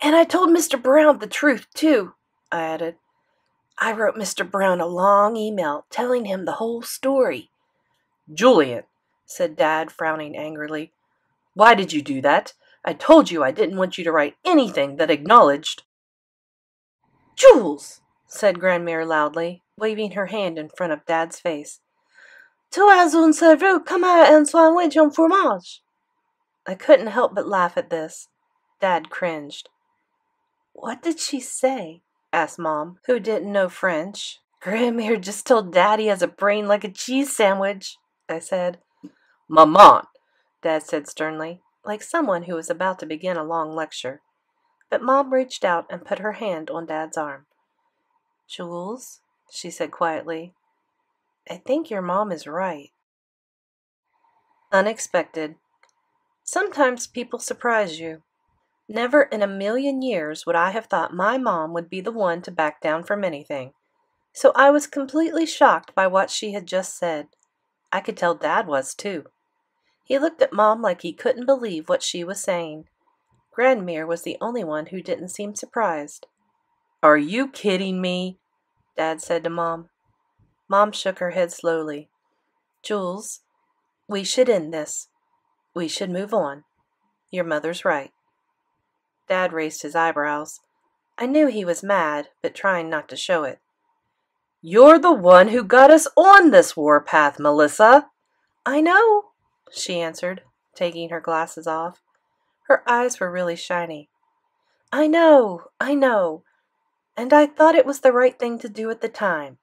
And I told Mr. Brown the truth, too, I added. I wrote Mr. Brown a long email telling him the whole story. Julian, said Dad, frowning angrily. Why did you do that? I told you I didn't want you to write anything that acknowledged— Jules, said Grandmere loudly, waving her hand in front of Dad's face. Tu as un cerveau comme un sandwich en fromage. I couldn't help but laugh at this. Dad cringed. What did she say? Asked Mom, who didn't know French. Grandmere just told Daddy has a brain like a cheese sandwich, I said. Maman, Dad said sternly, like someone who was about to begin a long lecture. But Mom reached out and put her hand on Dad's arm. Jules, she said quietly, I think your mom is right. Unexpected. Sometimes people surprise you. Never in a million years would I have thought my mom would be the one to back down from anything. So I was completely shocked by what she had just said. I could tell Dad was, too. He looked at Mom like he couldn't believe what she was saying. Grandmere was the only one who didn't seem surprised. Are you kidding me? Dad said to Mom. Mom shook her head slowly. Jules, we should end this. We should move on. Your mother's right. Dad raised his eyebrows. I knew he was mad, but trying not to show it. You're the one who got us on this warpath, Melissa. I know, she answered, taking her glasses off. Her eyes were really shiny. I know. And I thought it was the right thing to do at the time.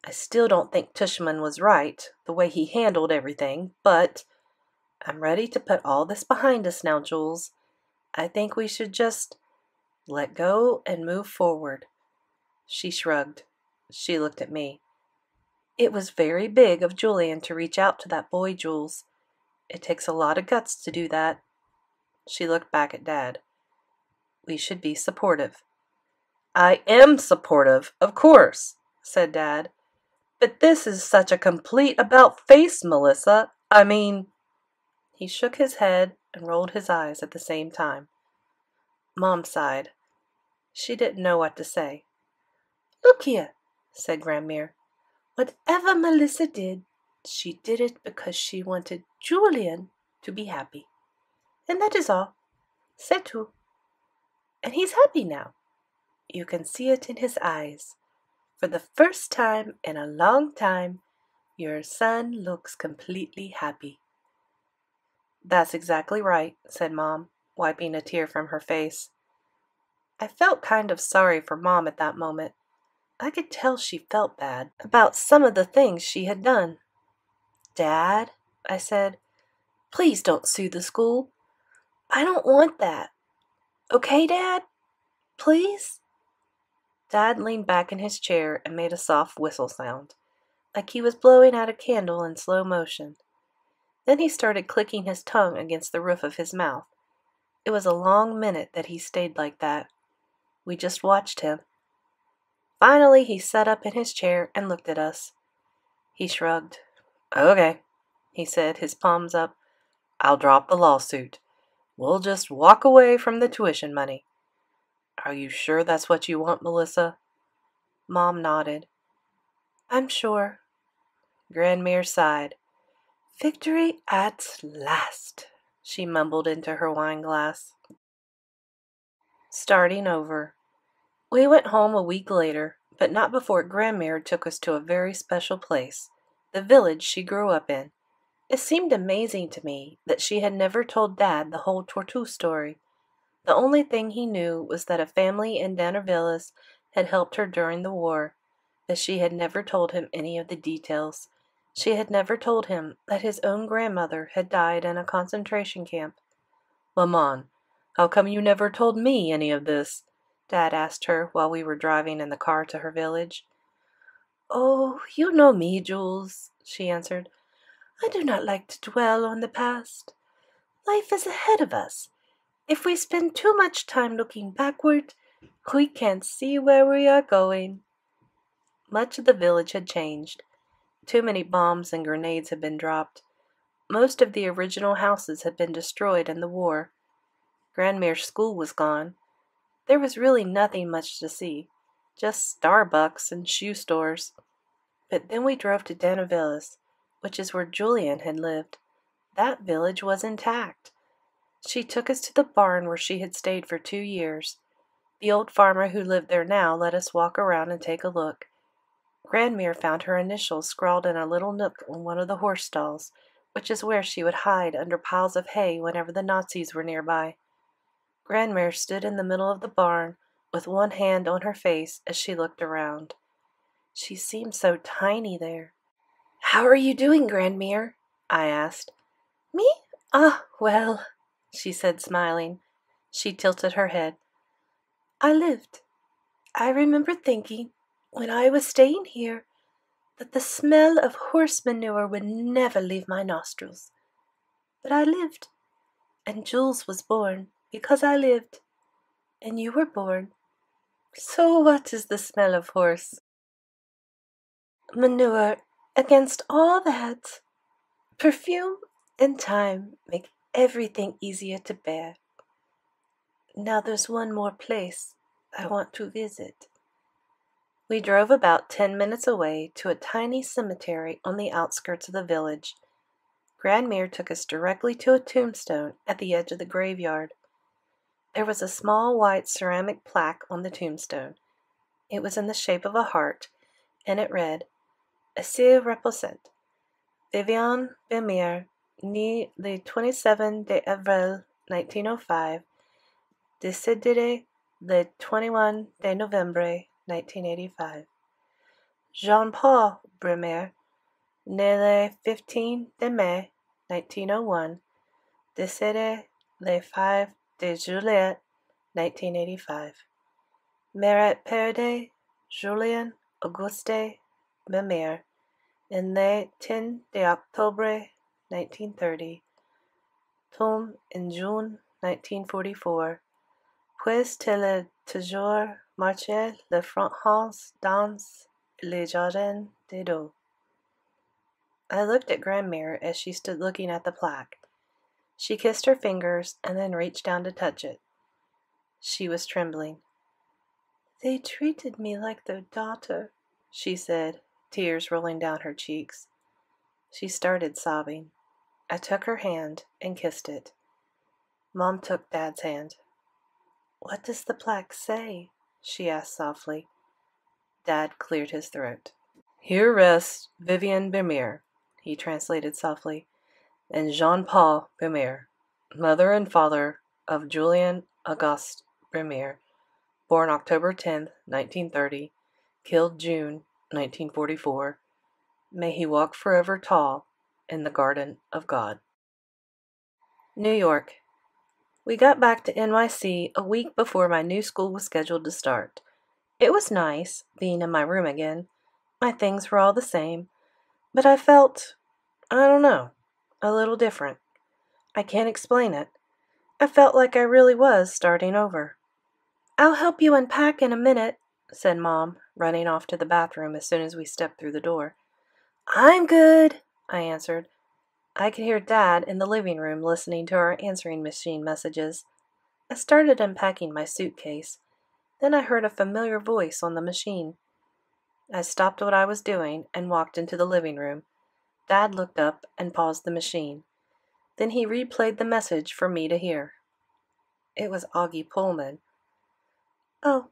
I still don't think Tushman was right, the way he handled everything, but I'm ready to put all this behind us now, Jules. I think we should just let go and move forward. She shrugged. She looked at me. It was very big of Julian to reach out to that boy, Jules. It takes a lot of guts to do that. She looked back at Dad. We should be supportive. I am supportive, of course, said Dad. But this is such a complete about-face, Melissa. I mean— He shook his head and rolled his eyes at the same time. Mom sighed. She didn't know what to say. Look here, said Grandmere. Whatever Melissa did, she did it because she wanted Julian to be happy. And that is all. C'est tout. And he's happy now. You can see it in his eyes. For the first time in a long time, your son looks completely happy. That's exactly right, said Mom, wiping a tear from her face. I felt kind of sorry for Mom at that moment. I could tell she felt bad about some of the things she had done. Dad, I said, please don't sue the school. I don't want that. Okay, Dad? Please? Dad leaned back in his chair and made a soft whistle sound, like he was blowing out a candle in slow motion. Then he started clicking his tongue against the roof of his mouth. It was a long minute that he stayed like that. We just watched him. Finally, he sat up in his chair and looked at us. He shrugged. Okay, he said, his palms up. I'll drop the lawsuit. We'll just walk away from the tuition money. Are you sure that's what you want, Melissa? Mom nodded. I'm sure. Grandmere sighed. Victory at last, she mumbled into her wine glass. Starting over. We went home a week later, but not before Grandmere took us to a very special place, the village she grew up in. It seemed amazing to me that she had never told Dad the whole Tortue story. The only thing he knew was that a family in Danervilles had helped her during the war, but she had never told him any of the details. She had never told him that his own grandmother had died in a concentration camp. Maman, how come you never told me any of this? Dad asked her while we were driving in the car to her village. Oh, you know me, Jules, she answered. I do not like to dwell on the past. Life is ahead of us. If we spend too much time looking backward, we can't see where we are going. Much of the village had changed. Too many bombs and grenades had been dropped. Most of the original houses had been destroyed in the war. Grandmere's school was gone. There was really nothing much to see, just Starbucks and shoe stores. But then we drove to Danervilles, which is where Julian had lived. That village was intact. She took us to the barn where she had stayed for 2 years. The old farmer who lived there now let us walk around and take a look. Grandmere found her initials scrawled in a little nook on one of the horse stalls, which is where she would hide under piles of hay whenever the Nazis were nearby. Grandmere stood in the middle of the barn with one hand on her face as she looked around. She seemed so tiny there. How are you doing, Grandmere? I asked. Me? Ah, well, she said, smiling. She tilted her head. I lived. I remember thinking, when I was staying here, that the smell of horse manure would never leave my nostrils. But I lived, and Jules was born because I lived, and you were born. So what is the smell of horse manure against all that? Perfume and time make everything easier to bear. Now there's one more place I want to visit. We drove about 10 minutes away to a tiny cemetery on the outskirts of the village. Grandmere took us directly to a tombstone at the edge of the graveyard. There was a small white ceramic plaque on the tombstone. It was in the shape of a heart, and it read, Ici reposait Vivian Bemire, née le 27 avril 1905, décédé le 21 novembre 1985. Jean-Paul Bremer, né le 15 mai 1901, décédé le 5 juillet 1985. Mère père Julian Auguste Bremer, né le 10 octobre 1930, tombe en juin 1944. Puisse-t-il toujours marcher le France dans le jardin des dos? I looked at Grandmere as she stood looking at the plaque. She kissed her fingers and then reached down to touch it. She was trembling. They treated me like their daughter, she said, tears rolling down her cheeks. She started sobbing. I took her hand and kissed it. Mom took Dad's hand. "What does the plaque say?" she asked softly. Dad cleared his throat. "Here rests Vivian Bermier," he translated softly, "and Jean-Paul Bermier, mother and father of Julian Auguste Bermier, born October 10th, 1930, killed June 1944. May he walk forever tall in the garden of God." New York. We got back to NYC a week before my new school was scheduled to start. It was nice, being in my room again. My things were all the same, but I felt, I don't know, a little different. I can't explain it. I felt like I really was starting over. "I'll help you unpack in a minute," said Mom, running off to the bathroom as soon as we stepped through the door. "I'm good," I answered. I could hear Dad in the living room listening to our answering machine messages. I started unpacking my suitcase. Then I heard a familiar voice on the machine. I stopped what I was doing and walked into the living room. Dad looked up and paused the machine. Then he replayed the message for me to hear. It was Auggie Pullman. "Oh,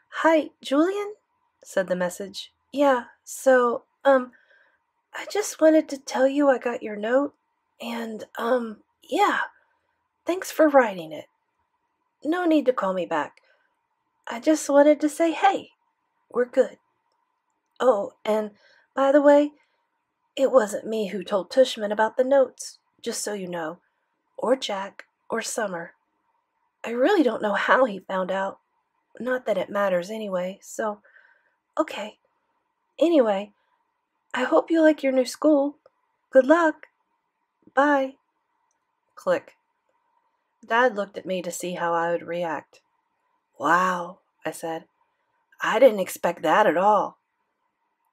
hi, Julian," said the message. "Yeah, so, I just wanted to tell you I got your note, and, yeah, thanks for writing it. No need to call me back. I just wanted to say, hey, we're good. Oh, and by the way, it wasn't me who told Tushman about the notes, just so you know, or Jack, or Summer. I really don't know how he found out. Not that it matters anyway, so, okay. Anyway, I hope you like your new school. Good luck. Bye." Click. Dad looked at me to see how I would react. "Wow," I said. "I didn't expect that at all."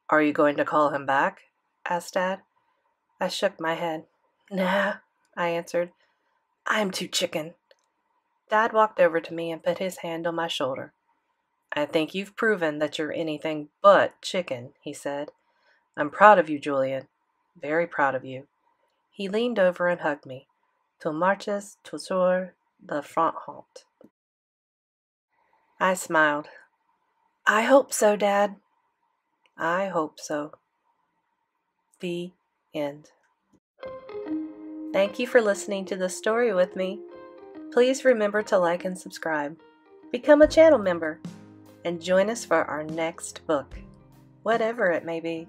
"Are you going to call him back?" asked Dad. I shook my head. "Nah," I answered. "I'm too chicken." Dad walked over to me and put his hand on my shoulder. "I think you've proven that you're anything but chicken," he said. "I'm proud of you, Julian. Very proud of you." He leaned over and hugged me. "Tu marches toujours de front haute." I smiled. "I hope so, Dad." "I hope so." The end. Thank you for listening to this story with me. Please remember to like and subscribe. Become a channel member and join us for our next book, whatever it may be.